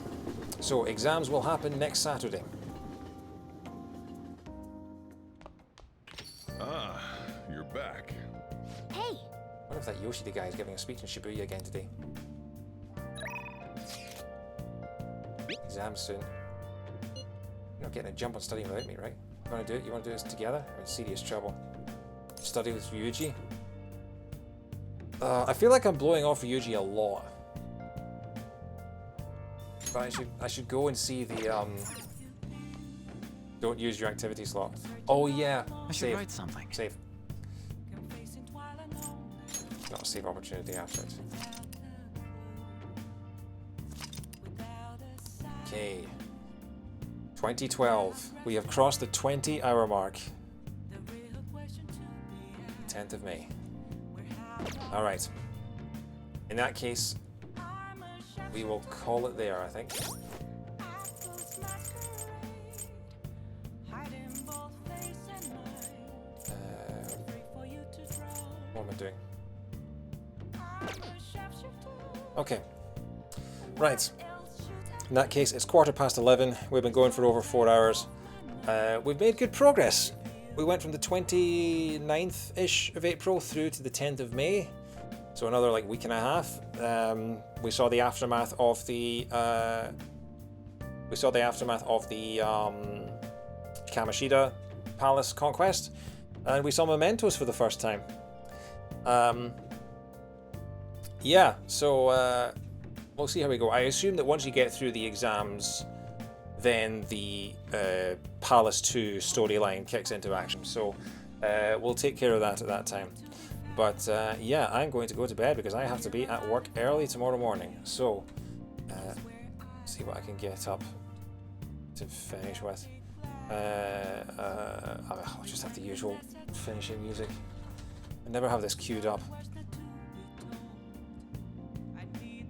so exams will happen next Saturday. Ah, you're back. Hey! I wonder if that Yoshida guy is giving a speech in Shibuya again today. Exams soon. You're not getting a jump on studying without me, right? You wanna do it? You wanna do this together? We're in serious trouble. Study with Ryuji? I feel like I'm blowing off Ryuji a lot. But I should go and see the don't use your activity slot. Oh yeah. I should write something. Save. Not a save opportunity after it. Okay. 2012. We have crossed the 20-hour mark. 10th of May. Alright. In that case, we will call it there, I think. What am I doing? Okay. Right. In that case, it's 11:15. We've been going for over 4 hours. We've made good progress. We went from the 29th-ish of April through to the 10th of May. So another like week and a half. We saw the aftermath of the Kamoshida Palace conquest, and we saw Mementos for the first time. Yeah, so we'll see how we go. I assume that once you get through the exams, then the Palace 2 storyline kicks into action. So we'll take care of that at that time. But yeah, I'm going to go to bed because I have to be at work early tomorrow morning. So see what I can get up to finish with. I'll just have the usual finishing music. I never have this queued up.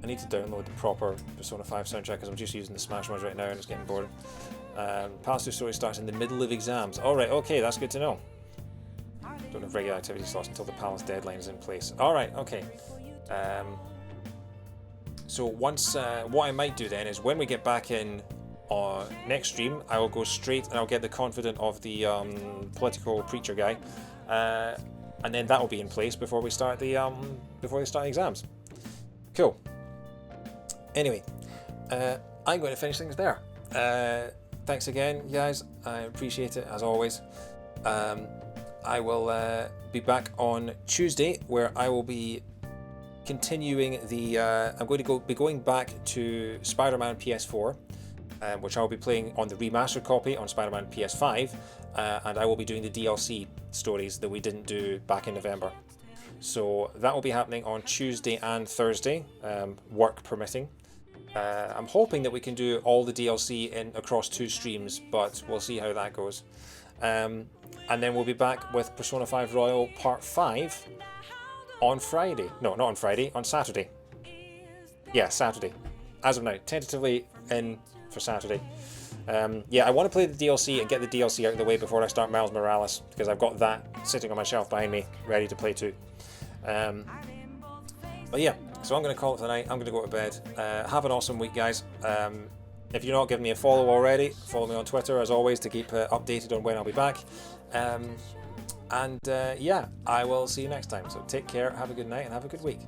I need to download the proper Persona 5 soundtrack because I'm just using the Smash ones right now and it's getting boring. Palace 2 story starts in the middle of exams. Alright, okay, that's good to know. Don't have regular activity slots until the Palace deadline is in place. Alright, okay. So once, what I might do then is when we get back in next stream, I will go straight and I'll get the confidant of the political preacher guy, and then that will be in place before we start the exams. Cool. Anyway, I'm going to finish things there. Thanks again, guys. I appreciate it as always. I will be back on Tuesday where I will be continuing the. I'm going to be going back to Spider-Man PS4, which I will be playing on the remastered copy on Spider-Man PS5, and I will be doing the DLC stories that we didn't do back in November. So that will be happening on Tuesday and Thursday, work permitting. I'm hoping that we can do all the DLC across 2 streams, but we'll see how that goes. And then we'll be back with Persona 5 Royal Part 5 on Friday. No, not on Friday, on Saturday. Yeah, Saturday. As of now, tentatively in for Saturday. Yeah, I want to play the DLC and get the DLC out of the way before I start Miles Morales, because I've got that sitting on my shelf behind me, ready to play too. But yeah, so I'm going to call it tonight. I'm going to go to bed. Have an awesome week, guys. If you're not giving me a follow already, follow me on Twitter, as always, to keep updated on when I'll be back. Yeah, I will see you next time. So take care, have a good night, and have a good week.